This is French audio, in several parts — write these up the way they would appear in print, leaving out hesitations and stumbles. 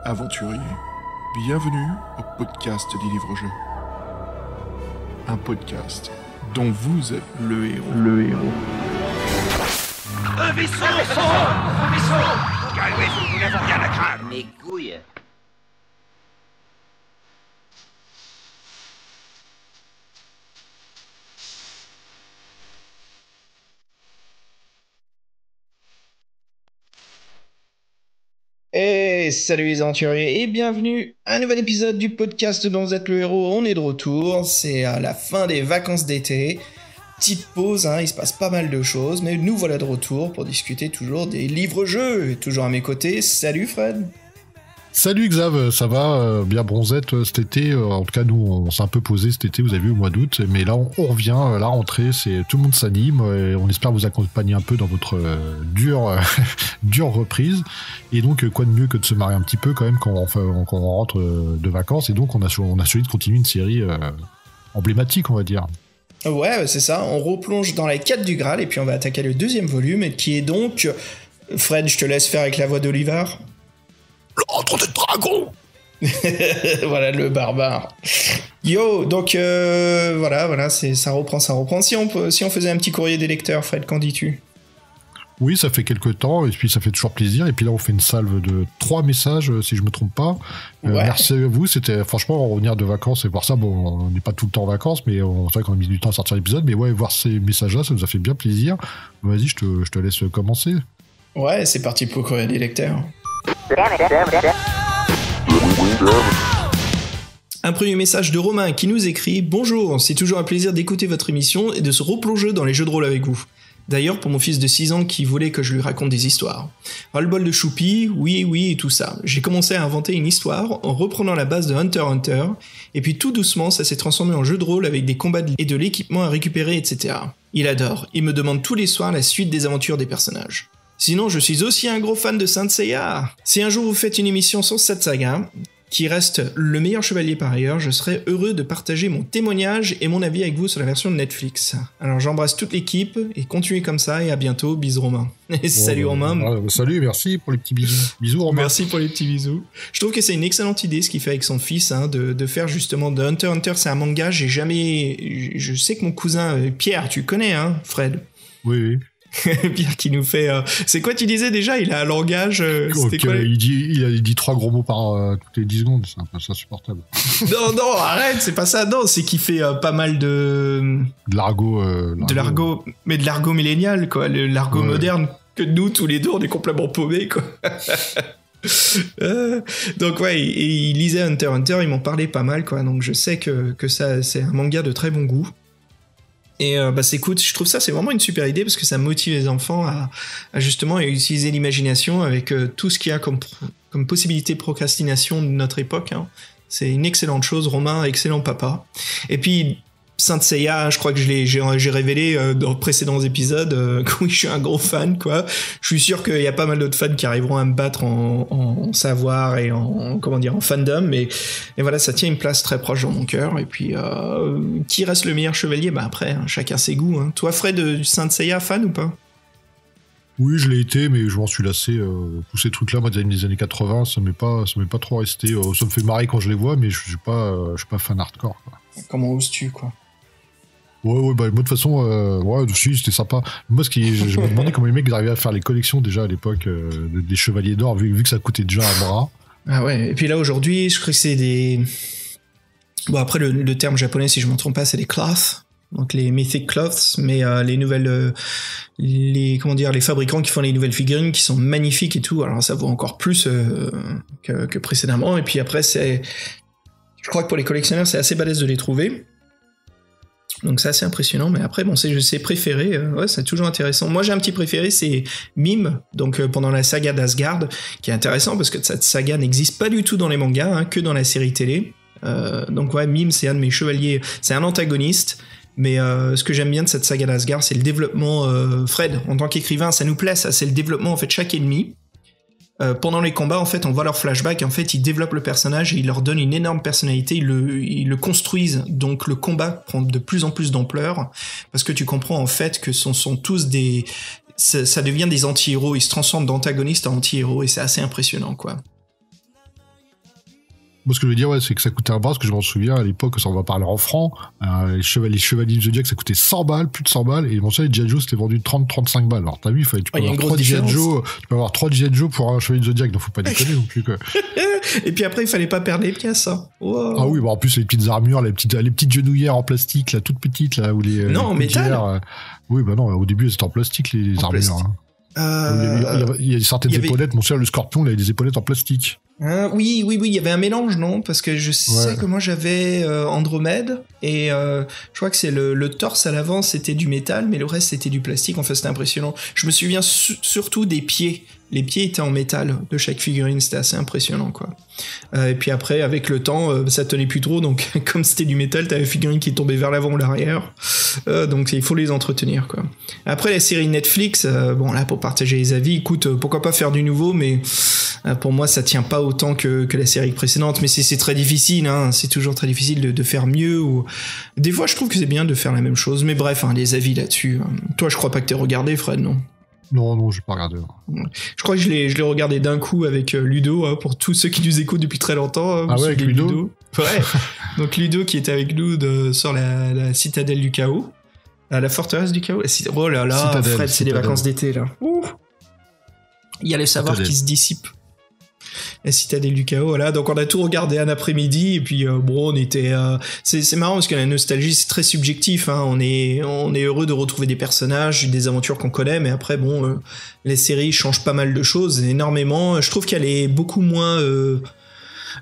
aventuriers, bienvenue au podcast des livres-jeux. Un podcast dont vous êtes le héros. Un vaisseau! Un vaisseau! Calmez-vous, nous n'avons rien à craindre! Mes couilles! Et salut les aventuriers et bienvenue à un nouvel épisode du podcast dont vous êtes le héros. On est de retour, c'est à la fin des vacances d'été. Petite pause, il se passe pas mal de choses, mais nous voilà de retour pour discuter toujours des livres-jeux. Et toujours à mes côtés, salut Fred. Salut Xav, ça va bien bronzette cet été, en tout cas nous on s'est un peu posé cet été, vous avez vu au mois d'août, mais là on revient, la rentrée, tout le monde s'anime, et on espère vous accompagner un peu dans votre dure reprise, et donc quoi de mieux que de se marier un petit peu quand même quand on rentre de vacances, et donc on a choisi de continuer une série emblématique on va dire. Ouais, c'est ça, on replonge dans la quête du Graal, et puis on va attaquer le deuxième volume, qui est donc... Fred, je te laisse faire avec la voix d'Oliver. L'ordre des dragons. Voilà le barbare. Yo, donc voilà, ça reprend. Si on faisait un petit courrier des lecteurs, Fred, qu'en dis-tu ? Oui, ça fait quelques temps, et puis ça fait toujours plaisir, et puis là on fait une salve de 3 messages, si je me trompe pas. Ouais. Merci à vous, c'était franchement revenir de vacances et voir ça, bon, on n'est pas tout le temps en vacances, mais c'est vrai qu'on a mis du temps à sortir l'épisode, mais ouais, voir ces messages-là, ça nous a fait bien plaisir. Vas-y, je te laisse commencer. Ouais, c'est parti pour le courrier des lecteurs. Un premier message de Romain qui nous écrit « Bonjour, c'est toujours un plaisir d'écouter votre émission et de se replonger dans les jeux de rôle avec vous. D'ailleurs, pour mon fils de 6 ans qui voulait que je lui raconte des histoires. Ras-le-bol de choupi, oui et tout ça. J'ai commencé à inventer une histoire en reprenant la base de Hunter x Hunter, et puis tout doucement, ça s'est transformé en jeu de rôle avec des combats et de l'équipement à récupérer, etc. Il adore, il me demande tous les soirs la suite des aventures des personnages. Sinon, je suis aussi un gros fan de Saint Seiya. Si un jour vous faites une émission sur cette saga, qui reste le meilleur chevalier par ailleurs, je serais heureux de partager mon témoignage et mon avis avec vous sur la version de Netflix. Alors j'embrasse toute l'équipe, et continuez comme ça, et à bientôt, bisous Romain. Salut Romain. Salut, merci pour les petits bisous. Bisous Romain. Merci pour les petits bisous. Je trouve que c'est une excellente idée ce qu'il fait avec son fils, de faire justement de Hunter x Hunter, c'est un manga, je sais que mon cousin Pierre, tu connais Fred. Oui. Pierre qui nous fait... C'est quoi tu disais déjà ? Il a un langage... c'était quoi il dit 3 gros mots par toutes les 10 secondes, c'est un peu insupportable. Non, arrête, c'est pas ça. Non, c'est qu'il fait pas mal de... De l'argot. De l'argot, mais de l'argot millénial, quoi. L'argot moderne que nous, tous les deux, on est complètement paumés, quoi. Donc ouais, il lisait Hunter x Hunter, ils m'en parlaient pas mal, quoi. Donc je sais que ça, c'est un manga de très bon goût. Et écoute, je trouve ça c'est vraiment une super idée parce que ça motive les enfants à justement utiliser l'imagination avec tout ce qu'il y a comme possibilité de procrastination de notre époque. C'est une excellente chose, Romain, excellent papa. Et puis Saint Seiya, je crois que j'ai révélé dans précédents épisodes que oui, je suis un gros fan, quoi. Je suis sûr qu'il y a pas mal d'autres fans qui arriveront à me battre en savoir et en fandom, mais voilà, ça tient une place très proche dans mon cœur. Et puis qui reste le meilleur chevalier ? Après, chacun ses goûts. Toi, Fred, du Saint Seiya, fan ou pas ? Oui, je l'ai été, mais je m'en suis lassé. Tous ces trucs-là, moi, des années 80, ça m'est pas trop resté. Ça me fait marrer quand je les vois, mais je suis pas fan hardcore, quoi. Comment oses-tu, quoi ? Ouais, moi de toute façon, si, c'était sympa. Moi, je me demandais comment les mecs arrivaient à faire les collections déjà à l'époque des chevaliers d'or, vu que ça coûtait déjà un bras. Ah ouais, et puis là aujourd'hui, je crois que c'est des... Bon, après le terme japonais, si je ne me trompe pas, c'est des cloths, donc les mythic cloths, mais les nouvelles... les fabricants qui font les nouvelles figurines qui sont magnifiques et tout, alors ça vaut encore plus que précédemment, et puis après, je crois que pour les collectionneurs, c'est assez balèze de les trouver. Donc c'est assez impressionnant, mais après, bon, c'est préféré, c'est toujours intéressant. Moi, j'ai un petit préféré, c'est Mime, donc pendant la saga d'Asgard, qui est intéressant parce que cette saga n'existe pas du tout dans les mangas, que dans la série télé. Donc ouais, Mime, c'est un de mes chevaliers, c'est un antagoniste, mais ce que j'aime bien de cette saga d'Asgard, c'est le développement, Fred, en tant qu'écrivain, ça nous plaît, ça, c'est le développement, en fait, chaque ennemi. Pendant les combats, en fait, on voit leur flashback, en fait, ils développent le personnage et ils leur donnent une énorme personnalité, ils le construisent, donc le combat prend de plus en plus d'ampleur, parce que tu comprends, en fait, que ce sont tous ça devient des anti-héros, ils se transforment d'antagonistes en anti-héros, et c'est assez impressionnant, quoi. Moi, ce que je veux dire, ouais, c'est que ça coûtait un bras, parce que je m'en souviens, à l'époque, ça on va parler en francs, les Chevaliers du Zodiac, ça coûtait 100 balles, plus de 100 balles, et mon seul, les G.I. Joe, c'était vendu 30-35 balles. Alors, t'as vu, tu peux avoir 3 G.I. Joe, pour un Chevalier du Zodiac, donc faut pas déconner non plus, quoi. Et puis après, il fallait pas perdre les pièces, hein. Wow. Ah oui, bon, en plus, les petites armures, les petites genouillères en plastique, là, toutes petites, là, où les. Non, en métal. Oui, bah non, au début, c'était en plastique, les armures, hein. Il y a certaines épaulettes, mon cher, le Scorpion, il avait des épaulettes en plastique. Oui, il y avait un mélange, non? Parce que je sais que moi j'avais Andromède, et je crois que c'est le torse à l'avant, c'était du métal, mais le reste c'était du plastique. En fait, c'était impressionnant. Je me souviens surtout des pieds. Les pieds étaient en métal de chaque figurine, c'était assez impressionnant, quoi. Et puis après, avec le temps, ça tenait plus trop, donc comme c'était du métal, t'avais les figurines qui tombaient vers l'avant ou l'arrière. Donc il faut les entretenir, quoi. Après, la série Netflix, bon là, pour partager les avis, écoute, pourquoi pas faire du nouveau, mais pour moi, ça tient pas autant que la série précédente, mais c'est très difficile, hein. C'est toujours très difficile de faire mieux, ou des fois, je trouve que c'est bien de faire la même chose, mais bref, hein, les avis là-dessus. Toi, je crois pas que t'aies regardé, Fred, non? Non, j'ai pas regardé. Je crois que je l'ai regardé d'un coup avec Ludo, hein, pour tous ceux qui nous écoutent depuis très longtemps. Ah ouais, avec Ludo. Ouais. Donc Ludo qui était avec nous sur la citadelle du chaos, la forteresse du chaos. Oh là là, citadelle, Fred, c'est des vacances d'été là. Ouh. Il y a le savoir qui se dissipe. La citadelle du chaos, voilà. Donc on a tout regardé un après-midi, et puis bon, on était. C'est marrant parce que la nostalgie c'est très subjectif, hein. On est heureux de retrouver des personnages, des aventures qu'on connaît, mais après bon, les séries changent pas mal de choses, énormément. Je trouve qu'elle est beaucoup moins.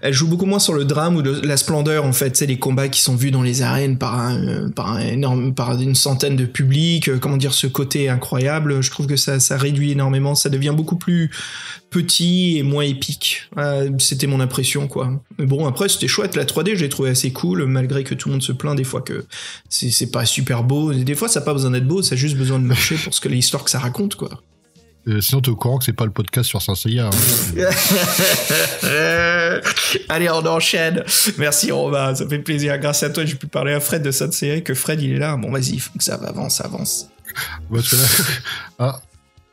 Elle joue beaucoup moins sur le drame ou la splendeur, en fait. C'est les combats qui sont vus dans les arènes par une centaine de publics. Comment dire, ce côté incroyable. Je trouve que ça réduit énormément. Ça devient beaucoup plus petit et moins épique. C'était mon impression, quoi. Mais bon, après, c'était chouette. La 3D, j'ai trouvé assez cool, malgré que tout le monde se plaint des fois que c'est pas super beau. Des fois, ça n'a pas besoin d'être beau, ça a juste besoin de marcher pour l'histoire que ça raconte, quoi. Sinon, t'es au courant que c'est pas le podcast sur Saint Seiya. Hein. Allez, on enchaîne. Merci Romain, ça fait plaisir. Grâce à toi, j'ai pu parler à Fred de Saint Seiya, que Fred il est là. Bon, vas-y, faut que ça avance. Ah,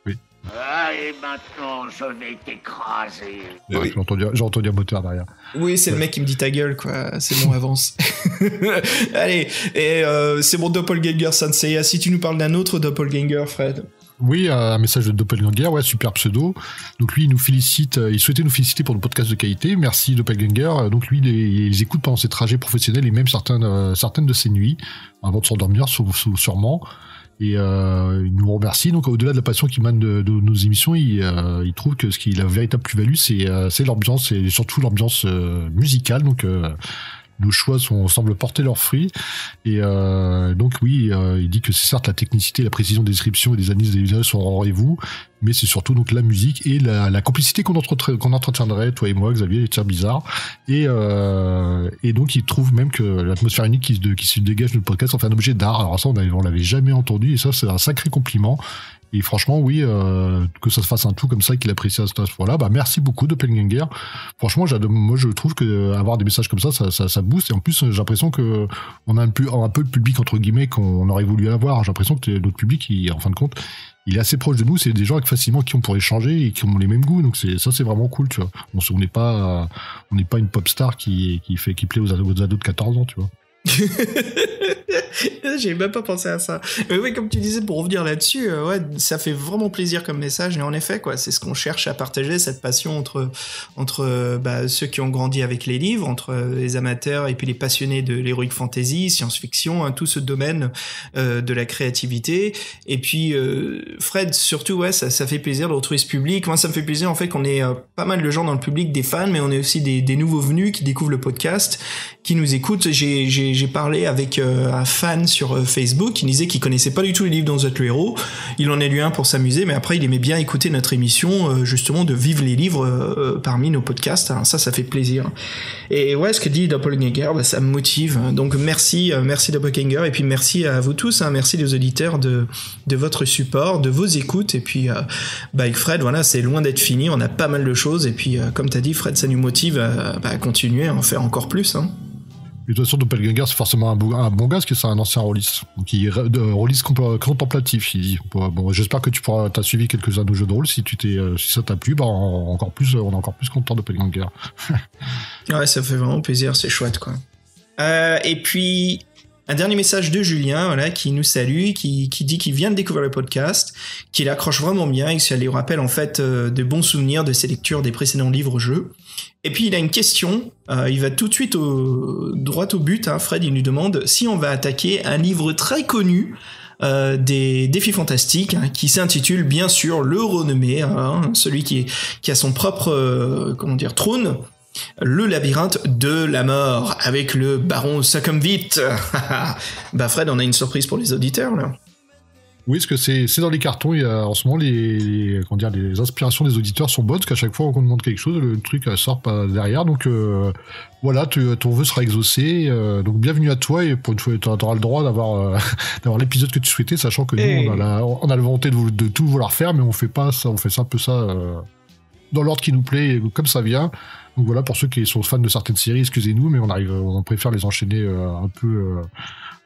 oui. Ah, et maintenant, je vais t'écraser. Ouais, oui. J'ai entendu un moteur derrière. Oui, c'est le mec qui me dit ta gueule, quoi. C'est bon, avance. Allez, et c'est mon doppelganger Saint Seiya. Si tu nous parles d'un autre doppelganger, Fred. Oui, un message de Doppelganger, ouais, super pseudo. Donc lui, il nous félicite, il souhaitait nous féliciter pour le podcast de qualité. Merci Doppelganger. Donc lui, il écoute pendant ses trajets professionnels et même certaines de ses nuits, avant de s'endormir, sûrement. Et il nous remercie. Donc au-delà de la passion qu'il mène de nos émissions, il trouve que ce qui est la véritable plus-value, c'est l'ambiance, et surtout l'ambiance musicale. Donc nos choix semblent porter leurs fruits, et donc oui, il dit que c'est certes la technicité, la précision des descriptions et des analyses des visages sont au rendez-vous, mais c'est surtout donc la musique et la complicité qu'on entretiendrait, toi et moi, Xavier, les tirs bizarres, et donc il trouve même que l'atmosphère unique qui se dégage de notre podcast en fait un objet d'art. Alors ça, on l'avait jamais entendu, et ça c'est un sacré compliment. Et franchement, oui, que ça se fasse un tout comme ça, qu'il apprécie à ce point-là, bah merci beaucoup Doppelganger. Franchement, moi je trouve que avoir des messages comme ça booste. Et en plus, j'ai l'impression que on a un peu le public entre guillemets qu'on aurait voulu avoir. J'ai l'impression que notre public, en fin de compte, il est assez proche de nous. C'est des gens avec facilement qui on pourrait échanger et qui ont les mêmes goûts. Donc c'est vraiment cool, tu vois. On n'est pas une pop star qui plaît aux ados de 14 ans, tu vois. J'ai même pas pensé à ça. Mais oui, comme tu disais, pour revenir là-dessus, ouais, ça fait vraiment plaisir comme message. Et en effet, quoi, c'est ce qu'on cherche à partager, cette passion entre ceux qui ont grandi avec les livres, entre les amateurs et puis les passionnés de l'heroic fantasy, science-fiction, hein, tout ce domaine de la créativité. Et puis Fred, surtout, ouais, ça fait plaisir de retrouver ce public. Moi, ça me fait plaisir en fait qu'on ait pas mal de gens dans le public, des fans, mais on est aussi des nouveaux venus qui découvrent le podcast, qui nous écoutent. J'ai parlé avec un fan sur Facebook qui disait qu'il connaissait pas du tout les livres dont vous êtes le héros. Il en a lu un pour s'amuser, mais après il aimait bien écouter notre émission, justement de vivre les livres parmi nos podcasts. Alors ça fait plaisir. Et ouais, ce que dit Doppelganger, ça me motive. Donc merci Doppelganger, et puis merci à vous tous, hein, merci les auditeurs de votre support, de vos écoutes. Et puis avec Fred, voilà, c'est loin d'être fini, on a pas mal de choses, et puis comme t'as dit Fred, ça nous motive à continuer, à en faire encore plus, hein. Et de toute façon, Doppelganger, c'est forcément un bon gars, parce que c'est un ancien rôliste. Donc, rôliste contemplatif, il dit. Bon, j'espère que t'as suivi quelques-uns de nos jeux de rôle. Si ça t'a plu, on est encore plus content de Doppelganger. Ouais, ça fait vraiment plaisir, c'est chouette, quoi. Et puis, un dernier message de Julien, voilà, qui nous salue, qui dit qu'il vient de découvrir le podcast, qu'il accroche vraiment bien et que ça lui rappelle en fait de bons souvenirs de ses lectures des précédents livres-jeux. Et puis il a une question, il va tout de suite droit au but, hein, Fred, il nous demande si on va attaquer un livre très connu des défis fantastiques, hein, qui s'intitule bien sûr le renommé, hein, celui qui a son propre trône, le labyrinthe de la mort, avec le baron Succumvit. Bah Fred, on a une surprise pour les auditeurs là. Oui, parce que c'est dans les cartons, il y a en ce moment les inspirations des auditeurs sont bonnes, parce qu'à chaque fois qu'on demande quelque chose, le truc sort pas derrière, donc voilà, ton vœu sera exaucé, donc bienvenue à toi, et pour une fois, tu auras le droit d'avoir l'épisode que tu souhaitais, sachant que nous, on a la volonté de tout vouloir faire, mais on fait pas ça, on fait ça un peu ça dans l'ordre qui nous plaît, comme ça vient. Donc voilà, pour ceux qui sont fans de certaines séries, excusez-nous, mais on préfère les enchaîner un peu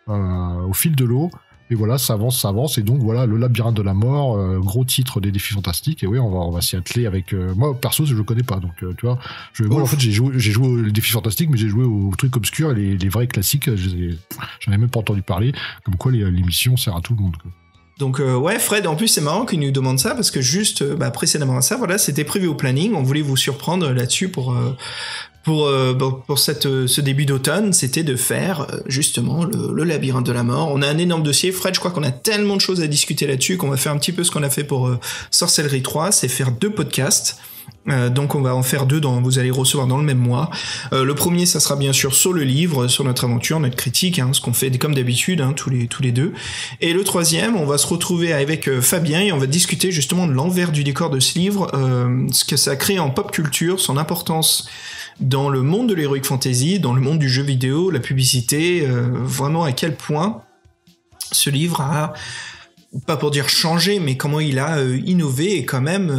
au fil de l'eau. Et voilà, ça avance, et donc voilà, le labyrinthe de la mort, gros titre des défis fantastiques, et oui, on va s'y atteler avec... moi, perso, je le connais pas, donc tu vois, moi en fait, j'ai joué aux défis fantastiques, mais j'ai joué aux trucs obscurs, et les vrais classiques, j'en ai même pas entendu parler, comme quoi l'émission sert à tout le monde, quoi. Donc ouais, Fred, en plus c'est marrant qu'il nous demande ça, parce que juste précédemment à ça, voilà, c'était prévu au planning, on voulait vous surprendre là-dessus pour ce début d'automne, c'était de faire justement le labyrinthe de la mort. On a un énorme dossier, Fred, je crois qu'on a tellement de choses à discuter là-dessus qu'on va faire un petit peu ce qu'on a fait pour Sorcellerie 3, c'est faire 2 podcasts. Donc on va en faire 2 vous allez recevoir dans le même mois. Le premier, ça sera bien sûr sur le livre, sur notre aventure, notre critique, hein, ce qu'on fait comme d'habitude, hein, tous les 2. Et le troisième, on va se retrouver avec Fabien et on va discuter justement de l'envers du décor de ce livre, ce que ça crée en pop culture, son importance dans le monde de l'heroic fantasy, dans le monde du jeu vidéo, la publicité, vraiment à quel point ce livre a, pas pour dire changé, mais comment il a innové et quand même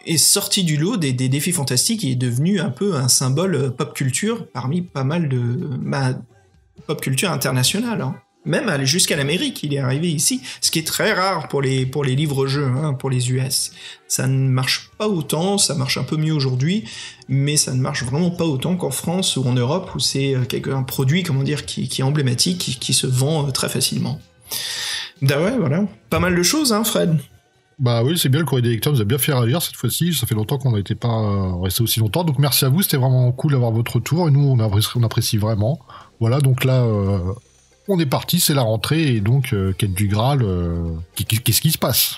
est sorti du lot des défis fantastiques et est devenu un peu un symbole pop culture parmi pas mal de pop culture internationale, hein. Même jusqu'à l'Amérique, il est arrivé ici, ce qui est très rare pour les livres-jeux, hein, pour les US. Ça ne marche pas autant, ça marche un peu mieux aujourd'hui, mais ça ne marche vraiment pas autant qu'en France ou en Europe, où c'est un produit, qui est emblématique, qui se vend très facilement. Bah ouais, voilà. Pas mal de choses, hein, Fred. Bah oui, c'est bien, le courrier des lecteurs nous a bien fait réagir cette fois-ci. Ça fait longtemps qu'on n'était pas resté aussi longtemps. Donc merci à vous, c'était vraiment cool d'avoir votre retour. Et nous, on apprécie vraiment. Voilà, donc là, on est parti, c'est la rentrée. Et donc, quête du Graal, qu'est-ce qui se passe ?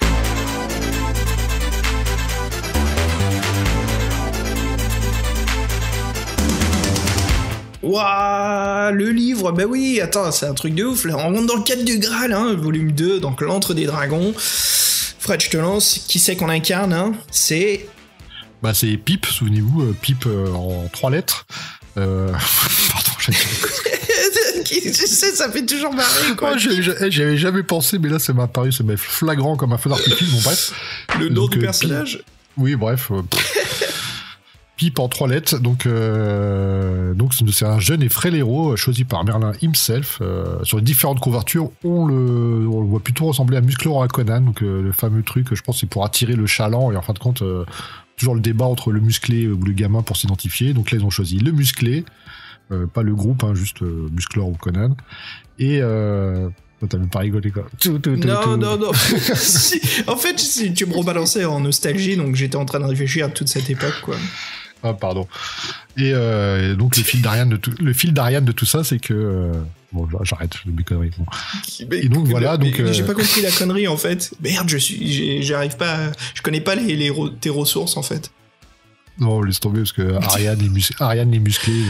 Waouh, le livre, bah oui, attends, c'est un truc de ouf, là, on rentre dans le cadre du Graal, hein, volume 2, donc l'antre des dragons. Fred, je te lance, qui c'est qu'on incarne, hein ? C'est... Bah c'est Pip, souvenez-vous, Pip en 3 lettres. Pardon, tu sais, ça fait toujours marrer, quoi. Oh, j'avais jamais pensé, mais là ça m'a apparu, ça m'a flagrant comme un feu d'artifice, bon bref. Le nom du personnage Pip. Oui, bref. Pip en 3 lettres, donc c'est un jeune et frêle héros choisi par Merlin himself. Sur les différentes couvertures, on le voit plutôt ressembler à Musclor à Conan, donc le fameux truc, je pense, c'est pour attirer le chaland, et en fin de compte, toujours le débat entre le musclé ou le gamin pour s'identifier. Donc là, ils ont choisi le musclé, pas le groupe, hein, juste Musclor ou Conan. Et t'as même pas rigolé, quoi. Non. En fait, tu me rebalançais en nostalgie, donc j'étais en train de réfléchir à toute cette époque, quoi. Ah, pardon. Et donc le fil d'Ariane de tout ça, c'est que bon, j'arrête mes conneries. Bon. Et donc voilà, donc j'ai pas compris la connerie en fait. Merde, j'arrive pas, je connais pas tes ressources en fait. Non, laisse tomber parce que Ariane les musclés.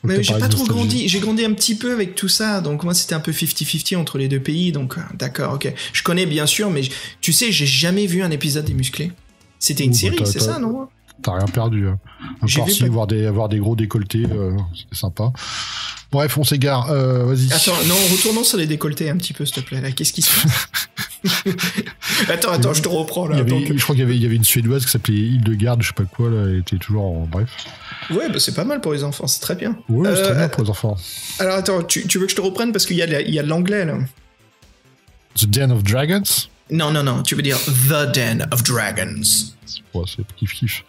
Mais j'ai pas trop grandi, j'ai grandi un petit peu avec tout ça, donc moi c'était un peu 50-50 entre les 2 pays, donc d'accord, ok. Je connais bien sûr, mais tu sais, j'ai jamais vu un épisode des musclés. C'était une série, c'est ça, non ? T'as rien perdu. Hein. Encore si, voir des gros décolletés, c'était sympa. Bref, on s'égare, vas-y. Attends, non, retournons sur les décolletés un petit peu, s'il te plaît, là. Qu'est-ce qui se passe ? Attends, je te reprends, là. Je crois qu'il y avait une Suédoise qui s'appelait Hildegarde, je sais pas quoi, là, elle était toujours en... Bref. Ouais, bah c'est pas mal pour les enfants, c'est très bien. Ouais, c'est très bien pour les enfants. Alors, attends, tu veux que je te reprenne parce qu'il y a de l'anglais, là. The Den of Dragons ? Non, tu veux dire The Den of Dragons. Ouais, c'est kiff-kiff.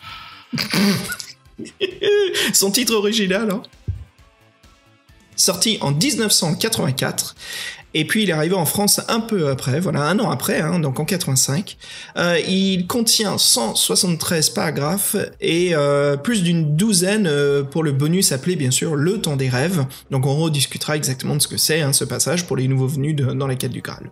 Son titre original, hein. Sorti en 1984. Et puis il est arrivé en France un peu après, voilà, un an après, hein, donc en 85. Il contient 173 paragraphes et plus d'une douzaine pour le bonus appelé bien sûr Le Temps des Rêves. Donc on rediscutera exactement de ce que c'est, hein, ce passage pour les nouveaux venus dans la quête du Graal.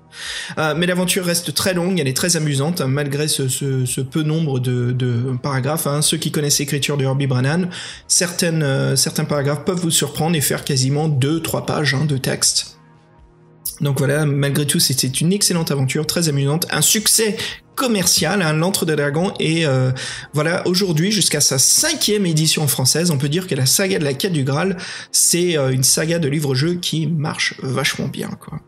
Mais l'aventure reste très longue, elle est très amusante, hein, malgré ce peu nombre de paragraphes. Hein. Ceux qui connaissent l'écriture de Herbie Brennan, certains paragraphes peuvent vous surprendre et faire quasiment 2-3 pages de texte. Donc voilà, malgré tout, c'était une excellente aventure, très amusante, un succès commercial, hein, L'Antre des Dragons, et voilà, aujourd'hui, jusqu'à sa 5e édition française, on peut dire que la saga de la quête du Graal, c'est une saga de livres-jeux qui marche vachement bien, quoi.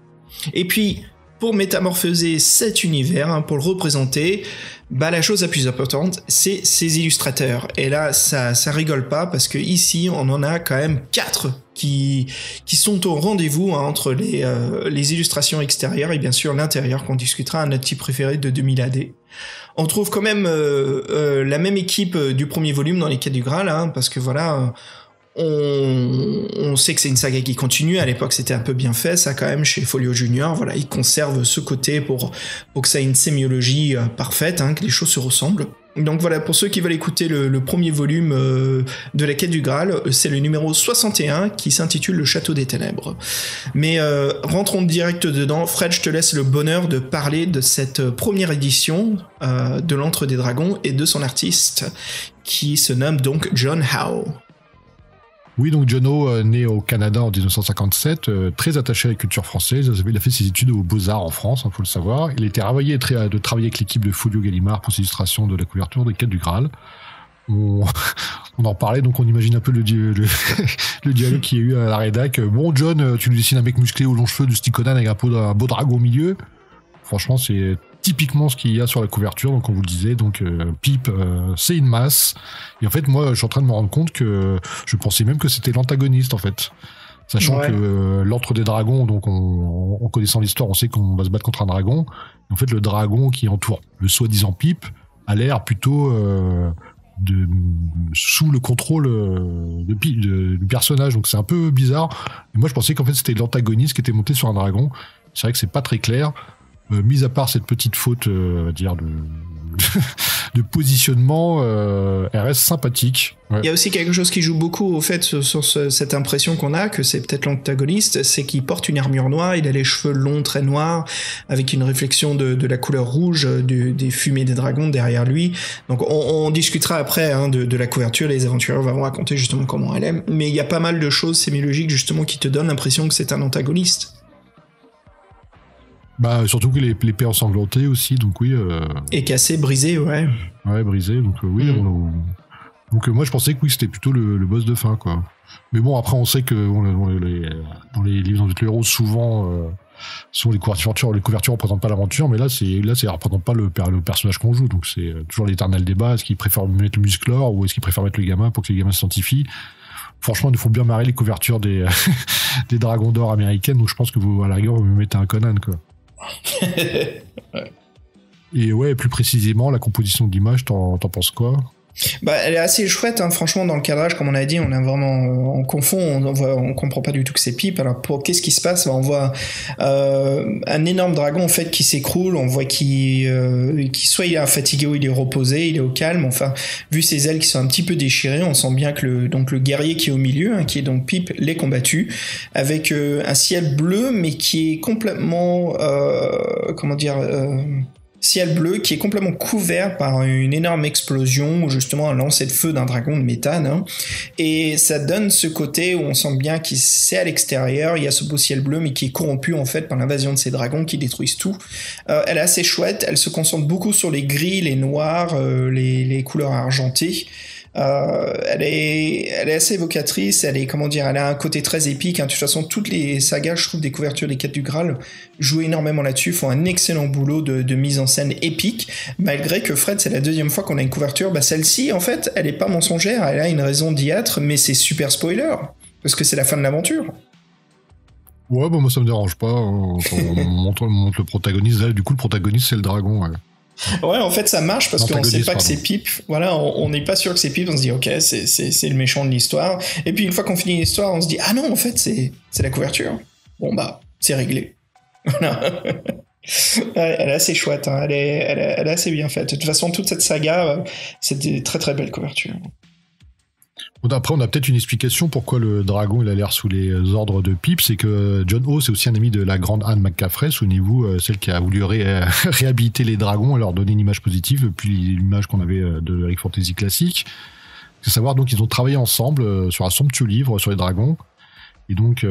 Et puis, pour métamorphoser cet univers, hein, pour le représenter, la chose la plus importante, c'est ses illustrateurs. Et là, ça rigole pas, parce que ici, on en a quand même 4 qui sont au rendez-vous, hein, entre les illustrations extérieures et bien sûr l'intérieur qu'on discutera, un notre type préféré de 2000 AD. On trouve quand même la même équipe du premier volume dans les quêtes du Graal, hein, parce que voilà, on sait que c'est une saga qui continue. À l'époque, c'était un peu bien fait, ça quand même, chez Folio Junior. Voilà, ils conservent ce côté pour que ça ait une sémiologie parfaite, hein, que les choses se ressemblent. Donc voilà, pour ceux qui veulent écouter le premier volume de la quête du Graal, c'est le numéro 61 qui s'intitule Le Château des Ténèbres. Mais rentrons direct dedans. Fred, je te laisse le bonheur de parler de cette première édition de l'Antre des Dragons et de son artiste qui se nomme donc John Howe. Oui, donc John Howe, né au Canada en 1957, très attaché à la culture française. Il a fait ses études aux Beaux-Arts en France, il faut le savoir. Il a été travaillé avec l'équipe de Folio Gallimard pour ses illustrations de la couverture des Quêtes du Graal. On en parlait, donc on imagine un peu le dialogue qu'il y a eu à la rédac. Bon, John, tu nous dessines un mec musclé aux longs cheveux de Sticonan avec un beau dragon au milieu. Franchement, c'est typiquement ce qu'il y a sur la couverture, donc on vous le disait, donc Pip, c'est une masse. Et en fait, moi, je suis en train de me rendre compte que je pensais même que c'était l'antagoniste, en fait. Sachant que l'Antre des Dragons, donc en connaissant l'histoire, on sait qu'on va se battre contre un dragon. Et en fait, le dragon qui entoure le soi-disant Pip a l'air plutôt sous le contrôle du personnage, donc c'est un peu bizarre. Et moi, je pensais qu'en fait, c'était l'antagoniste qui était monté sur un dragon. C'est vrai que c'est pas très clair. Mis à part cette petite faute, on va dire, de positionnement, elle reste sympathique. Ouais. Il y a aussi quelque chose qui joue beaucoup au fait sur cette impression qu'on a que c'est peut-être l'antagoniste, c'est qu'il porte une armure noire, il a les cheveux longs, très noirs, avec une réflexion de la couleur rouge des fumées des dragons derrière lui. Donc on discutera après, hein, de la couverture, les aventuriers vont raconter justement comment elle est, mais il y a pas mal de choses sémiologiques justement qui te donnent l'impression que c'est un antagoniste. Surtout que l'épée ensanglantée aussi, donc oui. Et cassé, brisé, ouais. Ouais, brisé, donc oui. Donc moi je pensais que oui, c'était plutôt le boss de fin, quoi. Mais bon, après on sait que dans les livres de héros, souvent les couvertures représentent pas l'aventure, mais là ça représente pas le personnage qu'on joue, donc c'est toujours l'éternel débat. Est-ce qu'ils préfèrent mettre le musclor ou est-ce qu'ils préfèrent mettre le gamin pour que les gamins s'identifient? Franchement, il faut bien marrer les couvertures des dragons d'or américaines, donc je pense que vous, à la rigueur, vous me mettez un Conan, quoi. Ouais. Et ouais, plus précisément, la composition d'image, t'en penses quoi? Elle est assez chouette, hein. Franchement, dans le cadrage, comme on a dit, on a vraiment, on confond, on comprend pas du tout que c'est Pip. Alors, qu'est-ce qui se passe? On voit un énorme dragon en fait qui s'écroule. On voit qu'il soit il est fatigué ou il est reposé, il est au calme. Enfin, vu ses ailes qui sont un petit peu déchirées, on sent bien que le guerrier qui est au milieu, hein, qui est donc Pip, l'est combattu avec un ciel bleu, mais qui est complètement, ciel bleu qui est complètement couvert par une énorme explosion ou justement un lancer de feu d'un dragon de méthane, hein. Et ça donne ce côté où on sent bien qu'il c'est à l'extérieur, il y a ce beau ciel bleu mais qui est corrompu en fait par l'invasion de ces dragons qui détruisent tout. Elle est assez chouette, elle se concentre beaucoup sur les gris, les noirs, les couleurs argentées. Elle est assez évocatrice, elle a un côté très épique, hein. De toute façon, toutes les sagas, je trouve, des couvertures des Quêtes du Graal jouent énormément là-dessus, font un excellent boulot de mise en scène épique, malgré que Fred, c'est la deuxième fois qu'on a une couverture, celle-ci, en fait, elle est pas mensongère, elle a une raison d'y être, mais c'est super spoiler, parce que c'est la fin de l'aventure. Ouais, moi ça me dérange pas, hein. On montre le protagoniste, là, du coup le protagoniste c'est le dragon, ouais. Ouais, en fait, ça marche parce qu'on sait pas que c'est Pip. Voilà, on n'est pas sûr que c'est Pip. On se dit, ok, c'est le méchant de l'histoire. Et puis, une fois qu'on finit l'histoire, on se dit, ah non, en fait, c'est la couverture. Bon, bah, c'est réglé. Voilà. Elle est assez chouette, hein. Elle est assez bien faite. De toute façon, toute cette saga, c'est des très très belles couvertures. Après, on a peut-être une explication pourquoi le dragon il a l'air sous les ordres de Pip, c'est que John O, c'est aussi un ami de la grande Anne McCaffrey, souvenez-vous, celle qui a voulu réhabiliter les dragons et leur donner une image positive, puis l'image qu'on avait de Eric Fantasy classique. C'est savoir donc ils ont travaillé ensemble sur un somptueux livre sur les dragons. Et donc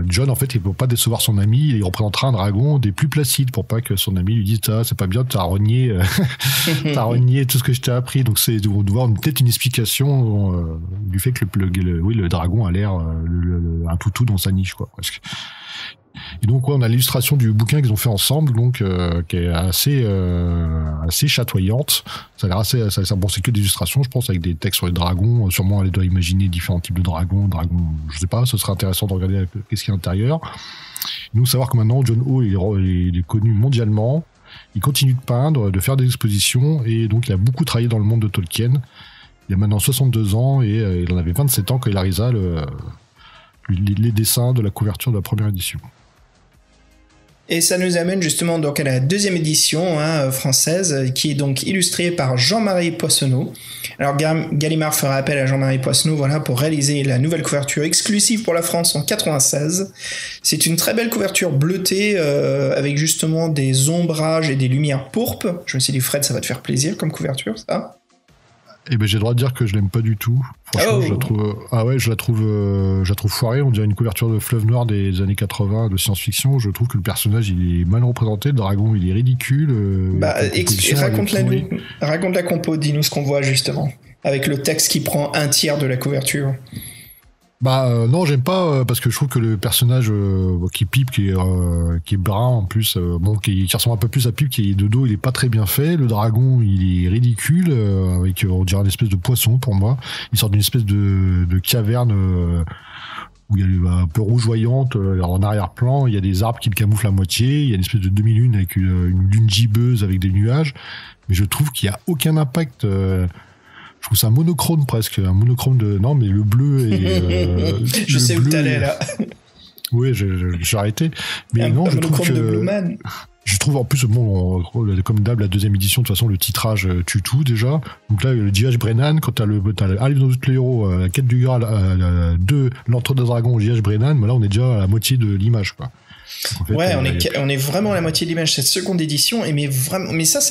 John en fait il peut pas décevoir son ami, il représentera un dragon des plus placides pour pas que son ami lui dise c'est pas bien, t'as renié tout ce que je t'ai appris. Donc c'est on doit avoir peut-être une explication du fait que le dragon a l'air un toutou dans sa niche quoi presque. Et donc on a l'illustration du bouquin qu'ils ont fait ensemble, donc qui est assez chatoyante. Ça a l'air assez bon, c'est que des illustrations, je pense, avec des textes sur les dragons. Sûrement, elle doit imaginer différents types de dragons. Je sais pas, ce serait intéressant de regarder qu'est-ce qu'il y a à l'intérieur. Nous, savoir que maintenant, John O, il est connu mondialement. Il continue de peindre, de faire des expositions, et donc il a beaucoup travaillé dans le monde de Tolkien. Il a maintenant 62 ans, et il en avait 27 ans quand il réalisa les dessins de la couverture de la première édition. Et ça nous amène justement donc à la deuxième édition française, qui est donc illustrée par Jean-Marie Poissonneau. Alors Gallimard fera appel à Jean-Marie Poissonneau, voilà, pour réaliser la nouvelle couverture exclusive pour la France en 96. C'est une très belle couverture bleutée avec justement des ombrages et des lumières pourpres. Je me suis dit, Fred, ça va te faire plaisir comme couverture, ça. Eh ben j'ai le droit de dire que je l'aime pas du tout. Franchement, je la trouve foirée. On dirait une couverture de Fleuve Noir des années 80 de science-fiction. Je trouve que le personnage il est mal représenté, le dragon il est ridicule. Raconte la compo, dis-nous ce qu'on voit justement, avec le texte qui prend un tiers de la couverture. Non, j'aime pas parce que je trouve que le personnage qui Pip qui est brun en plus qui ressemble un peu plus à Pip, qui est de dos, il est pas très bien fait. Le dragon il est ridicule avec on dirait une espèce de poisson pour moi. Il sort d'une espèce de caverne où il y a un peu rougeoyante en arrière-plan, il y a des arbres qui le camouflent à moitié, il y a une espèce de demi-lune avec une lune gibbeuse avec des nuages, mais je trouve qu'il y a aucun impact. Je trouve ça un monochrome presque, non mais le bleu et je sais où t'allais là. Oui, j'ai arrêté. Mais non, je trouve que je trouve en plus comme d'hab la deuxième édition de toute façon le titrage tue tout déjà. Donc là le J.H. Brennan quand t'as un livre dans tous les héros, la quête du Graal, 2 l'entre des dragons J.H. Brennan, mais là on est déjà à la moitié de l'image quoi. En fait, on est vraiment à la moitié de l'image cette seconde édition mais ça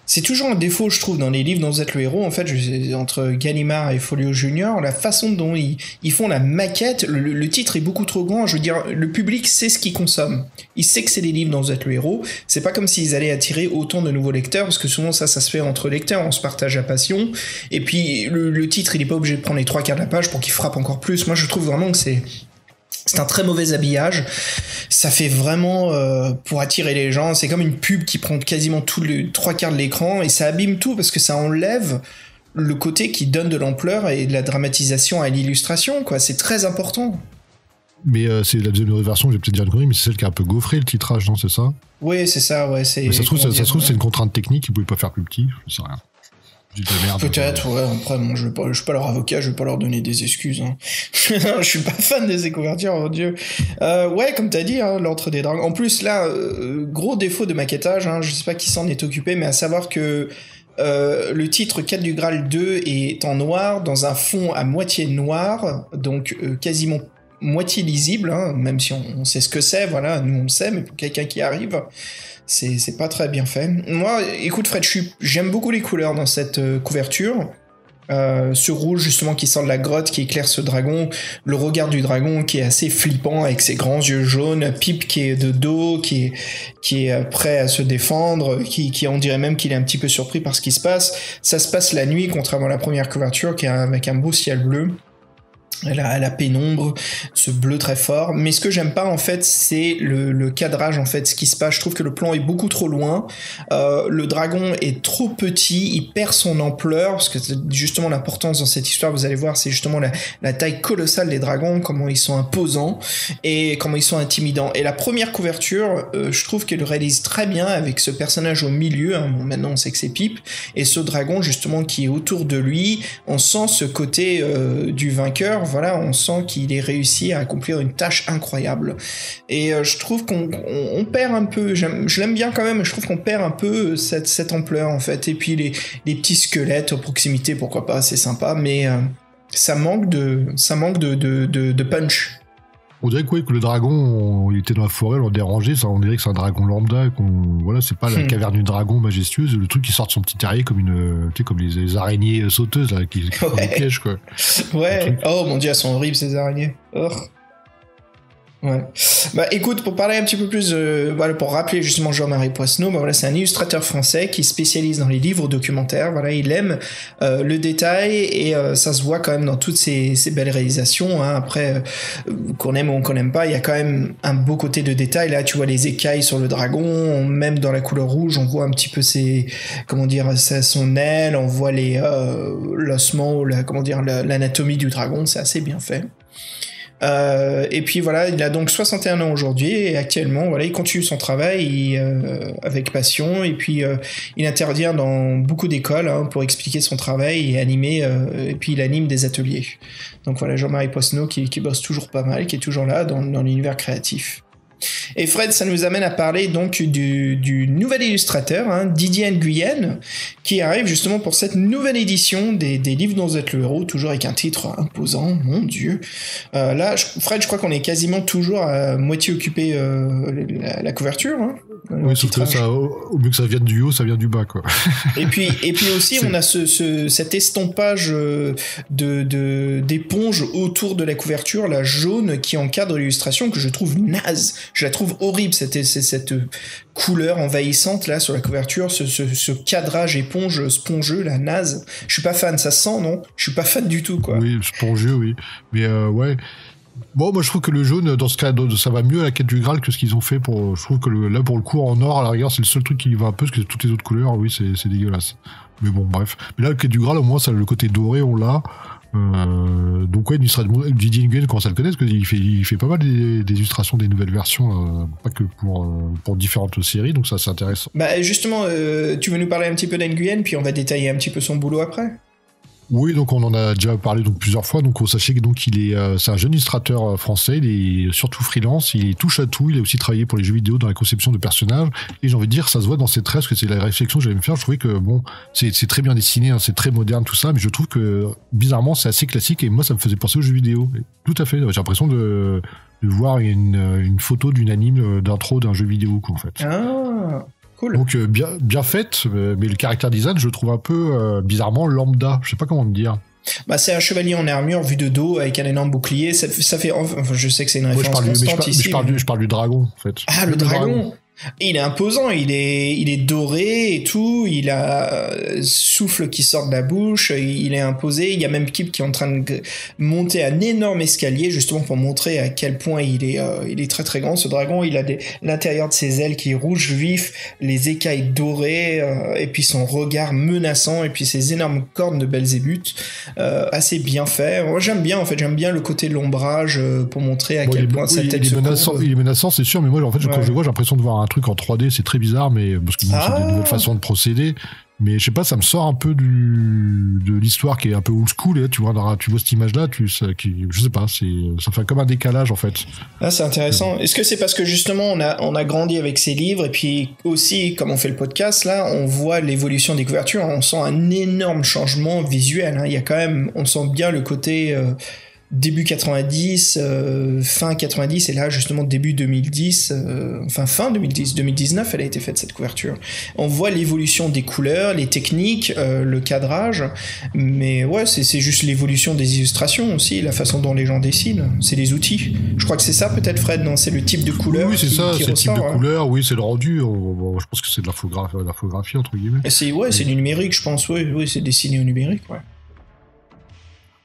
c'est toujours un défaut, je trouve, dans les livres dont vous êtes le héros. En fait, entre Gallimard et Folio Junior, la façon dont ils font la maquette, le titre est beaucoup trop grand. Je veux dire, le public sait ce qu'il consomme. Il sait que c'est des livres dont vous êtes le héros. C'est pas comme s'ils allaient attirer autant de nouveaux lecteurs, parce que souvent ça se fait entre lecteurs, on se partage la passion. Et puis, le titre, il est pas obligé de prendre les 3/4 de la page pour qu'il frappe encore plus. Moi, je trouve vraiment que c'est un très mauvais habillage. Ça fait vraiment pour attirer les gens. C'est comme une pub qui prend quasiment tout le 3/4 de l'écran et ça abîme tout parce que ça enlève le côté qui donne de l'ampleur et de la dramatisation à l'illustration, quoi. C'est très important. Mais c'est la deuxième version, je vais peut-être dire une connerie, mais c'est celle qui a un peu gaufré le titrage, non, c'est ça ? Oui, c'est ça, ouais. Mais ça se trouve, c'est une contrainte technique, ils pouvaient pas faire plus petit, je sais rien. Peut-être, ouais. Après, bon, je suis pas leur avocat, je vais pas leur donner des excuses. Hein. Je suis pas fan des couvertures, mon Dieu. Ouais, comme t'as dit, hein, l'entre des dragons. En plus, là, gros défaut de maquettage. Hein, je sais pas qui s'en est occupé, mais à savoir que le titre Quête du Graal 2 est en noir dans un fond à moitié noir, donc quasiment moitié lisible, hein, même si on sait ce que c'est. Voilà, nous on le sait, mais pour quelqu'un qui arrive. C'est pas très bien fait. Moi, écoute Fred, j'aime beaucoup les couleurs dans cette couverture. Ce rouge justement qui sort de la grotte, qui éclaire ce dragon, le regard du dragon qui est assez flippant avec ses grands yeux jaunes, Pip qui est de dos, qui est prêt à se défendre, qui on dirait même qu'il est un petit peu surpris par ce qui se passe. Ça se passe la nuit, contrairement à la première couverture qui est avec un beau ciel bleu. à la pénombre, ce bleu très fort. Mais ce que j'aime pas en fait, c'est le cadrage en fait, ce qui se passe. Je trouve que le plan est beaucoup trop loin. Le dragon est trop petit, il perd son ampleur parce que justement l'importance dans cette histoire, vous allez voir, c'est justement la taille colossale des dragons, comment ils sont imposants et comment ils sont intimidants. Et la première couverture, je trouve qu'elle le réalise très bien avec ce personnage au milieu. Hein, bon, maintenant on sait que c'est Pip et ce dragon justement qui est autour de lui. On sent ce côté du vainqueur. Voilà, on sent qu'il est réussi à accomplir une tâche incroyable. Et je trouve qu'on perd un peu, je l'aime bien quand même, mais je trouve qu'on perd un peu cette ampleur en fait. Et puis les petits squelettes à proximité, pourquoi pas, c'est sympa, mais ça manque de punch. On dirait que le dragon, il était dans la forêt, on l'a dérangé, ça, on dirait que c'est un dragon lambda, voilà, c'est pas la caverne du dragon majestueuse, le truc qui sort de son petit terrier comme comme les araignées sauteuses là, qui font des pièges quoi. Ouais. Oh mon dieu, elles sont horribles ces araignées. Oh. Ouais. Bah écoute, pour parler un petit peu plus, voilà, pour rappeler justement Jean-Marie Poisneau, bah voilà, c'est un illustrateur français qui spécialise dans les livres documentaires. Voilà, il aime le détail et ça se voit quand même dans toutes ces belles réalisations. Hein. Après, qu'on aime ou qu'on n'aime pas, il y a quand même un beau côté de détail. Là, tu vois les écailles sur le dragon, même dans la couleur rouge, on voit un petit peu son aile, on voit l'ossement ou l'anatomie du dragon. C'est assez bien fait. Et puis voilà, il a donc 61 ans aujourd'hui et actuellement voilà, il continue son travail avec passion et puis il intervient dans beaucoup d'écoles pour expliquer son travail et animer et puis il anime des ateliers. Donc voilà, Jean-Marie Poisneau qui bosse toujours pas mal, qui est toujours là dans l'univers créatif. Et Fred, ça nous amène à parler donc du nouvel illustrateur, Didier Nguyen, qui arrive justement pour cette nouvelle édition des livres dont vous êtes le héros, toujours avec un titre imposant, mon Dieu. Là, Fred, je crois qu'on est quasiment toujours à moitié occupé la couverture. Hein, oui, sauf que ça, au mieux que ça vienne du haut, ça vient du bas, quoi. Et puis aussi, on a cet estompage d'éponge autour de la couverture, la jaune, qui encadre l'illustration, que je trouve naze. Je la trouve horrible, cette couleur envahissante là sur la couverture, ce cadrage éponge spongeux, la naze. Je suis pas fan, ça sent, non? Je suis pas fan du tout, quoi. Oui, spongeux, oui. Mais ouais. Bon, moi je trouve que le jaune, dans ce cas, ça va mieux à la quête du Graal que ce qu'ils ont fait pour. Je trouve que là, pour le coup, en or, à la rigueur, c'est le seul truc qui va un peu, parce que toutes les autres couleurs, oui, c'est dégueulasse. Mais bon, bref. Mais là, la quête du Graal, au moins, ça, le côté doré, on l'a. Donc ouais, Didier Nguyen, comment ça le connaît, parce qu'il fait pas mal des illustrations des nouvelles versions, pas que pour différentes séries, donc ça c'est intéressant. Bah justement, tu veux nous parler un petit peu d'Nguyen, puis on va détailler un petit peu son boulot après. Oui, donc on en a déjà parlé donc plusieurs fois. Donc sachez que donc c'est un jeune illustrateur français. Il est surtout freelance. Il touche à tout. Il a aussi travaillé pour les jeux vidéo dans la conception de personnages. Et j'ai envie de dire, ça se voit dans ses traits, parce que c'est la réflexion que j'allais me faire. Je trouvais que bon, c'est très bien dessiné, hein, c'est très moderne tout ça, mais je trouve que bizarrement c'est assez classique. Et moi, ça me faisait penser aux jeux vidéo. Et tout à fait. J'ai l'impression de voir une photo d'une anime d'intro d'un jeu vidéo, quoi, en fait. Ah. Cool. Donc bien faite, mais le caractère design, je le trouve un peu bizarrement lambda. Je sais pas comment me dire. Bah c'est un chevalier en armure vu de dos avec un énorme bouclier. Ça fait. Enfin, je sais que c'est une référence constante ici. Je parle du dragon en fait. Ah le dragon. Il est imposant, il est doré et tout, il a souffle qui sort de la bouche, il est imposé. Il y a même Kip qui est en train de monter un énorme escalier justement pour montrer à quel point il est très très grand ce dragon. Il a l'intérieur de ses ailes qui est rouge vif, les écailles dorées et puis son regard menaçant et puis ses énormes cornes de Belzébuth, assez bien fait. Moi j'aime bien le côté de l'ombrage pour montrer à quel point sa tête se courbe. Il est menaçant, c'est sûr, mais moi en fait quand je le vois, j'ai l'impression de voir un truc en 3D, c'est très bizarre, mais parce que c'est des nouvelles façons de procéder. Mais je sais pas, ça me sort un peu de l'histoire qui est un peu old school. Et là, tu vois cette image-là, je sais pas, ça fait comme un décalage en fait. Ah, c'est intéressant. Est-ce que c'est parce que justement on a grandi avec ces livres et puis aussi, comme on fait le podcast là, on voit l'évolution des couvertures, on sent un énorme changement visuel. Hein. Il y a quand même, on sent bien le côté début 90, fin 90 et là justement début 2010, fin 2010, 2019 elle a été faite cette couverture. On voit l'évolution des couleurs, les techniques, le cadrage, mais ouais c'est juste l'évolution des illustrations aussi, la façon dont les gens dessinent, c'est les outils. Je crois que c'est ça peut-être Fred, non? C'est le type de couleur. Oui c'est ça, c'est le type de couleur, oui c'est le rendu, je pense que c'est de l'infographie entre guillemets. C'est du numérique je pense, oui c'est dessiné au numérique, ouais.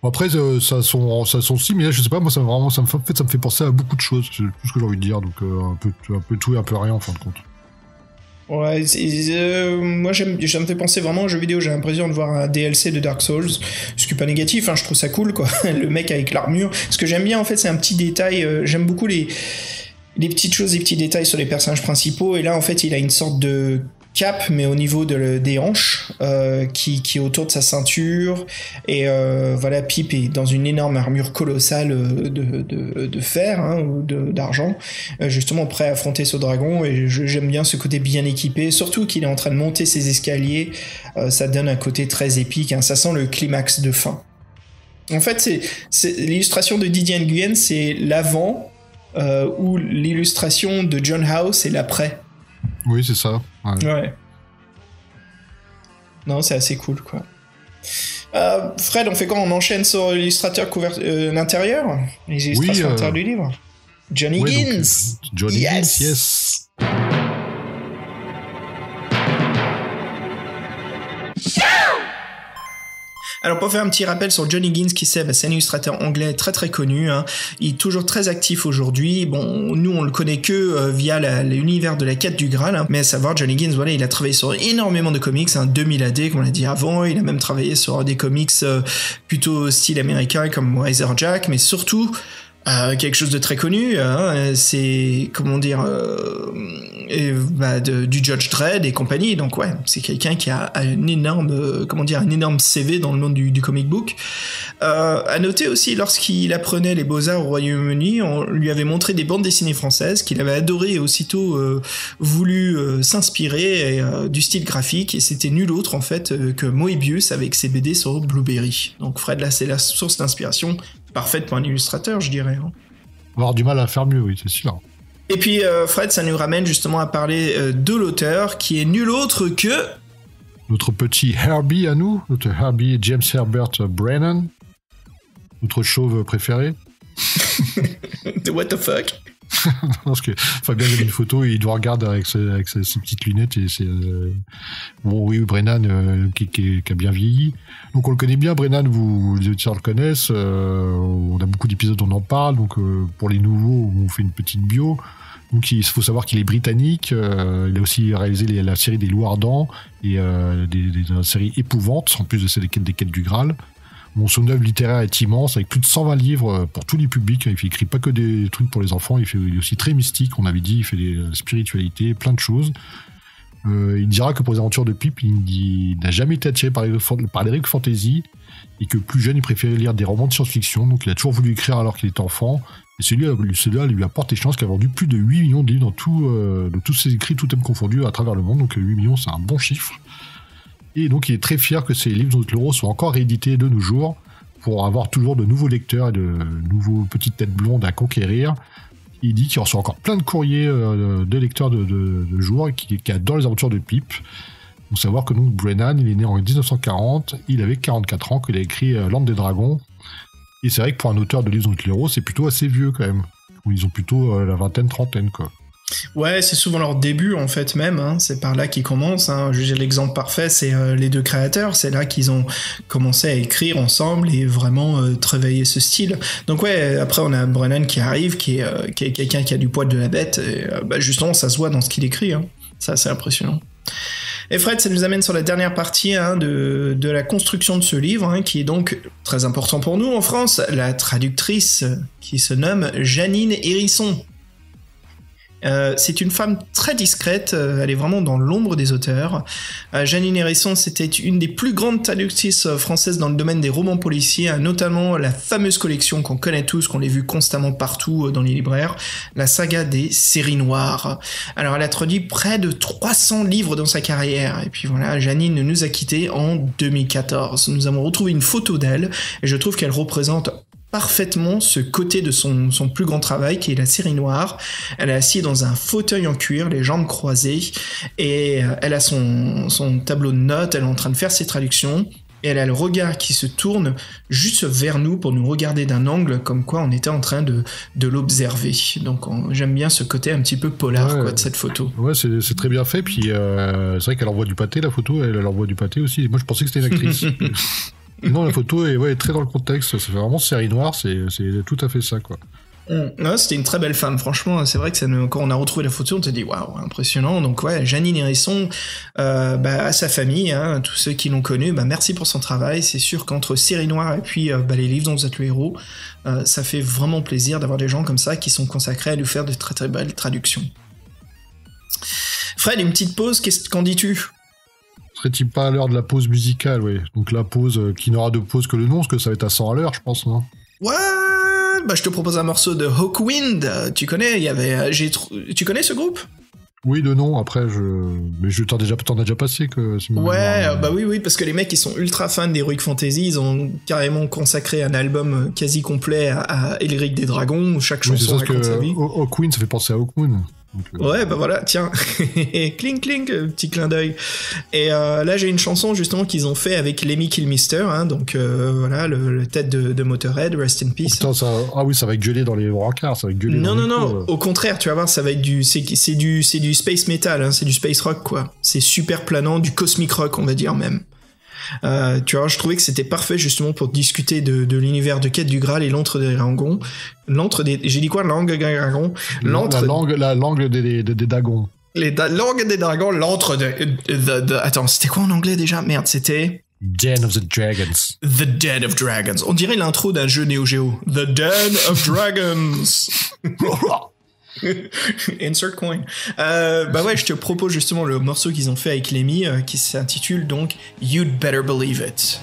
Après, ça a son style, mais là, je sais pas, moi, ça me fait penser à beaucoup de choses, c'est tout ce que j'ai envie de dire, donc un peu tout et un peu rien, en fin de compte. Ouais, moi ça me fait penser vraiment aux jeux vidéo, j'ai l'impression de voir un DLC de Dark Souls, ce qui est pas négatif, hein, je trouve ça cool, quoi, le mec avec l'armure. Ce que j'aime bien, en fait, c'est un petit détail, j'aime beaucoup les petites choses, les petits détails sur les personnages principaux, et là, en fait, il a une sorte de cape, mais au niveau des hanches, qui est autour de sa ceinture, et voilà, Pip est dans une énorme armure colossale de fer, hein, ou d'argent, justement prêt à affronter ce dragon, et j'aime bien ce côté bien équipé, surtout qu'il est en train de monter ses escaliers, ça donne un côté très épique, hein, ça sent le climax de fin. En fait, c'est l'illustration de Didier Nguyen, c'est l'avant, ou l'illustration de John Howe, c'est l'après. Oui, c'est ça. Ouais. Non, c'est assez cool, quoi. Fred, on fait quoi? On enchaîne sur l'illustrateur l'intérieur? Les illustrations l'intérieur du livre? Johnny Gins. Johnny Gins, yes. Alors pour faire un petit rappel sur Johnny Gins, qui c'est un illustrateur anglais très très connu, hein. Il est toujours très actif aujourd'hui. Bon, nous on le connaît que via l'univers de la quête du Graal, hein. Mais à savoir, Johnny Gins, voilà, il a travaillé sur énormément de comics, hein, 2000 AD comme on l'a dit avant. Il a même travaillé sur des comics plutôt style américain comme Razor Jack, mais surtout quelque chose de très connu, hein, c'est comment dire, du Judge Dredd et compagnie. Donc ouais, c'est quelqu'un qui a un énorme CV dans le monde du comic book. À noter aussi, lorsqu'il apprenait les beaux-arts au Royaume-Uni, on lui avait montré des bandes dessinées françaises qu'il avait adoré et aussitôt voulu s'inspirer du style graphique, et c'était nul autre en fait que Moebius avec ses BD sur Blueberry. Donc Fred, là c'est la source d'inspiration parfaite pour un illustrateur, je dirais. On va avoir du mal à faire mieux, oui, c'est sûr. Et puis Fred, ça nous ramène justement à parler de l'auteur, qui est nul autre que... notre petit Herbie à nous, notre Herbie James Herbert Brennan, notre chauve préféré. What the fuck? Parce que Fabien a mis une photo et il doit regarder avec ses petites lunettes et c'est bon, oui, Brennan qui a bien vieilli. Donc on le connaît bien, Brennan, les auditeurs le connaissent, on a beaucoup d'épisodes où on en parle, donc pour les nouveaux on fait une petite bio. Donc il faut savoir qu'il est britannique, il a aussi réalisé la série des Loups Ardents et des séries épouvantes, en plus de celles des quêtes du Graal. Son œuvre littéraire est immense, avec plus de 120 livres pour tous les publics. Il écrit pas que des trucs pour les enfants, il est aussi très mystique, on avait dit, il fait des spiritualités, plein de choses. Il dira que pour les aventures de Pip, il n'a jamais été attiré par l'Eric Fantasy, et que plus jeune, il préférait lire des romans de science-fiction, donc il a toujours voulu écrire alors qu'il était enfant, et celui-là lui apporte des chances, qu'il a vendu plus de 8 millions de livres de tous ses écrits, tout thème confondu à travers le monde, donc 8 millions, c'est un bon chiffre. Et donc il est très fier que ces livres de l'euro soient encore réédités de nos jours pour avoir toujours de nouveaux lecteurs et de nouveaux petites têtes blondes à conquérir. Il dit qu'il reçoit encore plein de courriers de lecteurs de joueurs qui adorent les aventures de Pip. Il faut savoir que donc Brennan, il est né en 1940, il avait 44 ans, qu'il a écrit L'Ande des Dragons. Et c'est vrai que pour un auteur de livres de l'euro, c'est plutôt assez vieux quand même. Ils ont plutôt la vingtaine, trentaine, quoi. Ouais, c'est souvent leur début en fait même, hein. C'est par là qu'ils commencent, hein. Je veux dire, l'exemple parfait, c'est les deux créateurs, c'est là qu'ils ont commencé à écrire ensemble et vraiment travailler ce style. Donc ouais, après on a Brennan qui arrive, qui est quelqu'un qui a du poil de la bête, et justement ça se voit dans ce qu'il écrit, hein. Ça c'est impressionnant. Et Fred, ça nous amène sur la dernière partie, hein, de la construction de ce livre, hein, qui est donc très important pour nous en France, la traductrice qui se nomme Janine Hérisson. C'est une femme très discrète, elle est vraiment dans l'ombre des auteurs. Janine Hérisson, c'était une des plus grandes traductrices françaises dans le domaine des romans policiers, notamment la fameuse collection qu'on connaît tous, qu'on a vu constamment partout dans les libraires, la saga des séries noires. Alors elle a traduit près de 300 livres dans sa carrière, et puis voilà, Janine nous a quittés en 2014. Nous avons retrouvé une photo d'elle, et je trouve qu'elle représente parfaitement ce côté de son plus grand travail, qui est la série noire. Elle est assise dans un fauteuil en cuir, les jambes croisées, et elle a son tableau de notes, elle est en train de faire ses traductions, et elle a le regard qui se tourne juste vers nous pour nous regarder d'un angle comme quoi on était en train de l'observer. Donc j'aime bien ce côté un petit peu polar, quoi, de cette photo. Ouais, c'est très bien fait, puis c'est vrai qu'elle envoie du pâté, la photo, elle envoie du pâté aussi. Moi je pensais que c'était une actrice. Non, la photo est très dans le contexte. Ça fait vraiment série noire. C'est tout à fait ça, quoi. Non, c'était une très belle femme, franchement. C'est vrai que quand on a retrouvé la photo, on s'est dit waouh, impressionnant. Donc ouais, Janine Hérisson, à sa famille, hein, tous ceux qui l'ont connue, merci pour son travail. C'est sûr qu'entre série noire et puis les livres dont vous êtes le héros, ça fait vraiment plaisir d'avoir des gens comme ça qui sont consacrés à lui faire de très très belles traductions. Fred, une petite pause, qu'en dis-tu? Serait-il pas à l'heure de la pause musicale, oui. Donc la pause qui n'aura de pause que le nom, parce que ça va être à 100 à l'heure, je pense, non? Ouais. Je te propose un morceau de Hawkwind. Tu connais, tu connais ce groupe? Oui, de nom. Après, mais t'en as déjà passé que. Ouais, oui, parce que les mecs ils sont ultra fans d'Heroic Fantasy. Ils ont carrément consacré un album quasi complet à Elric des Dragons où chaque chanson raconte sa vie. Hawkwind, ça fait penser à Hawkmoon. Ouais, voilà, tiens, clink clink, petit clin d'œil. Et là, j'ai une chanson justement qu'ils ont fait avec Lemmy Kilmister, hein, donc voilà, le tête de Motorhead, Rest in Peace. Oh, putain, ça va gueuler dans les brancards, ça va gueuler. Non, au contraire, tu vas voir, ça va être c'est du space metal, hein, c'est du space rock, quoi. C'est super planant, du cosmic rock, on va dire même. Tu vois, je trouvais que c'était parfait justement pour discuter de l'univers de Quête du Graal et l'antre des dragons. J'ai dit quoi, langue des dragons? La langue des dragons. Langue des dragons, l'antre attends, c'était quoi en anglais déjà? Merde, c'était... Den of the Dragons. The Den of Dragons. On dirait l'intro d'un jeu Neo Geo. The Den of Dragons. Insert coin. Je te propose justement le morceau qu'ils ont fait avec Lemmy qui s'intitule donc You'd Better Believe It.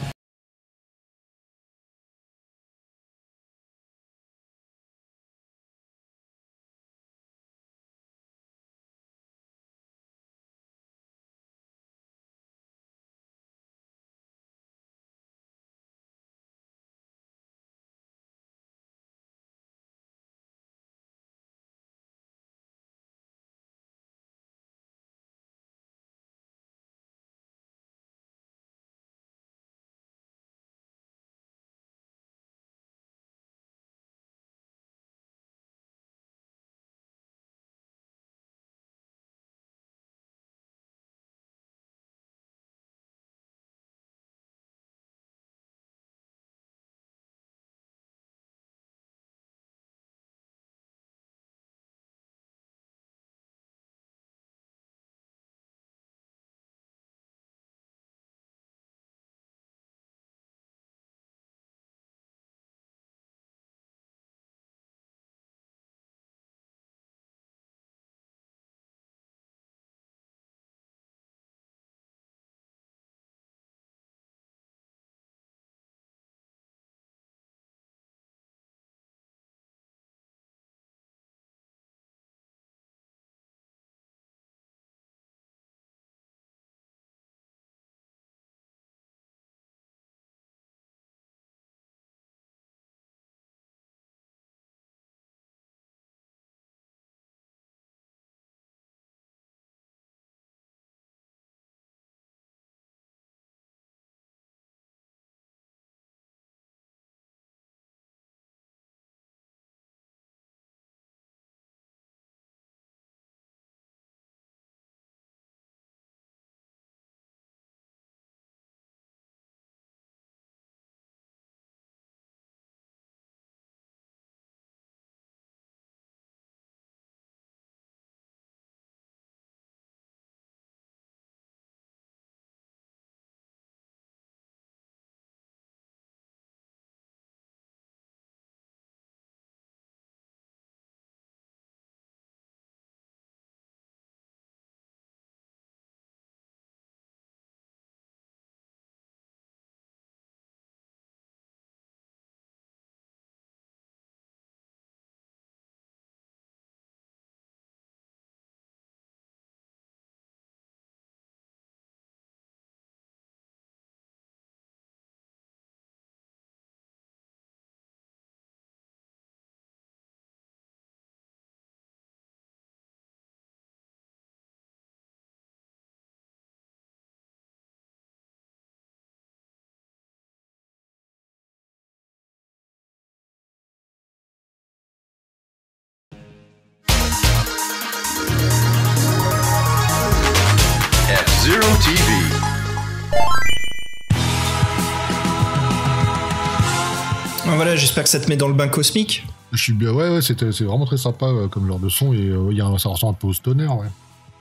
Voilà, j'espère que ça te met dans le bain cosmique. Je suis bien, ouais, c'est vraiment très sympa comme genre de son, et ça ressemble un peu au stoner,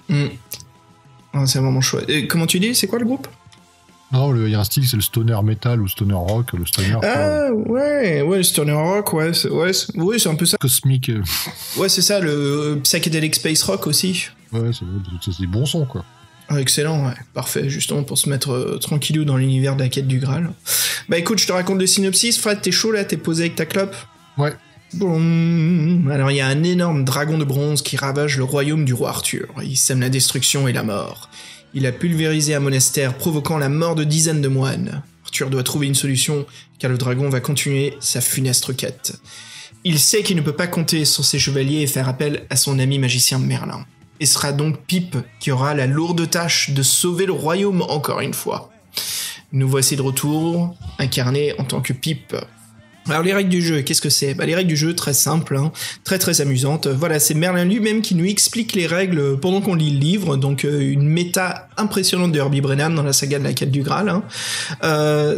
ouais. C'est vraiment chouette. Et comment tu dis, c'est quoi le groupe? Non, il y a un style, c'est le stoner metal ou stoner rock, le stoner. Ah, ouais, le stoner rock, ouais, c'est un peu ça. Cosmique. Ouais, c'est ça, le psychedelic space rock aussi. Ouais, c'est des bons sons, quoi. Ah, excellent, ouais, parfait, justement pour se mettre tranquillou dans l'univers de la quête du Graal. Bah écoute, je te raconte le synopsis. Fred, t'es chaud là, t'es posé avec ta clope? Ouais. Boum. Alors il y a un énorme dragon de bronze qui ravage le royaume du roi Arthur. Il sème la destruction et la mort. Il a pulvérisé un monastère, provoquant la mort de dizaines de moines. Arthur doit trouver une solution, car le dragon va continuer sa funeste quête. Il sait qu'il ne peut pas compter sur ses chevaliers et faire appel à son ami magicien Merlin. Et ce sera donc Pip qui aura la lourde tâche de sauver le royaume encore une fois. Nous voici de retour, incarnés en tant que Pip. Alors les règles du jeu, qu'est-ce que c'est? Les règles du jeu, très simples, hein, très très amusantes. Voilà, c'est Merlin lui-même qui nous explique les règles pendant qu'on lit le livre, donc une méta impressionnante de Herbie Brennan dans la saga de la quête du Graal. Hein.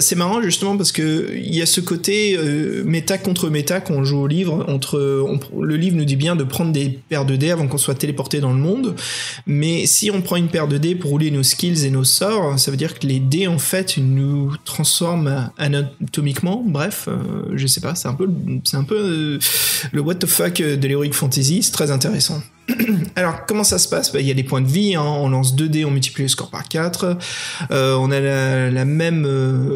C'est marrant justement parce que il y a ce côté méta contre méta qu'on joue au livre. Le livre nous dit bien de prendre des paires de dés avant qu'on soit téléporté dans le monde, mais si on prend une paire de dés pour rouler nos skills et nos sorts, ça veut dire que les dés en fait nous transforment anatomiquement, bref... je sais pas, c'est un peu le what the fuck de l'Heroic Fantasy, c'est très intéressant. Alors, comment ça se passe? Il y a des points de vie, hein, on lance 2 dés, on multiplie le score par 4, on a la même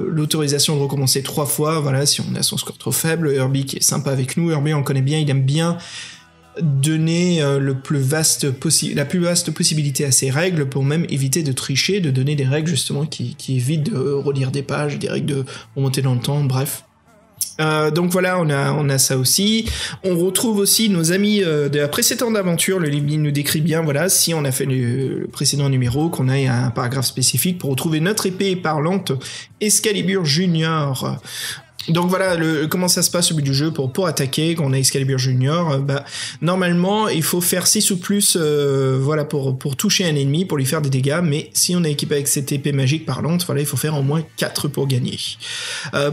l'autorisation de recommencer 3 fois, voilà, si on a son score trop faible. Herbie qui est sympa avec nous, Herbie on le connaît bien, il aime bien donner la plus vaste possibilité à ses règles pour même éviter de tricher, de donner des règles justement qui évitent de relire des pages, des règles de remonter dans le temps, bref. Donc voilà, on a ça aussi. On retrouve aussi nos amis de la précédente aventure. Le livre nous décrit bien, voilà, si on a fait le précédent numéro, qu'on a un paragraphe spécifique pour retrouver notre épée parlante Excalibur Junior. Donc voilà, comment ça se passe au but du jeu pour attaquer quand on a Excalibur Junior. Normalement, il faut faire 6 ou plus voilà, pour toucher un ennemi, pour lui faire des dégâts, mais si on est équipé avec cette épée magique parlante, voilà, il faut faire au moins 4 pour gagner.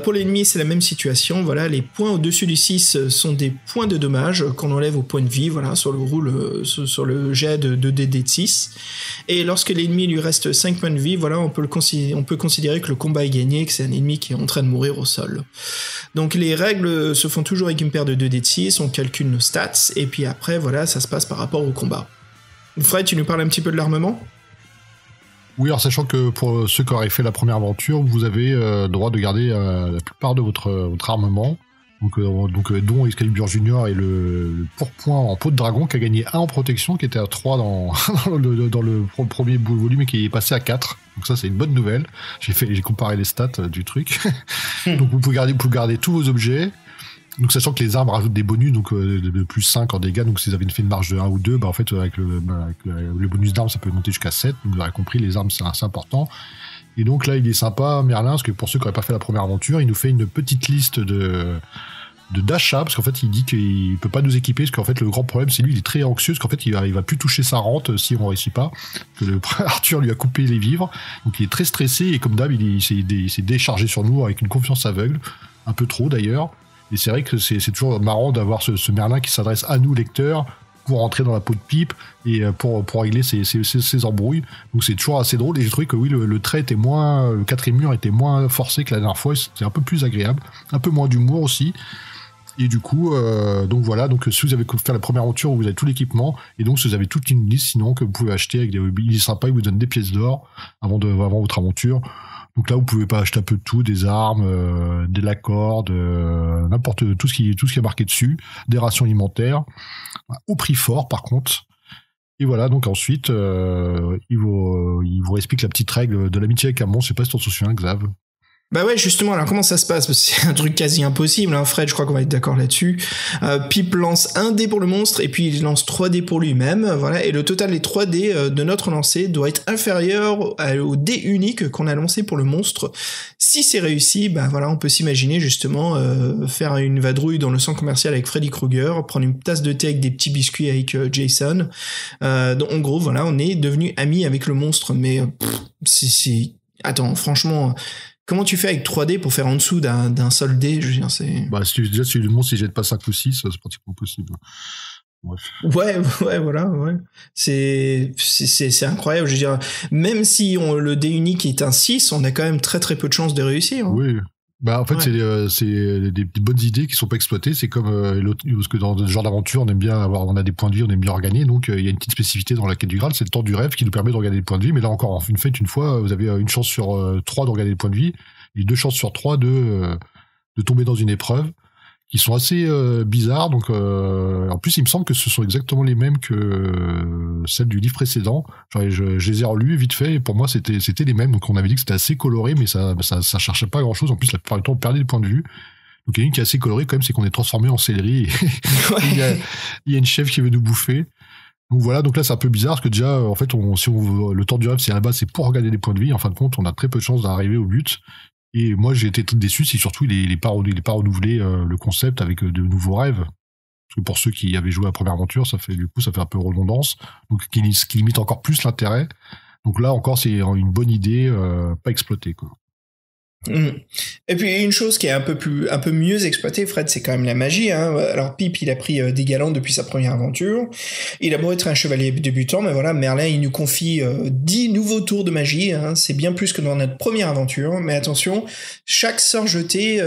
Pour l'ennemi, c'est la même situation, voilà, les points au-dessus du 6 sont des points de dommage qu'on enlève au point de vie, voilà, sur le jet de 2 dés de 6. Et lorsque l'ennemi lui reste 5 points de vie, voilà, on peut considérer que le combat est gagné, que c'est un ennemi qui est en train de mourir au sol. Donc les règles se font toujours avec une paire de 2 dés de 6, on calcule nos stats, et puis après, voilà, ça se passe par rapport au combat. Fred, tu nous parles un petit peu de l'armement ? Oui, alors sachant que pour ceux qui auraient fait la première aventure, vous avez droit de garder la plupart de votre armement, donc dont Excalibur Junior et le pourpoint en peau de dragon qui a gagné 1 en protection, qui était à 3 dans le premier volume et qui est passé à 4. Donc ça, c'est une bonne nouvelle. J'ai comparé les stats du truc. Donc vous pouvez garder tous vos objets. Donc sachant que les armes rajoutent des bonus, donc de plus 5 en dégâts, donc si vous avez fait une marge de 1 ou 2, en fait avec le bonus d'armes ça peut monter jusqu'à 7, donc vous aurez compris, les armes c'est assez important. Et donc là il est sympa Merlin, parce que pour ceux qui n'auraient pas fait la première aventure, il nous fait une petite liste d'achat, parce qu'en fait il dit qu'il peut pas nous équiper, parce qu'en fait le grand problème c'est lui, il est très anxieux, parce qu'en fait il va plus toucher sa rente si on réussit pas, que Arthur lui a coupé les vivres, donc il est très stressé, et comme d'hab il s'est déchargé sur nous avec une confiance aveugle, un peu trop d'ailleurs. Et c'est vrai que c'est toujours marrant d'avoir ce Merlin qui s'adresse à nous, lecteurs, pour entrer dans la peau de Pipe et pour régler ses embrouilles. Donc c'est toujours assez drôle. Et j'ai trouvé que oui, le trait était moins... Le 4e mur était moins forcé que la dernière fois. C'était un peu plus agréable. Un peu moins d'humour aussi. Et du coup, donc voilà. Donc si vous avez fait la première aventure, vous avez tout l'équipement. Et donc si vous avez toute une liste, sinon, que vous pouvez acheter avec des... Il est sympa, il vous donne des pièces d'or avant votre aventure. Donc là, vous pouvez pas acheter un peu de tout, des armes, de la corde, n'importe tout ce qui est marqué dessus, des rations alimentaires, au prix fort par contre. Et voilà, donc ensuite, il vous explique la petite règle de l'amitié avec Amon. Je sais pas si t'en souviens, Xav. Bah ouais, justement, alors comment ça se passe? Parce que c'est un truc quasi impossible, hein, Fred, je crois qu'on va être d'accord là-dessus. Pip lance 1 dé pour le monstre, et puis il lance 3 dés pour lui-même, voilà, et le total des 3 dés de notre lancé doit être inférieur au dé unique qu'on a lancé pour le monstre. Si c'est réussi, bah voilà, on peut s'imaginer justement faire une vadrouille dans le centre commercial avec Freddy Krueger, prendre une tasse de thé avec des petits biscuits avec Jason. Donc en gros, voilà, on est devenu amis avec le monstre, mais Attends, franchement... comment tu fais avec 3D pour faire en dessous d'un seul dé? Je veux dire, c'est... Bah, si le monstre, il jette pas 5 ou 6, c'est pratiquement possible. Bref. Ouais, voilà, ouais. C'est incroyable. Je veux dire, même si le dé unique est un 6, on a quand même très très peu de chances de réussir. Hein. Oui. Bah, en fait, Ouais. c'est des bonnes idées qui sont pas exploitées. C'est comme parce que dans ce genre d'aventure, on a des points de vie, on aime bien en gagner. Donc, il y a une petite spécificité dans la quête du Graal, c'est le temps du rêve qui nous permet de regagner des points de vie. Mais là encore, une fois, vous avez une chance sur 3 de regagner des points de vie et 2 chances sur 3 de tomber dans une épreuve qui sont assez bizarres. Donc, en plus, il me semble que ce sont exactement les mêmes que celles du livre précédent. Genre, je les ai relus vite fait, et pour moi, c'était les mêmes. Donc, on avait dit que c'était assez coloré, mais ça cherchait pas grand chose. En plus, la plupart du temps, on perdait des points de vue. Donc, il y a une qui est assez colorée, quand même, c'est qu'on est transformé en céleri. Ouais. il y a une chèvre qui veut nous bouffer. Donc voilà, donc là c'est un peu bizarre parce que déjà en fait le temps du rêve c'est à la base c'est pour regagner des points de vie. En fin de compte, on a très peu de chances d'arriver au but. Et moi j'ai été tout déçu, c'est surtout il est pas renouvelé le concept avec de nouveaux rêves. Parce que pour ceux qui avaient joué à la première aventure, ça fait un peu redondance, donc ce qui limite encore plus l'intérêt. Donc là encore c'est une bonne idée pas exploitée quoi. Et puis une chose qui est un peu mieux exploitée, Fred, c'est quand même la magie. Hein. Alors Pip, il a pris des galons depuis sa première aventure. Il a beau être un chevalier débutant, mais voilà, Merlin, il nous confie 10 nouveaux tours de magie. Hein. C'est bien plus que dans notre première aventure. Mais attention, chaque sort jeté,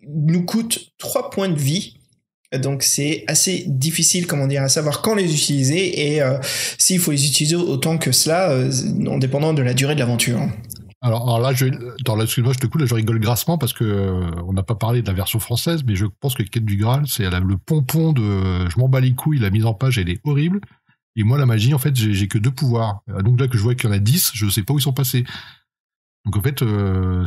nous coûte 3 points de vie. Donc c'est assez difficile, à savoir quand les utiliser et s'il faut les utiliser autant que cela, en dépendant de la durée de l'aventure. Alors là, excuse-moi, je te coupe, là, je rigole grassement parce que on n'a pas parlé de la version française, mais je pense que Quête du Graal, c'est le pompon de je m'en bats les couilles, la mise en page, elle est horrible. Et moi, la magie, en fait, j'ai que 2 pouvoirs. Donc là, que je vois qu'il y en a 10, je sais pas où ils sont passés. Donc en fait,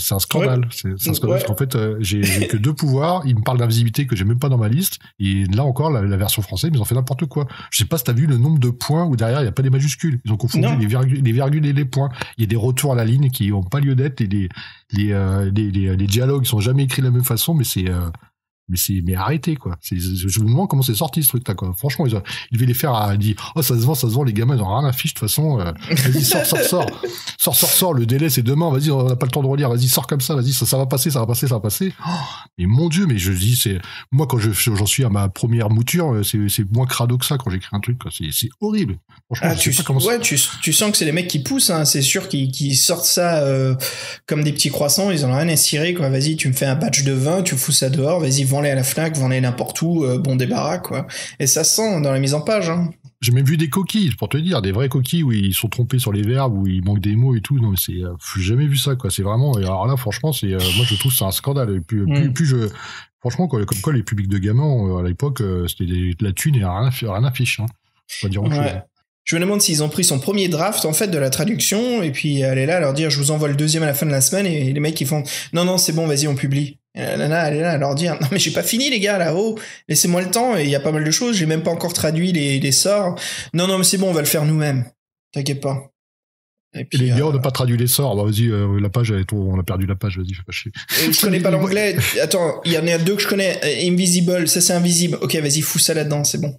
c'est un scandale. Ouais. C'est un scandale parce qu'en fait, j'ai que 2 pouvoirs. Il me parle d'invisibilité que j'ai même pas dans ma liste. Et là encore, la version française, ils ont fait n'importe quoi. Je sais pas si t'as vu le nombre de points où derrière il y a pas des majuscules. Ils ont confondu les virgules et les points. Il y a des retours à la ligne qui ont pas lieu d'être. Et les dialogues sont jamais écrits de la même façon, mais mais arrêtez quoi. Je me demande comment c'est sorti ce truc là quoi. Franchement, ils devaient les faire à dire oh ça se vend les gamins ils ont rien à fiche de toute façon. Vas-y sors le délai c'est demain, vas-y on n'a pas le temps de relire, vas-y sors comme ça, vas-y ça va passer. Oh, mais mon Dieu, mais je dis c'est moi quand j'en suis à ma première mouture, c'est moins crado que ça quand j'écris un truc quoi. C'est horrible. Franchement, tu sens que c'est les mecs qui poussent, hein. C'est sûr qu'ils sortent ça comme des petits croissants, ils en ont rien à cirer quoi. Vas-y, tu me fais un batch de 20, tu fous ça dehors, vas-y vends-les à la Fnac, vends-les n'importe où, bon débarras quoi. Et ça se sent dans la mise en page. Hein. J'ai même vu des coquilles, pour te dire, des vraies coquilles où ils sont trompés sur les verbes, où il manque des mots et tout. Non mais j'ai jamais vu ça quoi. C'est vraiment. Et alors là franchement moi je trouve que c'est un scandale. Et puis franchement comme quoi les publics de gamins à l'époque c'était de la thune et rien à fiche. Hein. Faut pas dire autre chose. Je me demande s'ils ont pris son premier draft en fait de la traduction et puis elle est là à leur dire je vous envoie le deuxième à la fin de la semaine et les mecs ils font non c'est bon vas-y on publie. Et la nana elle est là à leur dire non mais j'ai pas fini les gars là-haut, laissez-moi le temps et il y a pas mal de choses, j'ai même pas encore traduit les sorts. Non mais c'est bon on va le faire nous-mêmes, t'inquiète pas. Et puis, les gars, on n'a pas traduit les sorts. Bah, vas-y, la page, on a perdu la page, vas-y, fais pas chier. Je connais pas l'anglais. Attends, il y en a 2 que je connais. Invisible, ça c'est invisible. Ok, vas-y, fous ça là-dedans, c'est bon.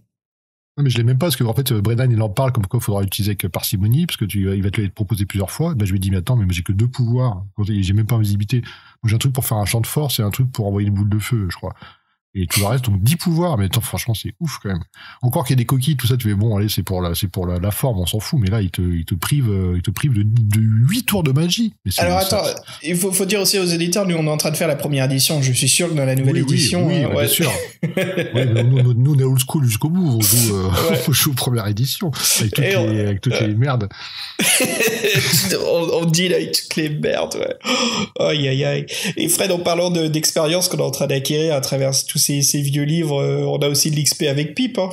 Non, mais je l'ai même pas, parce que, en fait, Brennan, il en parle comme quoi il faudra l'utiliser avec parcimonie, parce que il va te le proposer plusieurs fois. Bah, je lui ai dit, mais attends, mais j'ai que 2 pouvoirs. J'ai même pas invisibilité. Moi, j'ai un truc pour faire un champ de force et un truc pour envoyer une boule de feu, je crois. Et tout le reste, donc 10 pouvoirs. Mais attends, franchement, c'est ouf, quand même. Encore qu'il y ait des coquilles, tout ça, tu fais, bon, allez, c'est pour la forme, on s'en fout. Mais là, il te prive de 8 tours de magie. Mais alors, attends, il faut dire aussi aux éditeurs, nous, on est en train de faire la première édition. Je suis sûr que dans la nouvelle édition. Oui, bien sûr. Ouais, mais nous, on est old school jusqu'au bout. On joue première édition. Avec toutes les merdes. on deal avec toutes les merdes, ouais. Aïe. Et Fred, en parlant d'expérience qu'on est en train d'acquérir à travers tous ces vieux livres, on a aussi de l'XP avec Pip, hein.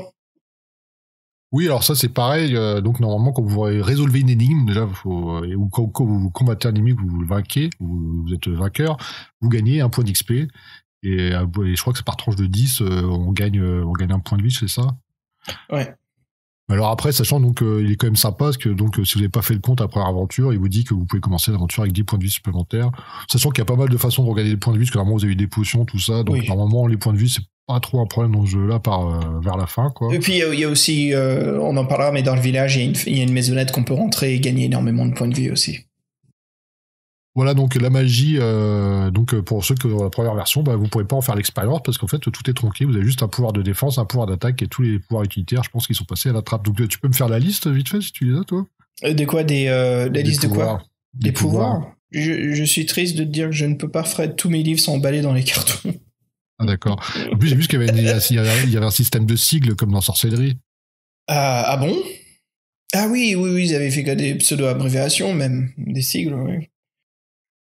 Oui, alors ça c'est pareil. Donc normalement, quand vous résolvez une énigme, déjà, ou quand vous combattez un ennemi, que vous le vainquez, vous êtes vainqueur, vous gagnez un point d'XP. Et je crois que c'est par tranche de 10, on gagne un point de vie, c'est ça ? Ouais. Alors après, sachant donc il est quand même sympa parce que donc si vous n'avez pas fait le compte après l'aventure, il vous dit que vous pouvez commencer l'aventure avec 10 points de vie supplémentaires. Sachant qu'il y a pas mal de façons de regagner les points de vie, parce que normalement vous avez des potions, tout ça, donc normalement les points de vie c'est pas trop un problème dans ce jeu-là vers la fin quoi. Et puis il y a aussi, on en parlera, mais dans le village il y a une maisonnette qu'on peut rentrer et gagner énormément de points de vie aussi. Voilà, donc la magie, pour ceux qui ont la première version, vous pourrez pas en faire l'expérience parce qu'en fait tout est tronqué. Vous avez juste un pouvoir de défense, un pouvoir d'attaque et tous les pouvoirs utilitaires, je pense qu'ils sont passés à la trappe. Donc tu peux me faire la liste vite fait si tu les as, toi. De quoi la liste de quoi? Des pouvoirs. Je suis triste de te dire que je ne peux pas, Fred. Tous mes livres sont emballés dans les cartons. Ah d'accord. En plus j'ai vu qu'il y avait un système de sigles comme dans Sorcellerie. Ah bon? Ah oui, ils avaient fait que des pseudo-abréviations même, des sigles, oui.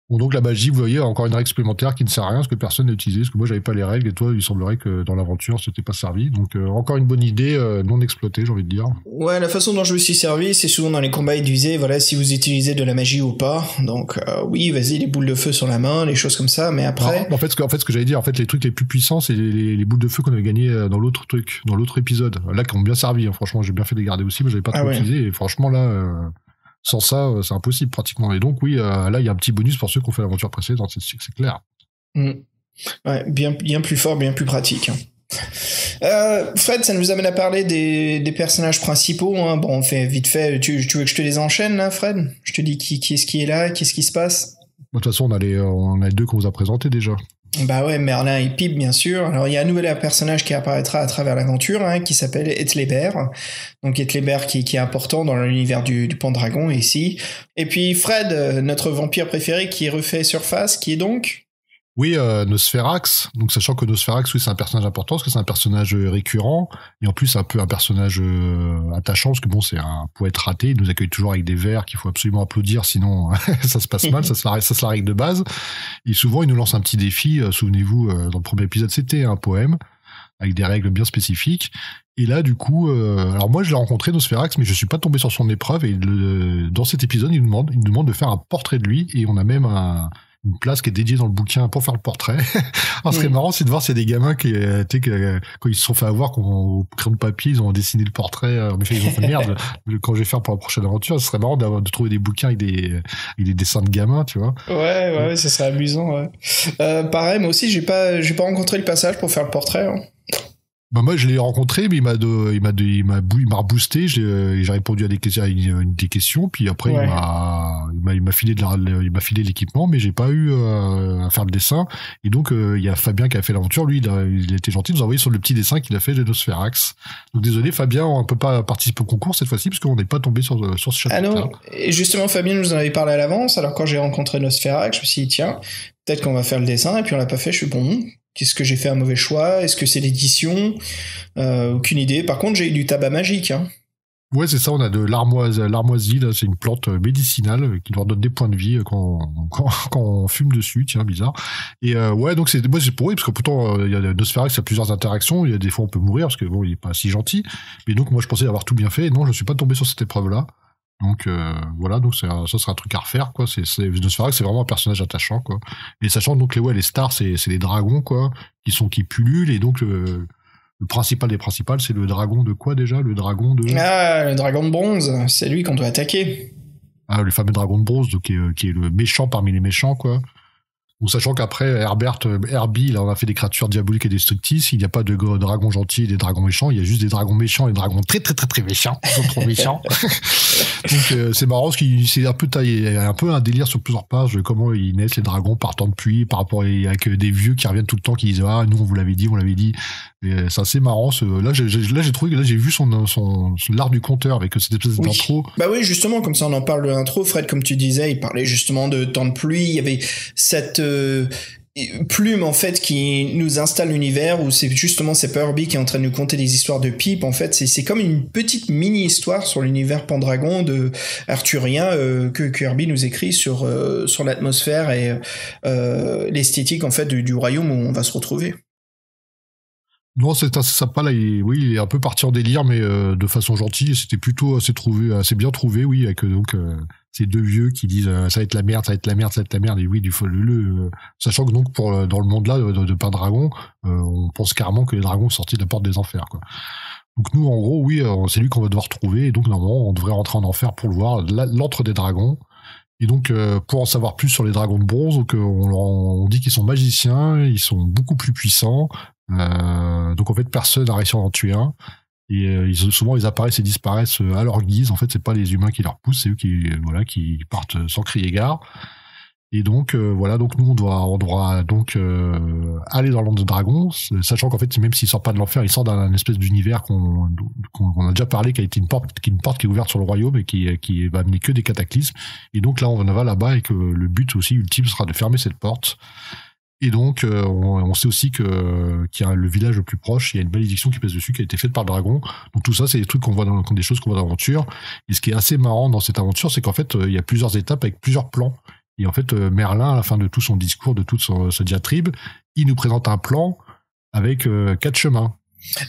Bon, donc la magie, vous voyez, encore une règle supplémentaire qui ne sert à rien, parce que personne n'a utilisé, parce que moi j'avais pas les règles, et toi, il semblerait que dans l'aventure, c'était pas servi. Donc encore une bonne idée, non exploitée, j'ai envie de dire. Ouais, la façon dont je me suis servi, c'est souvent dans les combats, ils disaient, voilà, si vous utilisez de la magie ou pas. Donc oui, vas-y, les boules de feu sur la main, les choses comme ça, mais après... Non, en fait, ce que j'allais dire, en fait, les trucs les plus puissants, c'est les boules de feu qu'on avait gagnées dans l'autre truc, dans l'autre épisode. Là, qui ont bien servi, hein. Franchement, j'ai bien fait de les garder aussi, mais j'avais pas trop utilisé, et franchement, là... Sans ça, c'est impossible pratiquement. Et donc oui, là il y a un petit bonus pour ceux qui ont fait l'aventure précédente, c'est clair. Ouais, bien plus fort, bien plus pratique. Fred, ça nous amène à parler des personnages principaux. Hein. Bon, on fait vite fait. Tu veux que je te les enchaîne là, Fred? Je te dis qui est-ce qui est là, qu'est-ce qui se passe? De toute façon, on a les deux qu'on vous a présentés déjà. Bah ouais, Merlin et Pip, bien sûr. Alors, il y a un nouvel personnage qui apparaîtra à travers l'aventure, hein, qui s'appelle Ethelbert. Donc, Ethelbert qui est important dans l'univers du Pendragon, ici. Et puis, Fred, notre vampire préféré, qui refait surface, qui est donc... Oui, Nosferax. Donc, sachant que Nosferax, oui, c'est un personnage important, parce que c'est un personnage récurrent, et en plus, un peu un personnage attachant, parce que bon, c'est un poète raté, il nous accueille toujours avec des vers qu'il faut absolument applaudir, sinon ça se passe mal, ça se la règle de base. Et souvent, il nous lance un petit défi, souvenez-vous, dans le premier épisode, c'était un poème, avec des règles bien spécifiques. Et là, du coup, alors moi, je l'ai rencontré, Nosferax, mais je suis pas tombé sur son épreuve, et dans cet épisode, il nous demande de faire un portrait de lui, et on a même une place qui est dédiée dans le bouquin pour faire le portrait. Alors, ce qui est marrant, c'est de voir s'il y a des gamins qui, quand ils se sont fait avoir, au crayon de papier, ils ont dessiné le portrait, mais ils ont fait merde. Quand je vais faire pour la prochaine aventure, ce serait marrant de trouver des bouquins avec des dessins de gamins, tu vois. Ouais, ça serait amusant, ouais. Pareil, moi aussi, j'ai pas rencontré le passage pour faire le portrait, hein. Bah moi je l'ai rencontré, mais il m'a reboosté, j'ai répondu à des questions, puis après il m'a filé l'équipement, mais j'ai pas eu à faire le dessin. Et donc il y a Fabien qui a fait l'aventure, lui il était gentil de nous envoyer sur le petit dessin qu'il a fait de Nosferax. Donc désolé Fabien, on peut pas participer au concours cette fois-ci parce qu'on n'est pas tombé sur ce chapitre. Ah non, et justement Fabien nous en avait parlé à l'avance, alors quand j'ai rencontré Nosferax, je me suis dit tiens, peut-être qu'on va faire le dessin, et puis on l'a pas fait, je suis bon. Qu'est-ce que j'ai fait un mauvais choix? Est-ce que c'est l'édition? Aucune idée. Par contre, j'ai eu du tabac magique, hein. Ouais, c'est ça, on a de l'armoisie, là, c'est une plante médicinale qui leur donne des points de vie quand on fume dessus, tiens, bizarre. Et ouais, donc c'est pour oui, parce que pourtant, il y a Nosferax, il y a plusieurs interactions, il y a des fois on peut mourir, parce que bon, il est pas si gentil. Mais donc, moi, je pensais avoir tout bien fait, et non, je suis pas tombé sur cette épreuve-là. Donc voilà, donc ça sera un truc à refaire, quoi. Nosferax, c'est vraiment un personnage attachant, quoi. Et sachant donc les stars, c'est les dragons, quoi, qui pullulent, et donc le principal des principales, c'est le dragon de quoi déjà? Le dragon de... Ah, le dragon de bronze, c'est lui qu'on doit attaquer. Ah, le fameux dragon de bronze, donc, qui est le méchant parmi les méchants, quoi. Ou sachant qu'après, Herbie, là, on a fait des créatures diaboliques et destructrices, il n'y a pas de dragons gentils et des dragons méchants, il y a juste des dragons méchants et des dragons très très très très méchants, ils sont trop méchants. Donc c'est marrant parce qu'il c'est un peu taillé, un peu un délire sur plusieurs pages de comment ils naissent les dragons partant de pluie par rapport avec des vieux qui reviennent tout le temps qui disent ah nous on vous l'avait dit. Et c'est assez marrant. Là j'ai trouvé, là j'ai vu son l'art du conteur avec cette espèce d'intro. Bah oui, justement, comme ça on en parle de l'intro, Fred, comme tu disais, il parlait justement de temps de pluie, il y avait cette plume en fait qui nous installe l'univers où c'est justement c'est Herbie qui est en train de nous conter des histoires de Pip. En fait c'est comme une petite mini histoire sur l'univers Pendragon de arthurien que Herbie nous écrit sur l'atmosphère et l'esthétique en fait du royaume où on va se retrouver. Non, c'est assez sympa là. Il est un peu parti en délire, mais de façon gentille. C'était plutôt assez bien trouvé, oui, avec donc ces deux vieux qui disent ça va être la merde, ça va être la merde, ça va être la merde. Et oui, sachant que donc dans le monde là de Pendragon, on pense carrément que les dragons sont sortis de la porte des enfers, quoi. Donc nous, en gros, oui, c'est lui qu'on va devoir trouver. Et donc normalement, on devrait rentrer en enfer pour le voir, l'antre des dragons. Et donc, pour en savoir plus sur les dragons de bronze, donc on dit qu'ils sont magiciens, ils sont beaucoup plus puissants. Donc en fait personne n'a réussi à en tuer un et souvent ils apparaissent et disparaissent à leur guise. En fait c'est pas les humains qui leur poussent, c'est eux qui partent sans crier gare. Et donc voilà, donc nous on devra donc aller dans l'Anse de Dragon, sachant qu'en fait même s'il sort pas de l'enfer, il sort d'un espèce d'univers qu'on a déjà parlé, qui a été une porte qui est ouverte sur le royaume et qui va amener que des cataclysmes. Et donc là on va là-bas et que le but aussi ultime sera de fermer cette porte. Et donc on sait aussi qu'il y a le village le plus proche, il y a une malédiction qui pèse dessus, qui a été faite par le dragon. Donc tout ça c'est des trucs des choses qu'on voit dans l'aventure. Et ce qui est assez marrant dans cette aventure, c'est qu'en fait il y a plusieurs étapes avec plusieurs plans. Et en fait, Merlin, à la fin de tout son discours, de toute sa diatribe, il nous présente un plan avec 4 chemins.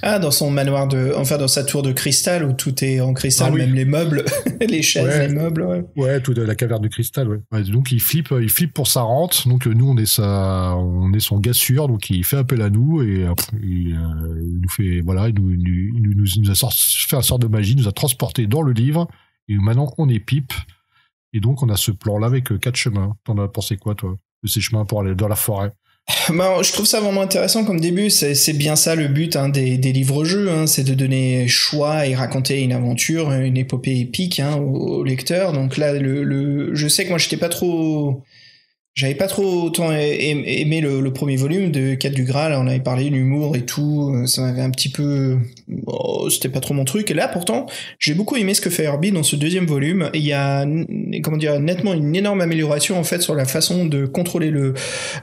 Ah, dans son manoir dans sa tour de cristal où tout est en cristal, oui. même les meubles, les chaises, les meubles, ouais. Ouais, tout de la caverne de cristal, ouais. Donc il flippe pour sa rente. Donc nous on est son gars sûr, donc il fait appel à nous et après il nous fait il nous a fait un sort de magie, nous a transporté dans le livre et maintenant on est Pipe. Et donc, on a ce plan-là avec 4 chemins. T'en as pensé quoi, toi, de ces chemins pour aller dans la forêt? Je trouve ça vraiment intéressant comme début. C'est bien ça le but des livres-jeux. C'est de donner choix et raconter une aventure, une épopée épique au lecteur. Donc là, je sais que moi, j'avais pas trop autant aimé le premier volume de Quête du Graal. On avait parlé de l'humour et tout. Ça m'avait un petit peu... c'était pas trop mon truc. Et là, pourtant, j'ai beaucoup aimé ce que fait Herbie dans ce deuxième volume. Il y a, nettement une énorme amélioration, en fait, sur la façon de contrôler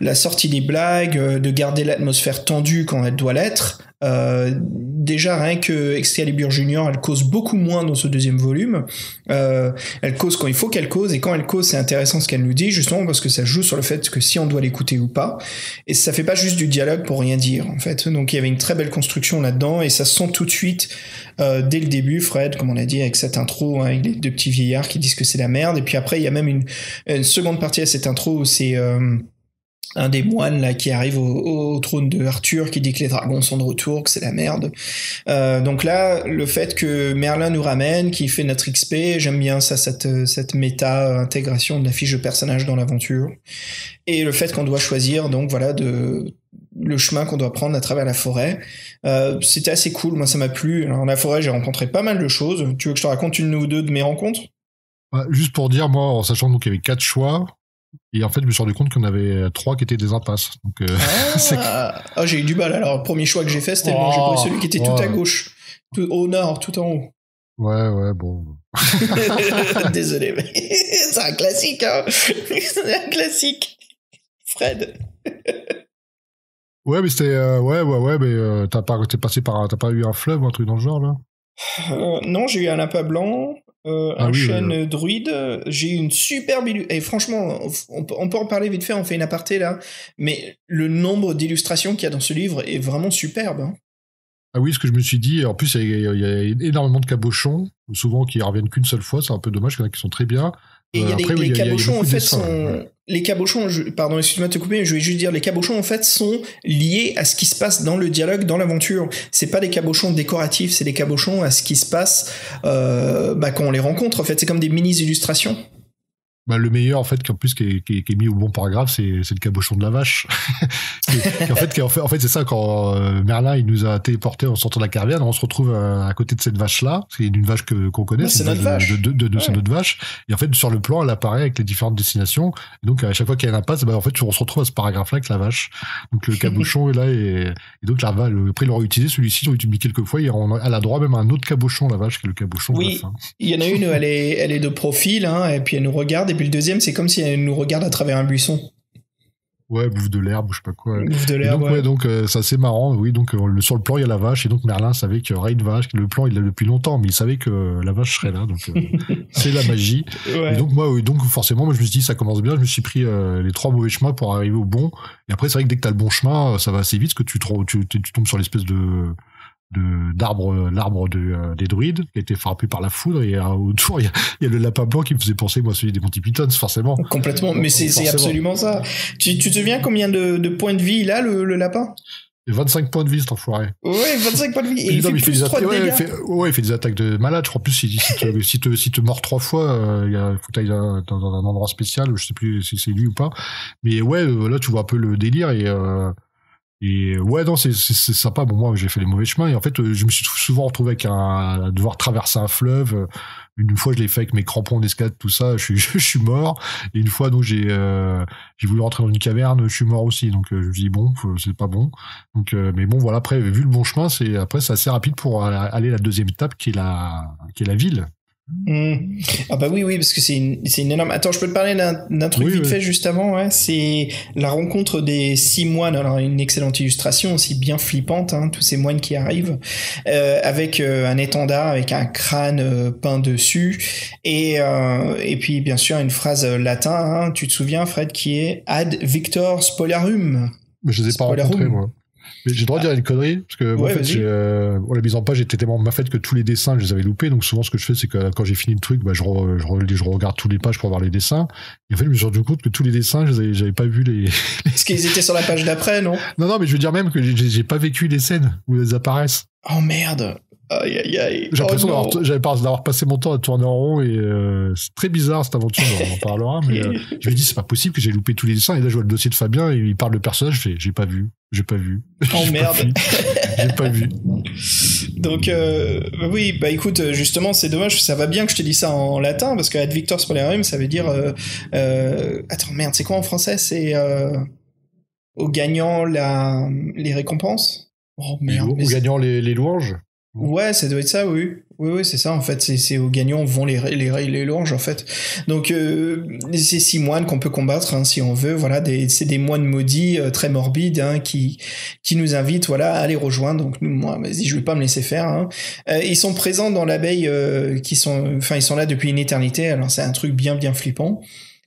la sortie des blagues, de garder l'atmosphère tendue quand elle doit l'être. Déjà, rien que Excalibur Junior, elle cause beaucoup moins dans ce deuxième volume. Elle cause quand il faut qu'elle cause, et quand elle cause, c'est intéressant ce qu'elle nous dit, justement parce que ça joue sur le fait que si on doit l'écouter ou pas, et ça fait pas juste du dialogue pour rien dire, en fait. Donc il y avait une très belle construction là-dedans, et ça se sent tout de suite dès le début, Fred, comme on a dit, avec cette intro, avec les 2 petits vieillards qui disent que c'est la merde, et puis après il y a même une seconde partie à cette intro où c'est un des moines là qui arrive au trône de Arthur, qui dit que les dragons sont de retour, que c'est la merde. Donc là, le fait que Merlin nous ramène, qui fait notre XP, j'aime bien ça, cette méta intégration de la fiche de personnage dans l'aventure, et le fait qu'on doit choisir donc voilà le chemin qu'on doit prendre à travers la forêt. C'était assez cool, moi ça m'a plu. Alors, dans la forêt, j'ai rencontré pas mal de choses. Tu veux que je te raconte une ou deux de mes rencontres? Juste pour dire, moi, en sachant qu'il y avait 4 choix. Et en fait, je me suis rendu compte qu'il y en avait 3 qui étaient des impasses. Donc, j'ai eu du mal. Alors, le premier choix que j'ai fait, c'était j'ai pris celui qui était tout à gauche, tout au nord, tout en haut. Ouais, bon. Désolé, mais c'est un classique, hein. C'est un classique. Fred. Ouais, mais c'était, mais t'as pas eu un fleuve ou un truc dans le genre, là? Non, j'ai eu un lapin blanc. Chêne druide, j'ai eu une superbe et franchement on peut en parler vite fait, on fait une aparté là, mais le nombre d'illustrations qu'il y a dans ce livre est vraiment superbe, hein. Ah oui, ce que je me suis dit, en plus il y a énormément de cabochons, souvent qui reviennent qu'une seule fois, c'est un peu dommage, qu'il y en a qui sont très bien. Et il y a les cabochons en fait sont... Les cabochons, pardon, excuse-moi de te couper, mais je vais juste dire, les cabochons en fait sont liés à ce qui se passe dans le dialogue, dans l'aventure. C'est pas des cabochons décoratifs, c'est des cabochons à ce qui se passe quand on les rencontre. En fait, c'est comme des mini-illustrations. Le meilleur, en fait, qui est mis au bon paragraphe, c'est le cabochon de la vache. en fait, c'est ça, quand Merlin, il nous a téléporté en sortant de la caverne, on se retrouve à côté de cette vache-là. C'est une vache qu'on connaît. C'est notre vache. C'est notre vache. Et en fait, sur le plan, elle apparaît avec les différentes destinations. Et donc, à chaque fois qu'il y a une impasse, en fait, on se retrouve à ce paragraphe-là avec la vache. Donc, le cabochon est là et donc, la vache, après, ils l'ont utilisé, celui-ci, ils l'ont utilisé quelques fois, et elle a droit même à un autre cabochon, la vache, qui est le cabochon de la fin. Il y en a une où elle est de profil, hein, et puis elle nous regarde, et puis le deuxième, c'est comme si elle nous regarde à travers un buisson. Ouais, bouffe de l'herbe ou je sais pas quoi. Bouffe de l'herbe, donc c'est assez marrant. Oui, donc sur le plan, il y a la vache, et donc Merlin savait qu'il y aurait une vache. Le plan, il l'a depuis longtemps, mais il savait que la vache serait là, donc c'est la magie. Ouais. Et donc forcément, moi je me suis dit, ça commence bien. Je me suis pris les 3 mauvais chemins pour arriver au bon. Et après, c'est vrai que dès que t'as le bon chemin, ça va assez vite, parce que tu tombes sur l'espèce l'arbre des druides qui a été frappé par la foudre, et autour il y a le lapin blanc qui me faisait penser, moi, celui des Monty Python, forcément. Complètement, mais c'est absolument ça. Tu te souviens combien de points de vie il a, le lapin? 25 points de vie, cet enfoiré. Ouais, 25 points de vie. Et il fait plus 3 de dégâts. Il fait des attaques de malade. Je crois. En plus, si te mords 3 fois, faut que t'ailles dans un endroit spécial. Je sais plus si c'est lui ou pas. Mais ouais, là, tu vois un peu le délire, et Et ouais, non, c'est sympa. Bon, moi, j'ai fait les mauvais chemins et en fait, je me suis souvent retrouvé avec à devoir traverser un fleuve. Une fois, je l'ai fait avec mes crampons d'escalade, tout ça. Je suis mort. Et une fois, donc j'ai voulu rentrer dans une caverne, je suis mort aussi. Donc je me dis bon, c'est pas bon. Donc mais bon, voilà. Après, vu le bon chemin, c'est assez rapide pour aller à la deuxième étape, qui est la ville. Ah bah oui, parce que c'est une énorme... Attends, je peux te parler d'un truc vite fait juste avant, ouais. C'est la rencontre des 6 moines. Alors, une excellente illustration aussi bien flippante, hein, tous ces moines qui arrivent avec un étendard, avec un crâne peint dessus, et puis bien sûr une phrase latin, hein, tu te souviens, Fred, qui est Ad Victor Spolarum. Mais je les ai pas rencontrés, moi. Mais j'ai le droit de dire une connerie, parce que moi, en fait, la mise en page était tellement mal faite que tous les dessins, je les avais loupés. Donc souvent, ce que je fais, c'est que quand j'ai fini le truc, bah, je regarde toutes les pages pour voir les dessins. Et en fait, je me suis rendu compte que tous les dessins, j'avais pas vu les... Parce qu'ils étaient sur la page d'après, non? Non, mais je veux dire même que j'ai pas vécu les scènes où elles apparaissent. Oh merde! Aïe, aïe, aïe. J'ai l'impression d'avoir passé mon temps à tourner en rond et c'est très bizarre cette aventure, on en parlera, mais je me dis c'est pas possible que j'ai loupé tous les dessins et là je vois le dossier de Fabien et il parle de personnage, je fais j'ai pas vu. Oh merde. J'ai pas vu. Donc oui, bah écoute, justement c'est dommage, ça va bien que je te dise ça en latin parce que Ad Victor Spolarum ça veut dire attends merde, c'est quoi en français? C'est au gagnant les récompenses. Oh merde. Au gagnant les louanges. Ouais, ça doit être ça, oui. Oui, c'est ça, en fait. C'est aux gagnants vont les louanges, en fait. Donc, ces 6 moines qu'on peut combattre, hein, si on veut. Voilà, c'est des moines maudits, très morbides, hein, qui nous invitent, voilà, à les rejoindre. Donc, moi, vas-y, je vais pas me laisser faire, hein. Ils sont présents dans l'abeille, ils sont là depuis une éternité. Alors, c'est un truc bien, bien flippant.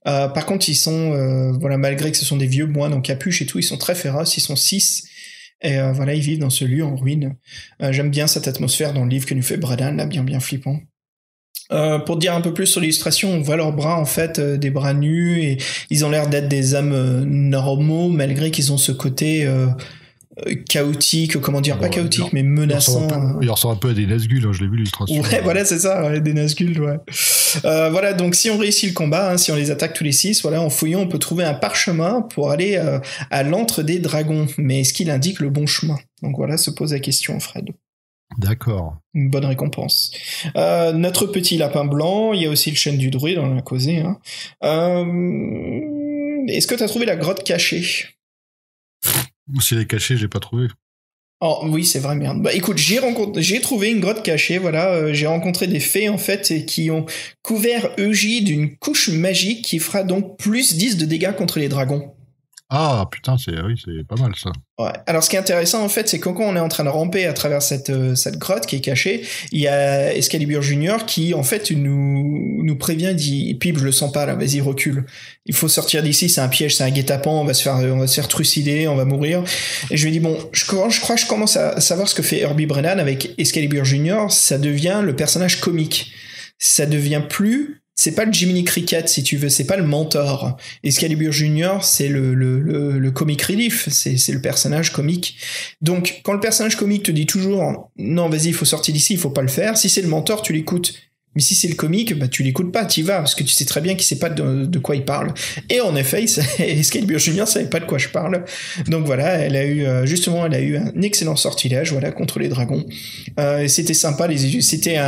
Par contre, ils sont, voilà, malgré que ce sont des vieux moines en capuche et tout, ils sont très féroces. Ils sont 6. Et voilà, ils vivent dans ce lieu en ruine. J'aime bien cette atmosphère dans le livre que nous fait Bradan, là, bien bien flippant. Pour te dire un peu plus sur l'illustration, on voit leurs bras, en fait, des bras nus, et ils ont l'air d'être des âmes normaux, malgré qu'ils ont ce côté chaotique, comment dire, pas chaotique, mais menaçant. Il ressemble un peu à des Nazgûl, hein, je l'ai vu l'illustration. Ouais, voilà, c'est ça, ouais, des Nazgûl, ouais. Voilà, donc si on réussit le combat, hein, si on les attaque tous les 6, voilà, en fouillant, on peut trouver un parchemin pour aller à l'antre des dragons. Mais est-ce qu'il indique le bon chemin? Donc voilà, se pose la question, Fred. D'accord. Une bonne récompense. Notre petit lapin blanc, il y a aussi le chêne du druide, on en a causé. Hein. Est-ce que tu as trouvé la grotte cachée? Si elle est cachée, j'ai pas trouvé. Oh oui, c'est vrai, merde. Bah écoute, j'ai trouvé une grotte cachée, voilà, j'ai rencontré des fées en fait qui ont couvert Eugie d'une couche magique qui fera donc plus 10 de dégâts contre les dragons. Ah putain, c'est pas mal ça. Ouais. Alors ce qui est intéressant en fait, c'est que quand on est en train de ramper à travers cette grotte qui est cachée, il y a Excalibur Junior qui en fait nous prévient, dit Pipe, je le sens pas là, vas-y recule. Il faut sortir d'ici, c'est un piège, c'est un guet-apens, on va se faire trucider, on va mourir. Et je lui dis bon, je crois que je commence à savoir ce que fait Herbie Brennan avec Excalibur Junior, ça devient le personnage comique. Ça devient plus, c'est pas le Jiminy Cricket si tu veux, c'est pas le mentor. Excalibur Junior, c'est le comic relief, c'est le personnage comique. Donc quand le personnage comique te dit toujours non vas-y il faut sortir d'ici, il faut pas le faire, si c'est le mentor tu l'écoutes. Mais si c'est le comique, bah tu l'écoutes pas, t'y vas, parce que tu sais très bien qu'il sait pas de quoi il parle. Et en effet, Excalibur Junior savait pas de quoi je parle. Donc voilà, elle a eu un excellent sortilège, voilà, contre les dragons. C'était sympa, c'était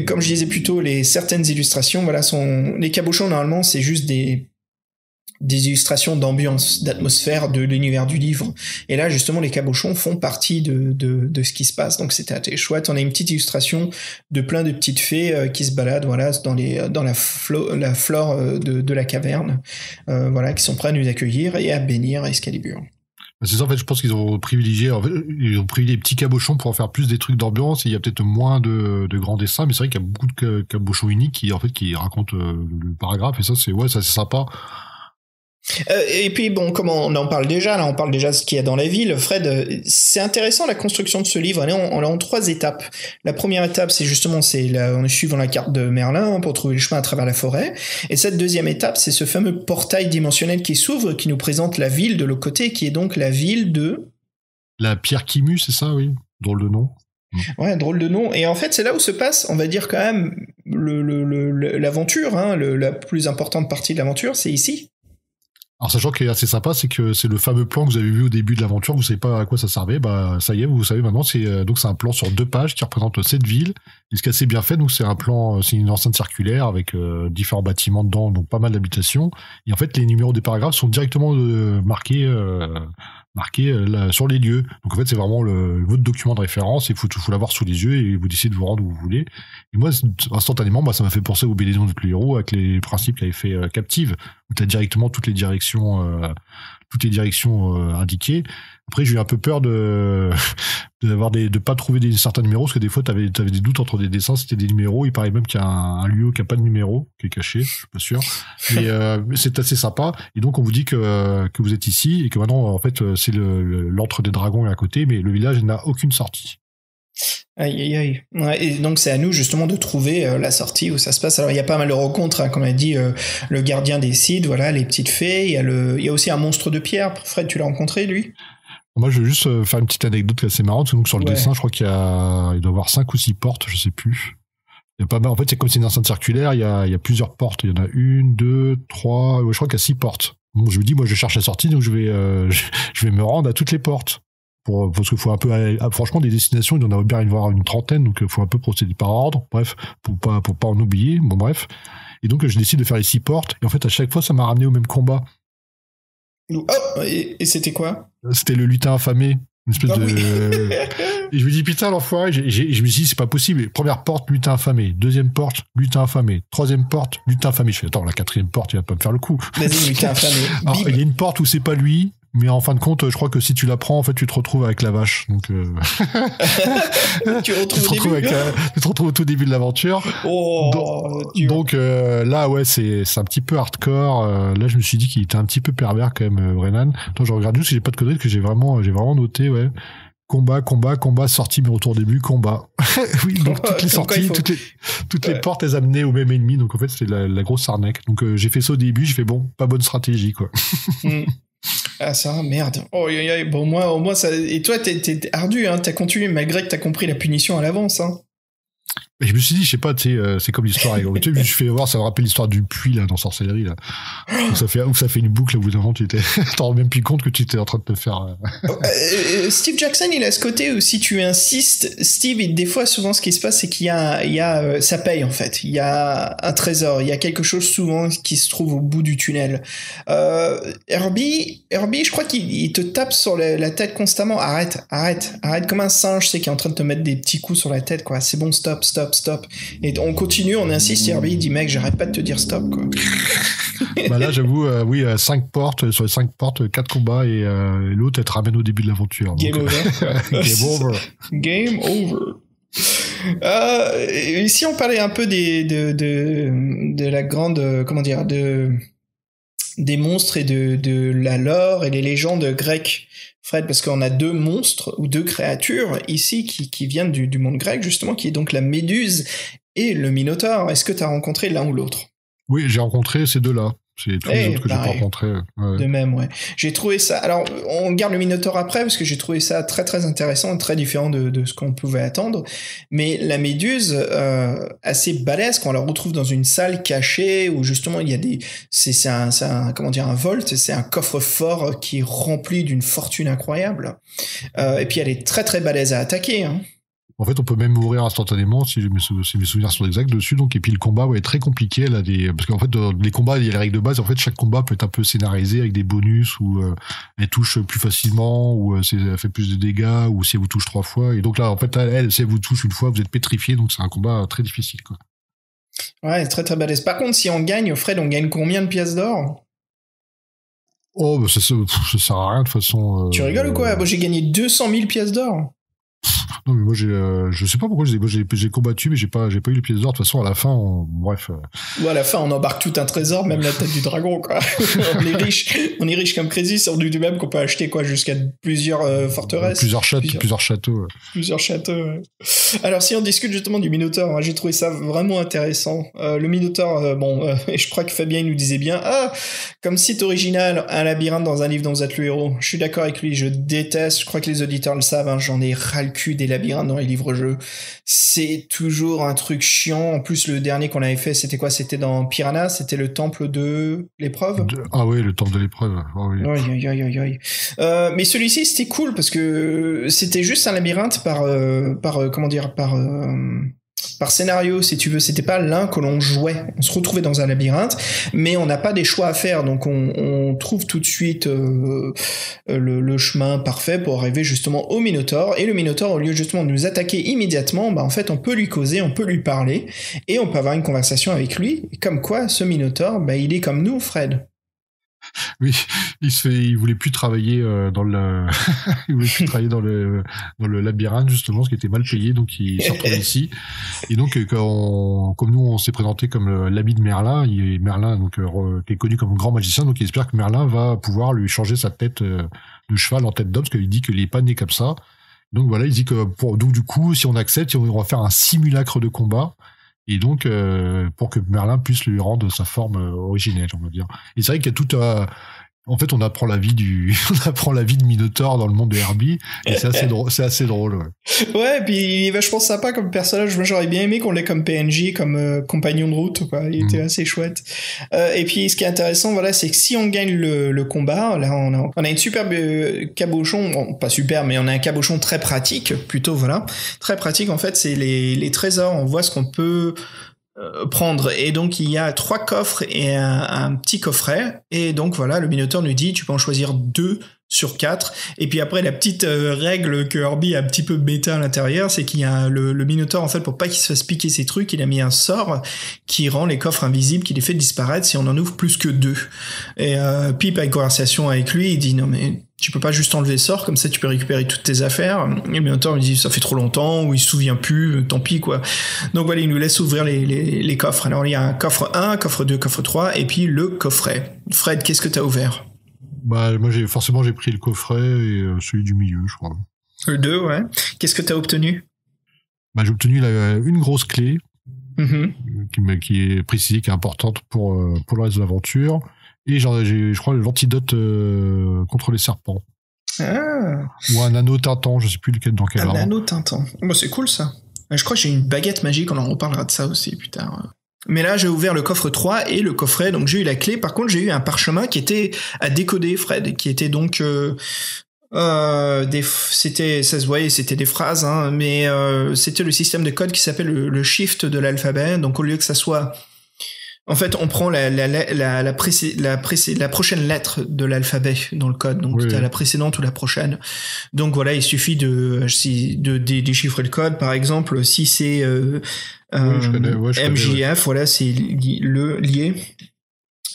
comme je disais plus tôt, certaines illustrations, voilà, les cabochons, normalement, c'est juste des illustrations d'ambiance, d'atmosphère de l'univers du livre. Et là, justement, les cabochons font partie de ce qui se passe. Donc, c'était assez chouette. On a une petite illustration de plein de petites fées qui se baladent, voilà, dans la flore de la caverne, voilà, qui sont prêts à nous accueillir et à bénir Excalibur. C'est ça, en fait, je pense qu'ils ont privilégié les petits cabochons pour en faire plus des trucs d'ambiance, et il y a peut-être moins de grands dessins, mais c'est vrai qu'il y a beaucoup de cabochons uniques qui racontent le paragraphe, et ça, c'est sympa. Et puis bon, comme on en parle déjà, là on parle déjà de ce qu'il y a dans la ville, Fred, c'est intéressant la construction de ce livre, on l'a en 3 étapes. La première étape, c'est justement, on est suivant la carte de Merlin pour trouver le chemin à travers la forêt, et cette deuxième étape, c'est ce fameux portail dimensionnel qui s'ouvre, qui nous présente la ville de l'autre côté, qui est donc la ville de... La Pierre Kimu, c'est ça, oui, drôle de nom. Ouais, drôle de nom. Et en fait, c'est là où se passe, on va dire quand même, l'aventure, hein, la plus importante partie de l'aventure, c'est ici. Alors sachant qu'il est assez sympa, c'est que c'est le fameux plan que vous avez vu au début de l'aventure, vous savez pas à quoi ça servait, bah ça y est, vous savez maintenant, donc c'est un plan sur 2 pages qui représente 7 villes, et ce qui est assez bien fait, donc c'est un plan, c'est une enceinte circulaire avec différents bâtiments dedans, donc pas mal d'habitations, et en fait les numéros des paragraphes sont directement marqués là, sur les lieux. Donc en fait c'est vraiment votre document de référence, il faut l'avoir sous les yeux et vous décidez de vous rendre où vous voulez. Et moi instantanément ça m'a fait penser au BD de tous les héros avec les principes qu'avait fait Captive, où tu as directement toutes les directions indiquées. Après j'ai eu un peu peur de pas trouver certains numéros, parce que des fois t'avais des doutes entre des dessins, c'était des numéros, il paraît même qu'il y a un lieu qui a pas de numéro, qui est caché, je suis pas sûr, mais c'est assez sympa. Et donc on vous dit que vous êtes ici et que maintenant en fait c'est l'antre des dragons est à côté, mais le village n'a aucune sortie. Aïe aïe aïe. Ouais, et donc c'est à nous justement de trouver la sortie où ça se passe. Alors il y a pas mal de rencontres, hein, comme a dit le gardien des Cides, voilà, les petites fées. Il y a aussi un monstre de pierre. Fred, tu l'as rencontré lui? Moi je veux juste faire une petite anecdote assez marrante. Donc sur le dessin, je crois il doit y avoir 5 ou 6 portes, je sais plus. Il y a pas mal. En fait c'est comme c'est une enceinte circulaire, il y a plusieurs portes. Il y en a 1, 2, 3. Je crois qu'il y a 6 portes. Bon, je me dis moi je cherche la sortie, donc je vais me rendre à toutes les portes. Parce qu'il faut un peu, franchement, des destinations, il y en a bien y avoir une trentaine, donc il faut un peu procéder par ordre, bref, pour pas en oublier, bon bref. Et donc je décide de faire les 6 portes, et en fait à chaque fois ça m'a ramené au même combat. Oh, et c'était quoi? C'était le lutin affamé, une espèce de... Et je me dis putain l'enfoiré, je me suis dit c'est pas possible. Première porte, lutin affamé. Deuxième porte, lutin affamé. Troisième porte, lutin affamé. Je fais attends, la 4e porte, il va pas me faire le coup. Vas-y, lutin affamé. Alors, il y a une porte où c'est pas lui. Mais en fin de compte, je crois que si tu la prends, en fait, tu te retrouves avec la vache. Donc, tu te retrouves au tout début de l'aventure. Oh, donc là, ouais, c'est un petit peu hardcore. Là, je me suis dit qu'il était un petit peu pervers quand même, Brennan. Attends, je regarde juste si j'ai pas de conneries, que j'ai vraiment noté, ouais. Combat, sortie, mais retour début, combat. Oui, donc toutes les sorties, toutes les portes, elles amenaient au même ennemi. Donc en fait, c'était la grosse arnaque. Donc j'ai fait ça au début, j'ai fait bon, pas bonne stratégie, quoi. Ah ça, merde. Oh, bon, moi, ça... Et toi, t'es ardu, hein. T'as continué, malgré que t'as compris la punition à l'avance, hein. Et je me suis dit, je sais pas, tu sais, c'est comme l'histoire. Tu sais, je fais voir, ça me rappelle l'histoire du puits, là, dans Sorcellerie, là. Où ça fait une boucle, au bout d'un moment, t'en rends même plus compte que tu étais en train de te faire... Steve Jackson, il a ce côté où si tu insistes, Steve, des fois, souvent, ce qui se passe, c'est qu'il y a ça paye, en fait. Il y a un trésor, il y a quelque chose, souvent, qui se trouve au bout du tunnel. Herbie, je crois qu'il te tape sur la tête constamment. Arrête, comme un singe, c'est qui est en train de te mettre des petits coups sur la tête, quoi. C'est bon, stop. Et on continue, on insiste, et Herbie dit mec, j'arrête pas de te dire stop, quoi. Bah là, j'avoue, oui, 5 portes, sur les 5 portes, 4 combats, et l'autre, elle te ramène au début de l'aventure. Game over. Game over. Ici, on parlait un peu de la grande, comment dire, des monstres et de la lore et les légendes grecques. Fred, parce qu'on a 2 monstres ou 2 créatures ici qui viennent du monde grec, justement, qui est donc la Méduse et le Minotaure. Est-ce que tu as rencontré l'un ou l'autre? Oui, j'ai rencontré ces 2-là. C'est tous les autres que j'ai pas rencontrés. Ouais. De même, ouais. J'ai trouvé ça... Alors, on garde le Minotaure après, parce que j'ai trouvé ça très, très intéressant et très différent de ce qu'on pouvait attendre. Mais la Méduse, assez balèze, qu'on la retrouve dans une salle cachée, où justement, il y a des... C'est un comment dire, un vault, c'est un coffre-fort qui est rempli d'une fortune incroyable. Et puis, elle est très, très balèze à attaquer, hein. En fait, on peut même mourir instantanément si mes souvenirs sont exacts dessus. Donc, et puis le combat est très compliqué. Parce qu'en fait, les combats, il y a les règles de base. En fait, chaque combat peut être un peu scénarisé avec des bonus où elle touche plus facilement, ou elle fait plus de dégâts, ou si elle vous touche 3 fois. Et donc là, en fait, elle, si elle vous touche une fois, vous êtes pétrifié. Donc c'est un combat très difficile, quoi. Ouais, très très balèze. Par contre, si on gagne, Fred, on gagne combien de pièces d'or? Oh, bah ça sert à rien de toute façon. Tu rigoles ou quoi? Moi, j'ai gagné 200 000 pièces d'or. Non, mais moi je sais pas pourquoi j'ai combattu, mais j'ai pas eu les pièces d'or. De toute façon, à la fin, bref. Ouais, à la fin, on embarque tout un trésor, même la tête du dragon, quoi. on est riche comme crazy, c'est du même qu'on peut acheter, quoi, jusqu'à plusieurs forteresses. Plusieurs châteaux. Ouais. Plusieurs châteaux, ouais. Alors, si on discute justement du Minotaure, hein, j'ai trouvé ça vraiment intéressant. Le Minotaure, je crois que Fabien nous disait bien, comme site original, un labyrinthe dans un livre dont vous êtes le héros. Je suis d'accord avec lui, je déteste, je crois que les auditeurs le savent, hein, j'en ai ras le cul des labyrinthes labyrinthes dans les livres-jeux. C'est toujours un truc chiant. En plus, le dernier qu'on avait fait, c'était quoi? C'était dans Piranha, c'était le temple de l'épreuve. Ah oui, le temple de l'épreuve. Ah oui. Aïe. Mais celui-ci, c'était cool parce que c'était juste un labyrinthe par scénario, si tu veux. C'était pas l'un que l'on jouait. On se retrouvait dans un labyrinthe, mais on n'a pas des choix à faire. Donc on trouve tout de suite le chemin parfait pour arriver justement au Minotaure. Et le Minotaure, au lieu justement de nous attaquer immédiatement, en fait, on peut lui causer, on peut lui parler, et on peut avoir une conversation avec lui. Comme quoi, ce Minotaure, il est comme nous, Fred. Oui, il voulait plus travailler dans le labyrinthe justement, ce qui était mal payé, donc il se retrouve ici. Et donc comme nous on s'est présenté comme l'ami de Merlin, Merlin donc qui est connu comme grand magicien, donc il espère que Merlin va pouvoir lui changer sa tête de cheval en tête d'homme, parce qu'il dit qu'il est pas né comme ça. Donc voilà, il dit que donc du coup si on accepte, on va faire un simulacre de combat. Et donc, pour que Merlin puisse lui rendre sa forme originelle, on va dire. Et c'est vrai qu'il y a tout en fait, on apprend la vie de Minotaure dans le monde de Herbie, et c'est assez drôle, ouais. Ouais, et puis il est vachement sympa comme personnage. Moi, j'aurais bien aimé qu'on l'ait comme PNJ, comme compagnon de route, quoi. Il était assez chouette. Et puis, ce qui est intéressant, voilà, c'est que si on gagne le combat, là, on a une superbe cabochon, bon, pas super, mais on a un cabochon très pratique, plutôt, voilà. Très pratique, en fait, c'est les trésors. On voit ce qu'on peut prendre, et donc il y a 3 coffres et un petit coffret, et donc voilà, le Minotaure nous dit tu peux en choisir 2 sur 4, et puis après la petite règle que Herbie a un petit peu bêta à l'intérieur, c'est qu'il y a le Minotaure, en fait, pour pas qu'il se fasse piquer ses trucs, il a mis un sort qui rend les coffres invisibles, qui les fait disparaître si on en ouvre plus que 2. Et Pip a une conversation avec lui, il dit non mais tu peux pas juste enlever le sort, comme ça tu peux récupérer toutes tes affaires. Et le Minotaure me dit ça fait trop longtemps, ou il se souvient plus, tant pis quoi. Donc voilà, il nous laisse ouvrir les coffres. Alors il y a un coffre 1, coffre 2, coffre 3, et puis le coffret. Fred, qu'est-ce que t'as ouvert? Moi j'ai pris le coffret et celui du milieu, je crois. Le 2, ouais. Qu'est-ce que t'as obtenu? J'ai obtenu une grosse clé qui est précisée, qui est importante pour le reste de l'aventure. Et j'ai, je crois, l'antidote contre les serpents. Ah. Ou un anneau tintant, je sais plus lequel, dans quel ordre. Un anneau tintant. Bon, c'est cool ça. Je crois que j'ai une baguette magique, on en reparlera de ça aussi plus tard. Mais là, j'ai ouvert le coffre 3 et le coffret, donc j'ai eu la clé. Par contre, j'ai eu un parchemin qui était à décoder, Fred, qui était donc c'était, ça se voyait, c'était des phrases, hein, mais c'était le système de code qui s'appelle le shift de l'alphabet. Donc au lieu que ça soit, en fait, on prend la prochaine lettre de l'alphabet dans le code. Donc, t'as la précédente ou la prochaine. Donc, voilà, il suffit de déchiffrer le code. Par exemple, si c'est, MJF, voilà, c'est le lié.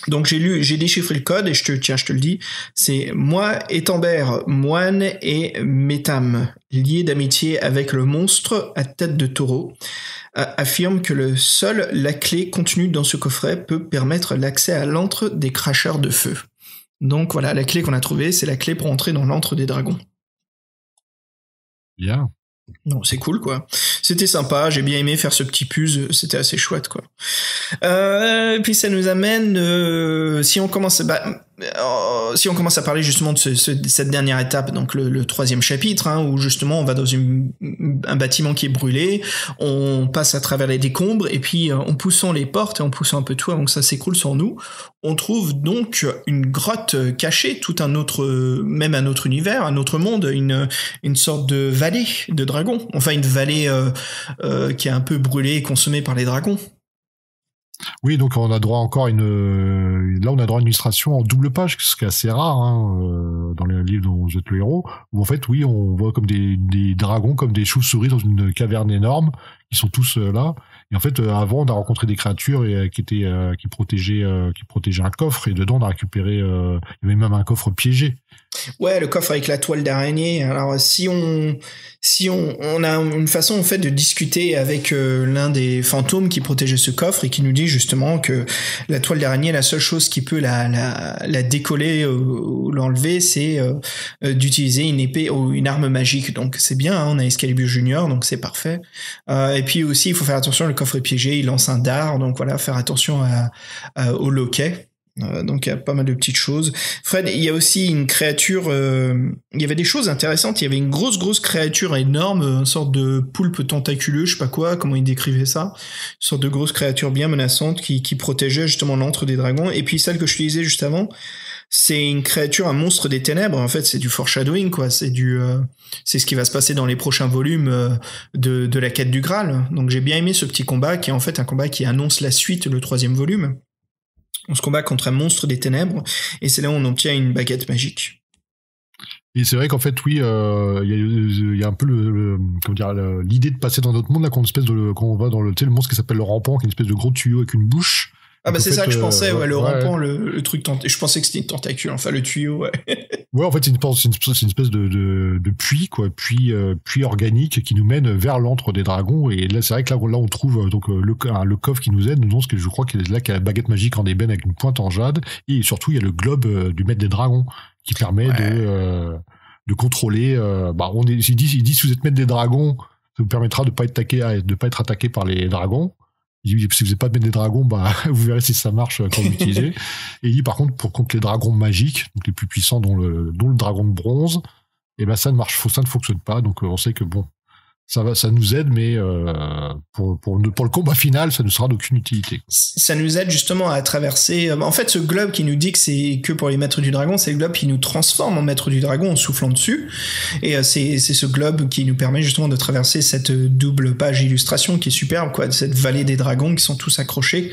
Donc, j'ai déchiffré le code et je te le dis. C'est moi, Étambert, moine et Métam, liés d'amitié avec le monstre à tête de taureau, affirme que la clé contenue dans ce coffret peut permettre l'accès à l'antre des cracheurs de feu. Donc voilà, la clé qu'on a trouvée, c'est la clé pour entrer dans l'antre des dragons. Bien. Non, c'est cool, quoi. C'était sympa, j'ai bien aimé faire ce petit puzzle, c'était assez chouette, quoi. Puis ça nous amène, si on commence à parler justement de cette dernière étape, donc le 3e chapitre, hein, où justement on va dans un bâtiment qui est brûlé, on passe à travers les décombres, et puis en poussant les portes et en poussant un peu tout avant que ça s'écroule sur nous, on trouve donc une grotte cachée, un autre univers, un autre monde, une sorte de vallée de dragons, enfin une vallée qui est un peu brûlée et consommée par les dragons. Oui, donc on a droit encore là on a droit à une illustration en double page, ce qui est assez rare dans les livres dont vous êtes le héros, où en fait oui on voit comme des dragons, comme des chauves-souris dans une caverne énorme, qui sont tous là. Et en fait avant on a rencontré des créatures qui protégeaient un coffre, et dedans on a récupéré il y avait même un coffre piégé. Ouais, le coffre avec la toile d'araignée. Alors si on a une façon en fait de discuter avec l'un des fantômes qui protégeait ce coffre et qui nous dit justement que la toile d'araignée, la seule chose qui peut la décoller ou l'enlever, c'est d'utiliser une épée ou une arme magique. Donc c'est bien, hein, on a Excalibur Junior, donc c'est parfait. Et puis aussi il faut faire attention, le coffre est piégé, il lance un dard, donc voilà, faire attention au loquet. Donc il y a pas mal de petites choses. Fred, il y a aussi une créature, il y avait des choses intéressantes, il y avait une grosse créature énorme, une sorte de poulpe tentaculeux, je sais pas quoi, comment il décrivait ça, une sorte de grosse créature bien menaçante qui protégeait justement l'antre des dragons. Et puis celle que je te disais juste avant, c'est une créature, un monstre des ténèbres, en fait c'est du foreshadowing quoi, c'est ce qui va se passer dans les prochains volumes de la quête du Graal. Donc j'ai bien aimé ce petit combat qui est en fait un combat qui annonce la suite, le 3e volume. On se combat contre un monstre des ténèbres, et c'est là où on obtient une baguette magique. Et c'est vrai qu'en fait, oui, il y a un peu l'idée de passer dans notre monde là, quand on va dans le monstre qui s'appelle le rampant, qui est une espèce de gros tuyau avec une bouche. Ah bah c'est ça que je pensais, le rampant, le truc je pensais que c'était une tentacule, enfin le tuyau, ouais. Ouais, en fait, c'est une espèce de puits, quoi, puits organique qui nous mène vers l'antre des dragons. Et là, c'est vrai que là on trouve donc le coffre qui nous aide, nous ce que je crois qu'il y a la baguette magique en ébène avec une pointe en jade, et surtout il y a le globe du maître des dragons qui permet de contrôler. Il dit si vous êtes maître des dragons, ça vous permettra de pas être attaqué par les dragons. Il dit, si vous n'êtes pas maître des dragons, vous verrez si ça marche quand vous l'utilisez. Et il dit, par contre les dragons magiques, donc les plus puissants, dont le dragon de bronze, ça ne fonctionne pas. Donc, on sait que ça nous aide, mais pour le combat final, ça ne sera d'aucune utilité. Ça nous aide justement à traverser. En fait, ce globe qui nous dit que c'est que pour les maîtres du dragon, c'est le globe qui nous transforme en maître du dragon en soufflant dessus. Et c'est ce globe qui nous permet justement de traverser cette double page illustration qui est superbe, quoi, de cette vallée des dragons qui sont tous accrochés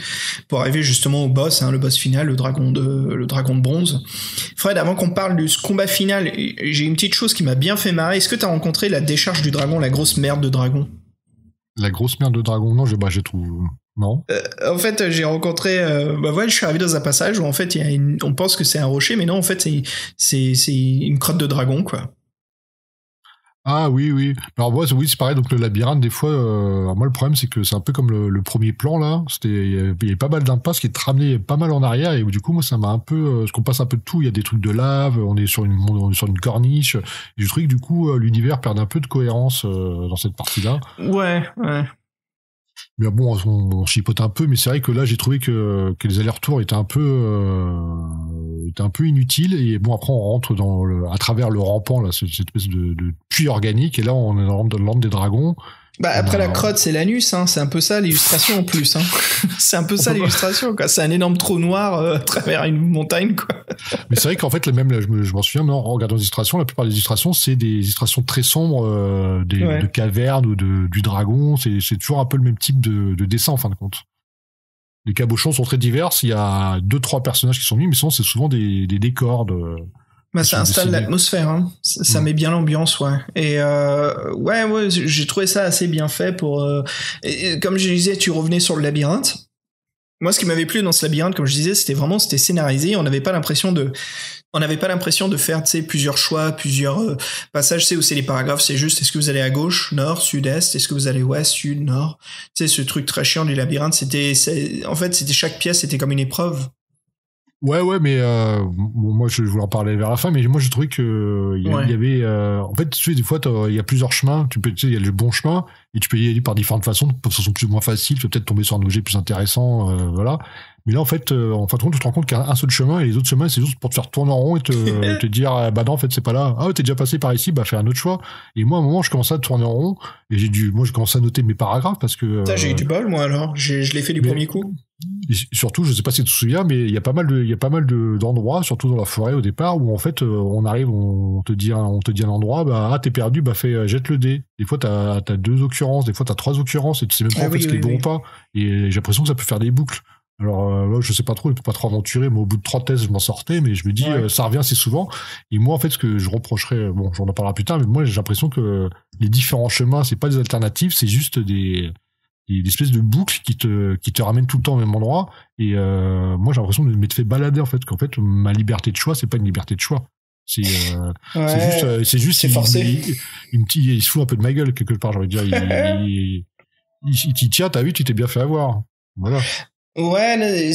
pour arriver justement au boss, le boss final, le dragon de bronze. Fred, avant qu'on parle de ce combat final, j'ai une petite chose qui m'a bien fait marrer. Est-ce que tu as rencontré la décharge du dragon, la grosse merde de dragon? La grosse merde de dragon, non, je trouve. Non. En fait, j'ai rencontré. Je suis arrivé dans un passage où en fait, on pense que c'est un rocher, mais non, en fait, c'est une crotte de dragon, quoi. Ah oui. Alors moi, oui, c'est pareil. Donc le labyrinthe, des fois, moi le problème c'est que c'est un peu comme le premier plan là. Il y avait pas mal d'impasses qui te ramenaient pas mal en arrière, et du coup moi ça m'a un peu, parce qu'on passe un peu de tout. Il y a des trucs de lave, on est sur une corniche. Et je trouve que du coup l'univers perd un peu de cohérence dans cette partie-là. Ouais. Mais bon, on chipote un peu, mais c'est vrai que là, j'ai trouvé que les allers-retours étaient un peu inutiles. Et bon, après, on rentre à travers le rampant, là, cette espèce de puits organique. Et là, on est dans l'antre des dragons. Après, la crotte, c'est l'anus, c'est un peu ça l'illustration en plus. C'est un peu ça l'illustration, quoi. C'est un énorme trou noir à travers une montagne, quoi. Mais c'est vrai qu'en fait, même là, je m'en souviens, en regardant les illustrations, la plupart des illustrations, c'est des illustrations très sombres, de cavernes ou du dragon. C'est toujours un peu le même type de dessin, en fin de compte. Les cabochons sont très divers. Il y a 2-3 personnages qui sont mis, mais sinon, c'est souvent des décors ça installe l'atmosphère, ça met bien l'ambiance, ouais. Et j'ai trouvé ça assez bien fait pour. Et comme je disais, tu revenais sur le labyrinthe. Moi, ce qui m'avait plu dans ce labyrinthe, comme je disais, c'était scénarisé. On n'avait pas l'impression de faire, tu sais, plusieurs choix, plusieurs passages. C'est où c'est les paragraphes. C'est juste, est-ce que vous allez à gauche, nord, sud-est, est-ce que vous allez ouest, sud, nord. Tu sais, ce truc très chiant du labyrinthe. En fait, c'était chaque pièce, c'était comme une épreuve. Ouais, mais moi je voulais en parler vers la fin, mais moi j'ai trouvé que il y avait en fait tu sais, des fois il y a plusieurs chemins, il y a le bon chemin et tu peux y aller par différentes façons, de façon plus ou moins facile, tu peux peut-être tomber sur un objet plus intéressant, voilà. Mais là en fin de compte tu te rends compte qu'il y a un seul chemin et les autres chemins c'est juste pour te faire tourner en rond et te dire non en fait c'est pas là, t'es déjà passé par ici, fais un autre choix. Et moi à un moment je commençais à tourner en rond et j'ai commencé à noter mes paragraphes parce que j'ai eu du bol moi alors, je l'ai fait du premier coup. Et surtout, je sais pas si tu te souviens, mais il y a pas mal d'endroits, surtout dans la forêt au départ, où en fait, on arrive, on te dit un endroit, t'es perdu, jette le dé. Des fois, t'as 2 occurrences, des fois, t'as 3 occurrences, et tu sais même pas en fait ce qui est bon ou pas. Et j'ai l'impression que ça peut faire des boucles. Alors, là, je sais pas trop, je peux pas trop aventurer, mais au bout de 3 tests, je m'en sortais, mais je me dis, ça revient assez souvent. Et moi, en fait, ce que je reprocherais, j'en en parlera plus tard, mais moi, j'ai l'impression que les différents chemins, c'est pas des alternatives, c'est juste des espèces de boucles qui te ramènent tout le temps au même endroit. Et moi j'ai l'impression de m'être fait balader en fait, qu'en fait ma liberté de choix c'est pas une liberté de choix, c'est juste c'est forcé. Il se fout un peu de ma gueule quelque part, j'ai envie de dire. Il t'y tient, t'as vu, tu t'es bien fait avoir, voilà. Ouais,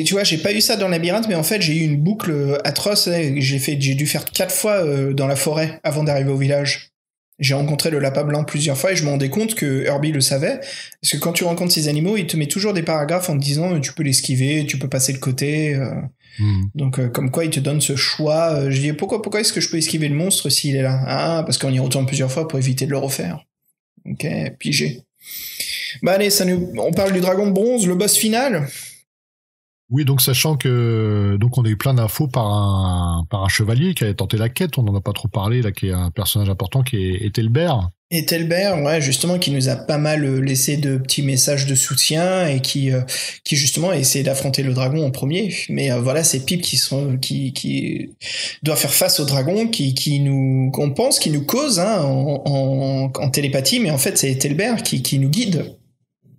tu vois, j'ai pas eu ça dans le labyrinthe, mais en fait j'ai eu une boucle atroce. J'ai dû faire 4 fois dans la forêt avant d'arriver au village. J'ai rencontré le lapin blanc plusieurs fois et je me rendais compte que Herbie le savait. Parce que quand tu rencontres ces animaux, il te met toujours des paragraphes en te disant tu peux l'esquiver, tu peux passer de côté. Donc, comme quoi il te donne ce choix. Je dis pourquoi est-ce que je peux esquiver le monstre s'il est là? Ah, parce qu'on y retourne plusieurs fois pour éviter de le refaire. Ok, pigé. Bah allez, on parle du dragon de bronze, le boss final. Oui, donc sachant que on a eu plein d'infos par un chevalier qui avait tenté la quête, on n'en a pas trop parlé là, qui est un personnage important qui est Ethelbert. Ethelbert, ouais, justement, qui nous a pas mal laissé de petits messages de soutien et qui justement a essayé d'affronter le dragon en premier. Mais voilà, c'est Pip qui doit faire face au dragon, qu'on pense qui nous cause en télépathie, mais en fait c'est Ethelbert qui nous guide.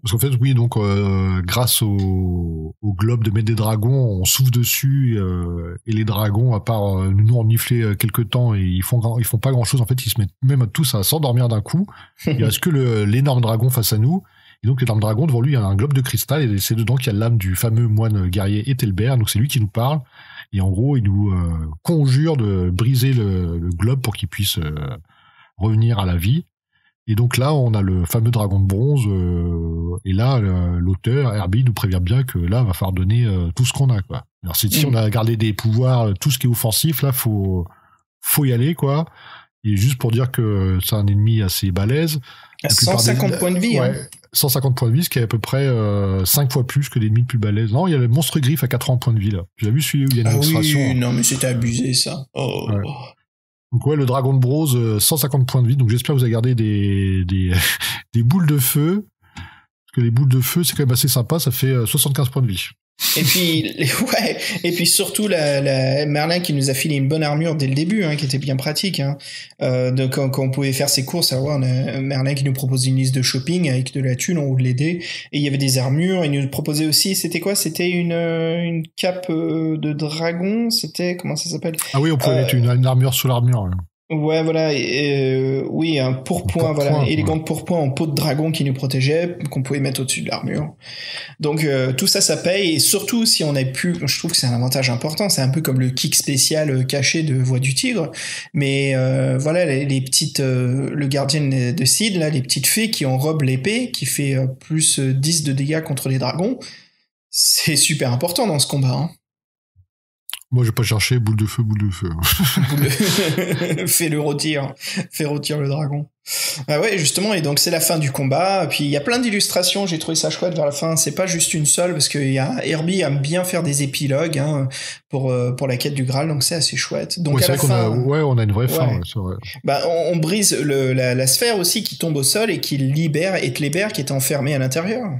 Parce qu'en fait, oui, donc grâce au globe de maître des dragons, on souffle dessus et les dragons, à part nous renifler quelques temps, et ils font pas grand-chose. En fait, ils se mettent même tous à s'endormir d'un coup. Il reste que l'énorme dragon face à nous. Et donc l'énorme dragon, devant lui, il y a un globe de cristal et c'est dedans qu'il y a l'âme du fameux moine guerrier Ethelbert. Donc c'est lui qui nous parle. Et en gros, il nous conjure de briser le globe pour qu'il puisse revenir à la vie. Et donc là, on a le fameux dragon de bronze, et là, l'auteur, Herbie, nous prévient bien que là, va falloir donner tout ce qu'on a, quoi. Alors si on a gardé des pouvoirs, tout ce qui est offensif, là, faut y aller, quoi. Et juste pour dire que c'est un ennemi assez balèze. 150 points de vie, ouais, 150 points de vie, ce qui est à peu près 5 fois plus que l'ennemi le plus balèze. Non, il y a le monstre griffe à 80 points de vie, là. Tu as vu celui où il y a une illustration? Oui, non, mais c'était abusé, ça. Oh. Ouais. Donc ouais, le dragon de bronze, 150 points de vie. Donc j'espère que vous avez gardé des boules de feu. Parce que les boules de feu, c'est quand même assez sympa. Ça fait 75 points de vie. Et puis, ouais. Et puis surtout, la Merlin qui nous a filé une bonne armure dès le début, qui était bien pratique, Donc, quand on pouvait faire ses courses, on a Merlin qui nous proposait une liste de shopping avec de la thune en haut de l'aider. Et il y avait des armures. Il nous proposait aussi, c'était quoi? C'était une cape de dragon. C'était, comment ça s'appelle? Ah oui, on pouvait mettre une armure sous l'armure. Ouais. Ouais, voilà, oui, un pourpoint, voilà, élégant pourpoint en peau de dragon qui nous protégeait, qu'on pouvait mettre au-dessus de l'armure. Donc tout ça paye, et surtout si on a pu, je trouve que c'est un avantage important, c'est un peu comme le kick spécial caché de Voix du Tigre, mais voilà, les petites, le gardien de Sid, là, les petites fées qui enrobent l'épée, qui fait plus 10 de dégâts contre les dragons, c'est super important dans ce combat, Moi, je vais pas chercher boule de feu. Fais rôtir le dragon. Ah ouais, justement, et donc c'est la fin du combat. Puis il y a plein d'illustrations, j'ai trouvé ça chouette vers la fin. C'est pas juste une seule, parce que Herbie aime bien faire des épilogues pour la quête du Graal, donc c'est assez chouette. Donc ouais, à la fin, on a une vraie fin, c'est vrai. Bah, on brise la sphère aussi qui tombe au sol et qui libère Ethelbert qui était enfermé à l'intérieur.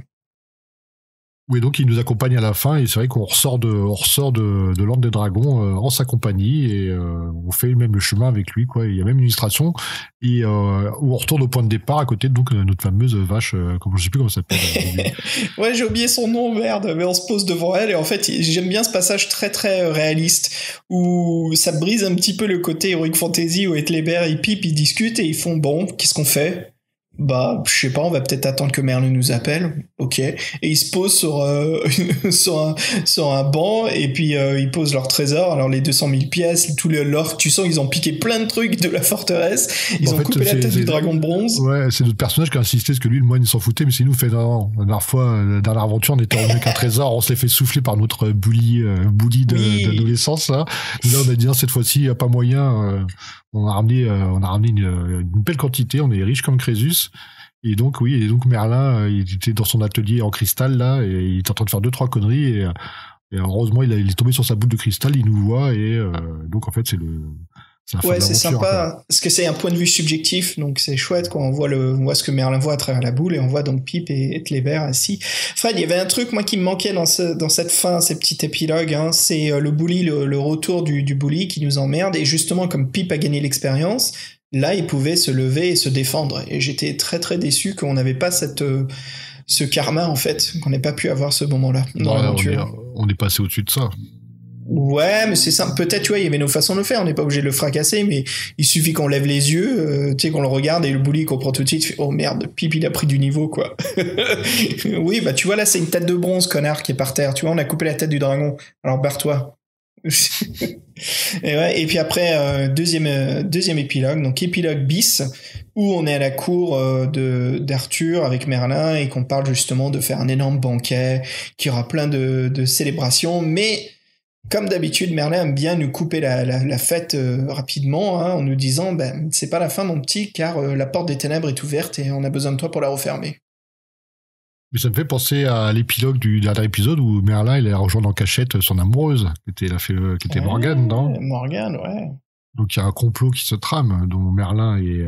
Oui, donc il nous accompagne à la fin, et c'est vrai qu'on ressort de l'Ordre des Dragons en sa compagnie, et on fait même le chemin avec lui, quoi. Il y a même une illustration, et où on retourne au point de départ à côté de donc notre fameuse vache, je sais plus comment ça s'appelle. Ouais, j'ai oublié son nom, merde, mais on se pose devant elle, et en fait j'aime bien ce passage très très réaliste où ça brise un petit peu le côté Heroic Fantasy où Ethelbert et Pip ils discutent et ils font bon, qu'est-ce qu'on fait? Bah, je sais pas, on va peut-être attendre que Merlin nous appelle. Ok. Et ils se posent sur un banc, et puis ils posent leur trésor. Alors les 200 000 pièces, tout l'or, tu sens ils ont piqué plein de trucs de la forteresse. Ils ont coupé la tête du dragon de bronze. Ouais, c'est notre personnage qui a insisté, parce que lui, le moine, il s'en foutait, mais c'est nous fait non. La dernière fois, dans l'aventure, on était revenu qu'un trésor, on se l'est fait souffler par notre bully d'adolescence, là. Là, on a dit, non, cette fois-ci, il n'y a pas moyen, on a ramené une belle quantité, on est riche comme Crésus. Et donc Merlin, il était dans son atelier en cristal là, et il est en train de faire 2-3 conneries, et heureusement il est tombé sur sa boule de cristal, il nous voit, et donc en fait c'est la fin de l'aventure, c'est sympa, quoi. parce que c'est un point de vue subjectif, donc c'est chouette quand on voit ce que Merlin voit à travers la boule, et on voit donc Pip et Ethelbert assis. Fred, il y avait un truc moi qui me manquait dans cette fin, ces petits épilogues, c'est le bully, le retour du bully qui nous emmerde, et justement comme Pip a gagné l'expérience, là, il pouvait se lever et se défendre. Et j'étais très très déçu qu'on n'avait pas ce karma, en fait, qu'on n'ait pas pu avoir ce moment-là dans l'aventure. On est passé au-dessus de ça. Ouais, mais c'est simple. Peut-être, tu vois, il y avait nos façons de le faire. On n'est pas obligé de le fracasser, mais il suffit qu'on lève les yeux, tu sais, qu'on le regarde, et le bully comprend tout de suite, fait, oh merde, Pip, il a pris du niveau, quoi. Oui, bah tu vois, là, c'est une tête de bronze, connard, qui est par terre. Tu vois, on a coupé la tête du dragon. Alors, barre-toi. Et puis après, deuxième épilogue, donc épilogue bis, où on est à la cour d'Arthur avec Merlin et qu'on parle justement de faire un énorme banquet, qu'il y aura plein de célébrations, mais comme d'habitude, Merlin aime bien nous couper la fête rapidement, hein, en nous disant c'est pas la fin mon petit, car la porte des ténèbres est ouverte et on a besoin de toi pour la refermer. Mais ça me fait penser à l'épilogue du dernier épisode où Merlin il a rejoint en cachette son amoureuse, qui était Morgane, non ? Morgane, ouais. Donc il y a un complot qui se trame, dont Merlin est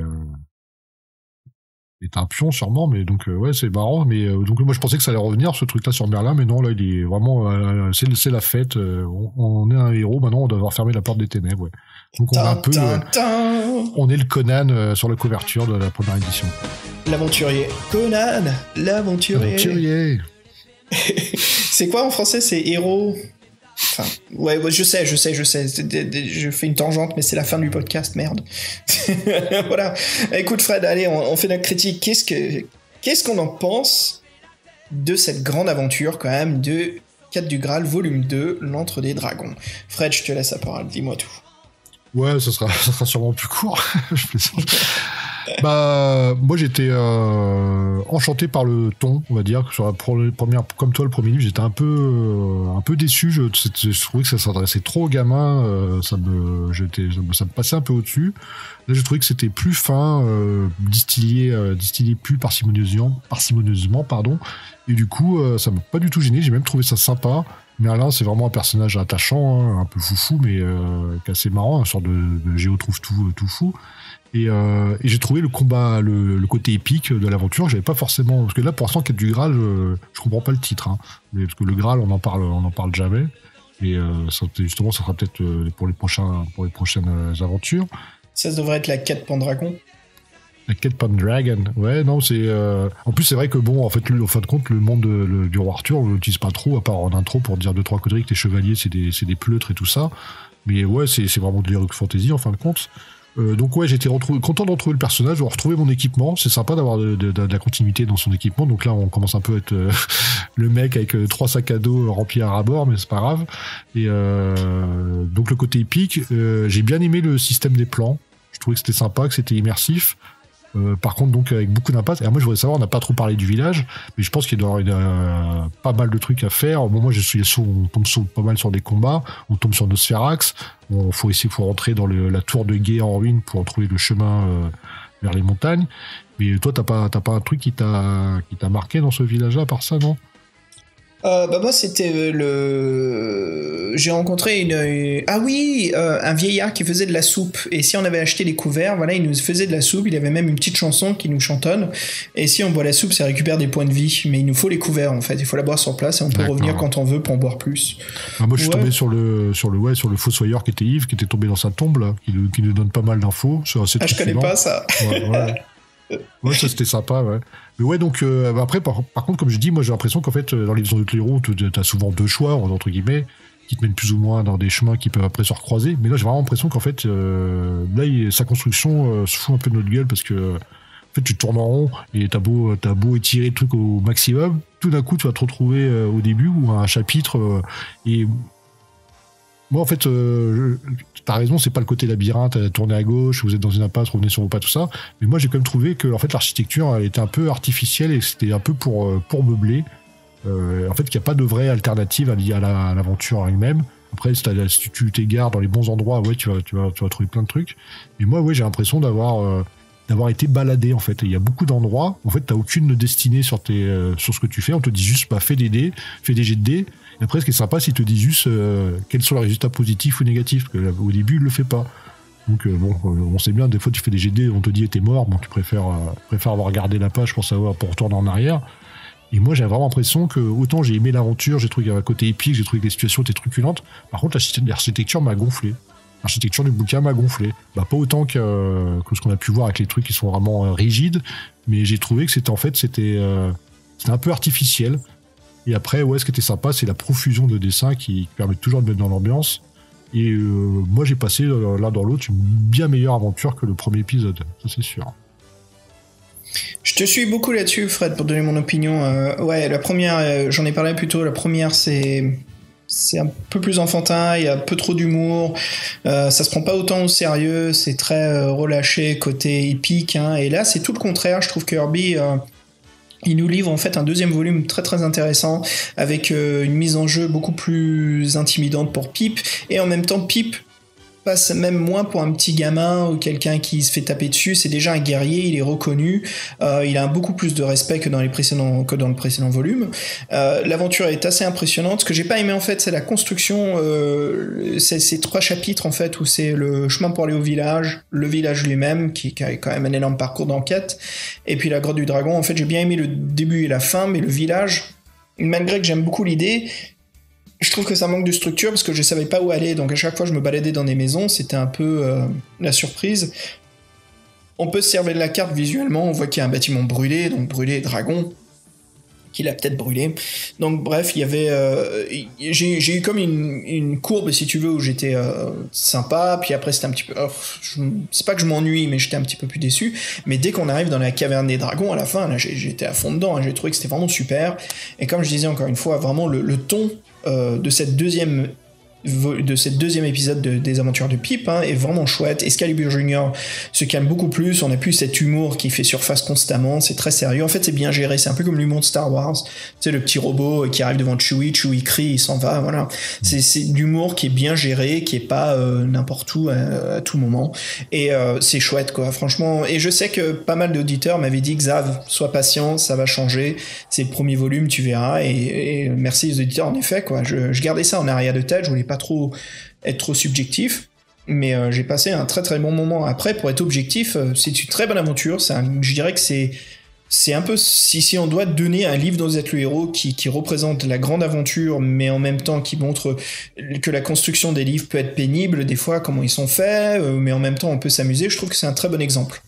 un pion sûrement, mais donc ouais c'est marrant. Mais donc moi je pensais que ça allait revenir ce truc-là sur Merlin, mais non là il est vraiment c'est la fête. On est un héros maintenant, on doit avoir fermé la porte des ténèbres. Ouais. Donc on a un peu on est le Conan sur la couverture de la première édition. L'aventurier. Conan, l'aventurier. C'est quoi en français? C'est héros. Enfin, ouais, je sais. Je fais une tangente, mais c'est la fin du podcast, merde. Voilà. Écoute, Fred, allez, on fait notre critique. Qu'est-ce qu'on en pense de cette grande aventure, quand même, de Quête du Graal, volume 2, l'Antre des Dragons? Fred, je te laisse la parole, dis-moi tout. Ouais, ça sera sûrement plus court. Je plaisante. Moi j'étais enchanté par le ton, on va dire. Sur la première, comme toi, le premier livre, j'étais un peu déçu. Je trouvais que ça s'adressait trop aux gamins. Ça me passait un peu au-dessus. Là, j'ai trouvé que c'était plus fin, distillé plus parcimonieusement, pardon. Et du coup, ça m'a pas du tout gêné. J'ai même trouvé ça sympa. Merlin, c'est vraiment un personnage attachant, hein, un peu foufou, mais qui est assez marrant, une sorte de Géo trouve tout fou. Et j'ai trouvé le combat, le côté épique de l'aventure, j'avais pas forcément, parce que là pour l'instant Quête du Graal, je comprends pas le titre, hein, mais parce que le Graal on en parle jamais, et justement ça sera peut-être pour les prochaines aventures. Ça devrait être la quête Pendragon. La quête Pendragon, ouais, non, c'est en plus c'est vrai que bon, en fin de compte le monde du roi Arthur on l'utilise pas trop, à part en intro pour dire 2-3 conneries que les chevaliers c'est des pleutres et tout ça, mais ouais c'est vraiment de l'heroic fantasy en fin de compte. Donc ouais, j'étais content de retrouver le personnage, de retrouver mon équipement. C'est sympa d'avoir de la continuité dans son équipement. Donc là, on commence un peu à être le mec avec 3 sacs à dos remplis à ras-bord, mais c'est pas grave. Et donc le côté épique, j'ai bien aimé le système des plans. Je trouvais que c'était sympa, que c'était immersif. Par contre, donc avec beaucoup d'impact. Alors moi, je voudrais savoir, on n'a pas trop parlé du village, mais je pense qu'il doit y avoir pas mal de trucs à faire. Au moment où on tombe pas mal sur des combats, on tombe sur Nosferax. Faut rentrer dans la tour de guet en ruine pour trouver le chemin vers les montagnes. Mais toi, t'as pas un truc qui t'a marqué dans ce village-là, par ça, non? Moi c'était j'ai rencontré un vieillard qui faisait de la soupe, et si on avait acheté les couverts, voilà, il nous faisait de la soupe, il avait même une petite chanson qui nous chantonne, et si on boit la soupe ça récupère des points de vie, mais il nous faut les couverts en fait, il faut la boire sur place et on peut revenir quand on veut pour en boire plus. Moi je suis tombé sur le fossoyeur qui était Yves, qui était tombé dans sa tombe là, qui nous donne pas mal d'infos. Je connais pas ça. Ouais, ça c'était sympa, ouais. Mais ouais, donc après, par contre, comme je dis, moi j'ai l'impression qu'en fait, dans les Visions de héros, t'as souvent 2 choix, entre guillemets, qui te mènent plus ou moins dans des chemins qui peuvent après se recroiser. Mais là, j'ai vraiment l'impression qu'en fait, sa construction se fout un peu de notre gueule, parce que en fait, tu tournes en rond et t'as beau étirer le truc au maximum, tout d'un coup, tu vas te retrouver au début ou à un chapitre et moi, en fait, t'as raison, c'est pas le côté labyrinthe, tourner à gauche, vous êtes dans une impasse, revenez sur vos pas, tout ça. Mais moi, j'ai quand même trouvé que, en fait, l'architecture, elle était un peu artificielle et que c'était un peu pour meubler. En fait, qu'il n'y a pas de vraie alternative liée à l'aventure elle-même. Après, si tu t'égares dans les bons endroits, ouais, tu vas trouver plein de trucs. Mais moi, ouais, j'ai l'impression d'avoir été baladé, en fait. Et il y a beaucoup d'endroits, en fait, t'as aucune destinée sur ce que tu fais. On te dit juste, fais des jets de dés. Et après, ce qui est sympa, c'est qu'ils te disent juste quels sont les résultats positifs ou négatifs, parce qu'au début, il le fait pas. Donc on sait bien, des fois, tu fais des jets de dés, on te dit t'es mort, bon, tu préfères avoir regardé la page pour retourner en arrière. Et moi, j'ai vraiment l'impression que autant j'ai aimé l'aventure, j'ai trouvé un côté épique, j'ai trouvé que les situations étaient truculentes. Par contre, l'architecture m'a gonflé. L'architecture du bouquin m'a gonflé. Pas autant que ce qu'on a pu voir avec les trucs qui sont vraiment rigides, mais j'ai trouvé que c'était un peu artificiel. Et après, ouais, ce qui était sympa, c'est la profusion de dessins qui permet toujours de mettre dans l'ambiance. Et moi, j'ai passé l'un dans l'autre une bien meilleure aventure que le premier épisode, ça c'est sûr. Je te suis beaucoup là-dessus, Fred, pour donner mon opinion. Ouais, la première, j'en ai parlé plus tôt, la première, c'est c'est un peu plus enfantin, il y a un peu trop d'humour, ça se prend pas autant au sérieux, c'est très relâché côté épique, hein, et là c'est tout le contraire. Je trouve que Herbie il nous livre en fait un deuxième volume très très intéressant avec une mise en jeu beaucoup plus intimidante pour Pip, et en même temps Pip passe même moins pour un petit gamin ou quelqu'un qui se fait taper dessus. C'est déjà un guerrier, il est reconnu, il a beaucoup plus de respect que dans le précédent volume. L'aventure est assez impressionnante. Ce que j'ai pas aimé en fait, c'est la construction, c'est ces 3 chapitres en fait où c'est le chemin pour aller au village, le village lui-même qui a quand même un énorme parcours d'enquête, et puis la grotte du dragon. En fait, j'ai bien aimé le début et la fin, mais le village, malgré que j'aime beaucoup l'idée, je trouve que ça manque de structure parce que je savais pas où aller, donc à chaque fois je me baladais dans des maisons, c'était un peu la surprise. On peut se servir de la carte visuellement, on voit qu'il y a un bâtiment brûlé, donc brûlé dragon, qu'il a peut-être brûlé. Donc bref, il y avait, j'ai eu comme une courbe si tu veux où j'étais sympa, puis après c'était un petit peu, c'est pas que je m'ennuie, mais j'étais un petit peu plus déçu. Mais dès qu'on arrive dans la caverne des dragons à la fin, là j'étais à fond dedans, hein, j'ai trouvé que c'était vraiment super. Et comme je disais encore une fois, vraiment le ton de cette deuxième épisode des aventures de Pip est vraiment chouette. Excalibur Junior se calme beaucoup plus, on a plus cet humour qui fait surface constamment, c'est très sérieux, en fait c'est bien géré, c'est un peu comme l'humour de Star Wars, c'est le petit robot qui arrive devant Chewie crie, il s'en va, voilà, c'est l'humour qui est bien géré, qui est pas n'importe où à tout moment, et c'est chouette quoi, franchement. Et je sais que pas mal d'auditeurs m'avaient dit, Xav, sois patient, ça va changer, c'est le premier volume, tu verras, et merci aux auditeurs, en effet quoi, je gardais ça en arrière de tête, je voulais pas trop être trop subjectif, mais j'ai passé un très très bon moment. Après, pour être objectif, c'est une très bonne aventure, je dirais que c'est un peu, si on doit donner un livre dont vous êtes le héros qui représente la grande aventure, mais en même temps qui montre que la construction des livres peut être pénible des fois, comment ils sont faits, mais en même temps on peut s'amuser, je trouve que c'est un très bon exemple.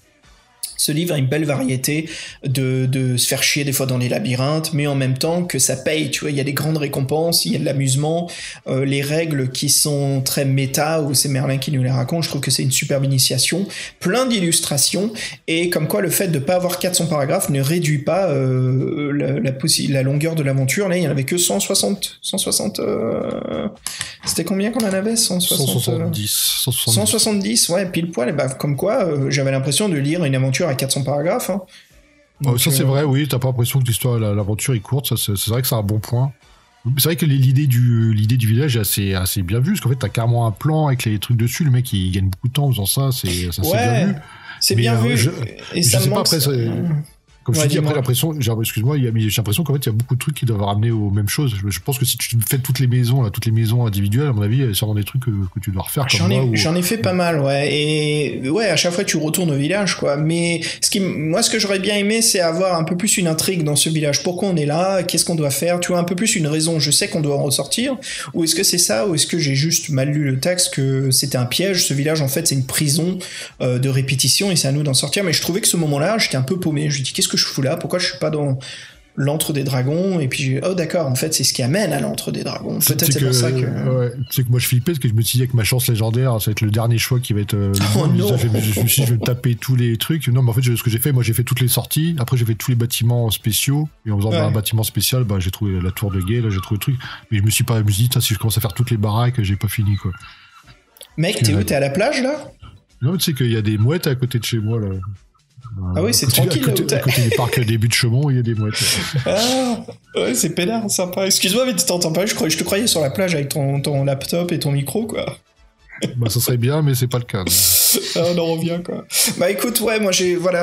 Ce livre a une belle variété de se faire chier des fois dans les labyrinthes, mais en même temps que ça paye, tu vois, il y a des grandes récompenses, il y a de l'amusement, les règles qui sont très méta, ou c'est Merlin qui nous les raconte, je trouve que c'est une superbe initiation, plein d'illustrations, et comme quoi le fait de pas avoir 400 paragraphes ne réduit pas la longueur de l'aventure. Là il n'y en avait que 160 c'était combien qu'on en avait? 170, ouais, pile poil, et bah, comme quoi j'avais l'impression de lire une aventure à 400 paragraphes. Hein. Donc, ça c'est vrai, oui, t'as pas l'impression que l'histoire, l'aventure est courte, ça, c'est vrai que c'est un bon point. C'est vrai que l'idée du village est assez bien vue, parce qu'en fait t'as carrément un plan avec les trucs dessus, le mec il gagne beaucoup de temps en faisant ça, c'est bien vu. C'est bien vu, et ça me manque. Comme je te dis, après, j'ai l'impression qu'en fait, il y a beaucoup de trucs qui doivent ramener aux mêmes choses. Je pense que si tu fais toutes les maisons individuelles, à mon avis, il y a sûrement des trucs que tu dois refaire. J'en ai fait pas mal, ouais. Et ouais, à chaque fois, tu retournes au village, quoi. Mais ce que j'aurais bien aimé, c'est avoir un peu plus une intrigue dans ce village. Pourquoi on est là? Qu'est-ce qu'on doit faire? Tu vois, un peu plus une raison. Je sais qu'on doit en ressortir. Ou est-ce que c'est ça? Ou est-ce que j'ai juste mal lu le texte, que c'était un piège? Ce village, en fait, c'est une prison de répétition et c'est à nous d'en sortir. Mais je trouvais que ce moment-là, j'étais un peu paumé. Je me dis, qu'est-ce que je fous là? Pourquoi je suis pas dans l'antre des dragons? Et puis oh d'accord, en fait c'est ce qui amène à l'antre des dragons. Peut-être c'est pour ça que ouais, c'est que moi je flippais parce que je me suis dit avec ma chance légendaire ça va être le dernier choix qui va être je me suis dit je vais taper tous les trucs. Non mais en fait ce que j'ai fait, moi j'ai fait toutes les sorties, après j'ai fait tous les bâtiments spéciaux, et en faisant un bâtiment spécial, j'ai trouvé la tour de guet, là j'ai trouvé le truc, mais je me suis dit si je commence à faire toutes les baraques, j'ai pas fini quoi. Mec, t'es où? T'es à la plage là? Non, tu sais qu'il y a des mouettes à côté de chez moi là. Ah oui, c'est tranquille. À côté des parcs début de Chaumont, il y a des mouettes. Ah, ouais, c'est pédard, sympa. Excuse-moi, mais tu t'entends pas, je te croyais sur la plage avec ton laptop et ton micro, quoi. Ça serait bien, mais c'est pas le cas. On en revient, quoi. Bah écoute, ouais, moi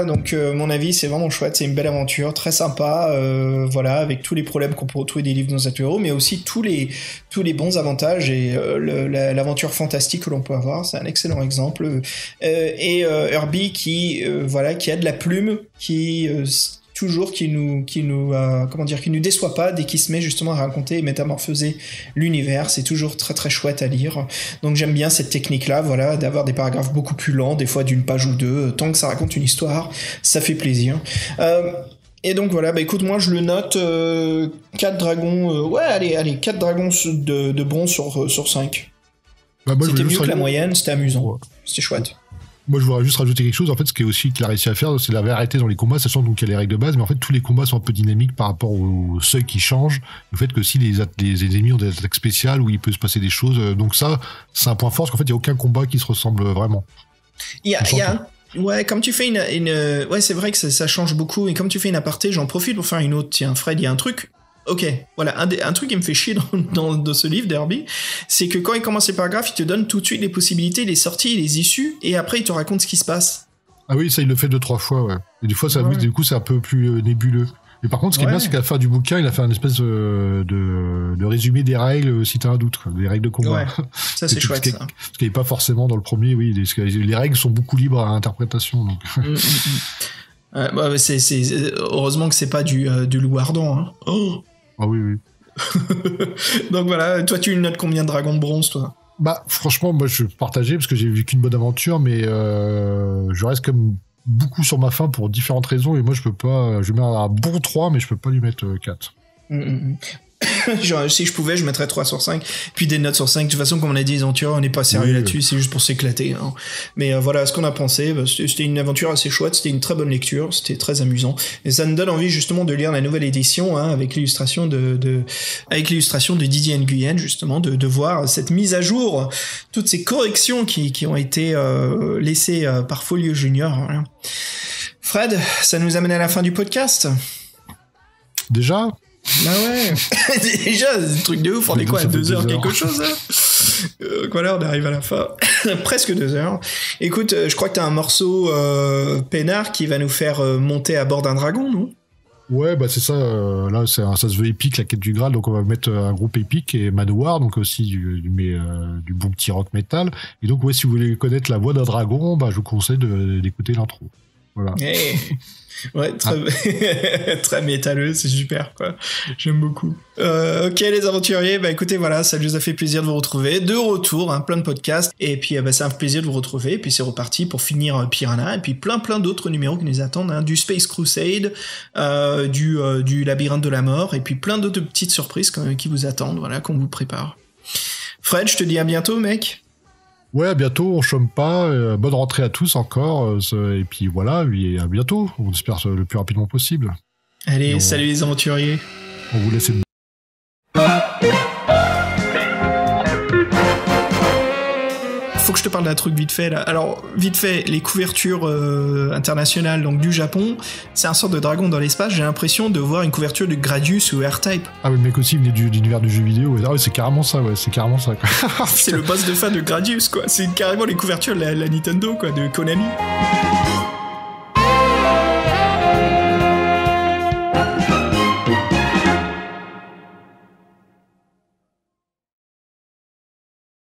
donc mon avis, c'est vraiment chouette, c'est une belle aventure, très sympa, voilà, avec tous les problèmes qu'on peut retrouver des livres dans un héros, mais aussi tous les bons avantages et l'aventure fantastique que l'on peut avoir, c'est un excellent exemple. Et Herbie qui a de la plume, qui nous déçoit pas dès qu'il se met justement à raconter et métamorphoser l'univers. C'est toujours très très chouette à lire. Donc j'aime bien cette technique-là, voilà, d'avoir des paragraphes beaucoup plus lents, des fois d'une page ou deux, tant que ça raconte une histoire, ça fait plaisir. Et donc voilà, écoute, moi je le note 4 dragons, 4 dragons de bronze sur 5. Moi, c'était mieux que la moyenne, c'était amusant, c'était chouette. Moi, je voudrais juste rajouter quelque chose. En fait, ce qui est aussi qu'il a réussi à faire, c'est la variété dans les combats, sachant donc qu'il y a les règles de base, mais en fait, tous les combats sont un peu dynamiques par rapport au seuil qui change. Le fait que si les ennemis ont des attaques spéciales où il peut se passer des choses, donc ça, c'est un point fort, parce qu'en fait, il n'y a aucun combat qui se ressemble vraiment. Ouais, comme tu fais ouais, c'est vrai que ça change beaucoup, et comme tu fais une aparté, j'en profite pour faire une autre. Tiens, Fred, il y a un truc. Ok, voilà, un truc qui me fait chier dans ce livre d'Herbie, c'est que quand il commence les paragraphes, il te donne tout de suite les possibilités, les sorties, les issues, et après il te raconte ce qui se passe. Ah oui, ça il le fait 2-3 fois, ouais. Et des fois, oui, du coup, c'est un peu plus nébuleux. Mais par contre, ce qui est bien, c'est qu'à la fin du bouquin, il a fait un espèce de résumé des règles, si t'as un doute, quoi, des règles de combat. Ouais, ça c'est chouette, ça. Ce qui n'est pas forcément dans le premier, oui, les règles sont beaucoup libres à interprétation, donc. Bah, c'est heureusement que c'est pas du loup ardent, hein. Oh. Ah oui. Donc voilà, toi tu notes combien de dragons de bronze, toi? Bah franchement, moi je partageais parce que j'ai vécu une bonne aventure, mais je reste comme beaucoup sur ma faim pour différentes raisons, et moi je peux pas, je mets un bon 3, mais je peux pas lui mettre 4. Genre, si je pouvais, je mettrais 3 sur 5, puis des notes sur 5. De toute façon, comme on a dit, les aventures, on n'est pas sérieux là-dessus, c'est juste pour s'éclater, hein. Mais voilà, ce qu'on a pensé, c'était une aventure assez chouette, c'était une très bonne lecture, c'était très amusant, et ça nous donne envie justement de lire la nouvelle édition, hein, avec l'illustration de Didier Nguyen, justement, de voir cette mise à jour, toutes ces corrections qui ont été laissées par Folio Junior. Voilà. Fred, ça nous amène à la fin du podcast. Déjà ? Bah ouais. Déjà, c'est un truc de ouf, on est quoi à 2 heures quelque chose, hein. Voilà, on arrive à la fin. Presque 2 heures. Écoute, je crois que t'as un morceau peinard qui va nous faire monter à bord d'un dragon, non? Ouais, bah c'est ça, là ça se veut épique, la quête du Graal, donc on va mettre un groupe épique et Manowar, donc aussi du bon petit rock metal. Et donc ouais, si vous voulez connaître la voix d'un dragon, bah je vous conseille d'écouter l'intro. Voilà. Hey. Ouais, très métalleux, c'est super, quoi. J'aime beaucoup. Ok, les aventuriers, bah écoutez, voilà, ça nous a fait plaisir de vous retrouver. De retour, hein, plein de podcasts. Et puis, c'est un plaisir de vous retrouver. Et puis, c'est reparti pour finir Piranha. Et puis, plein d'autres numéros qui nous attendent, hein, du Space Crusade, du Labyrinthe de la Mort, et puis plein d'autres petites surprises qui vous attendent, voilà, qu'on vous prépare. Fred, je te dis à bientôt, mec. Ouais, à bientôt, on chôme pas, bonne rentrée à tous encore, et puis voilà, et à bientôt, on espère le plus rapidement possible. Allez, salut les aventuriers. On vous laisse une... Faut que je te parle d'un truc vite fait là. Alors vite fait, les couvertures internationales donc du Japon, c'est un sort de dragon dans l'espace. J'ai l'impression de voir une couverture de Gradius ou R-Type. Ah oui, le mec aussi venait de l'univers du jeu vidéo. Ah ouais, c'est carrément ça, ouais, c'est carrément ça, quoi. C'est le boss de fin de Gradius, quoi. C'est carrément les couvertures de la Nintendo, quoi, de Konami.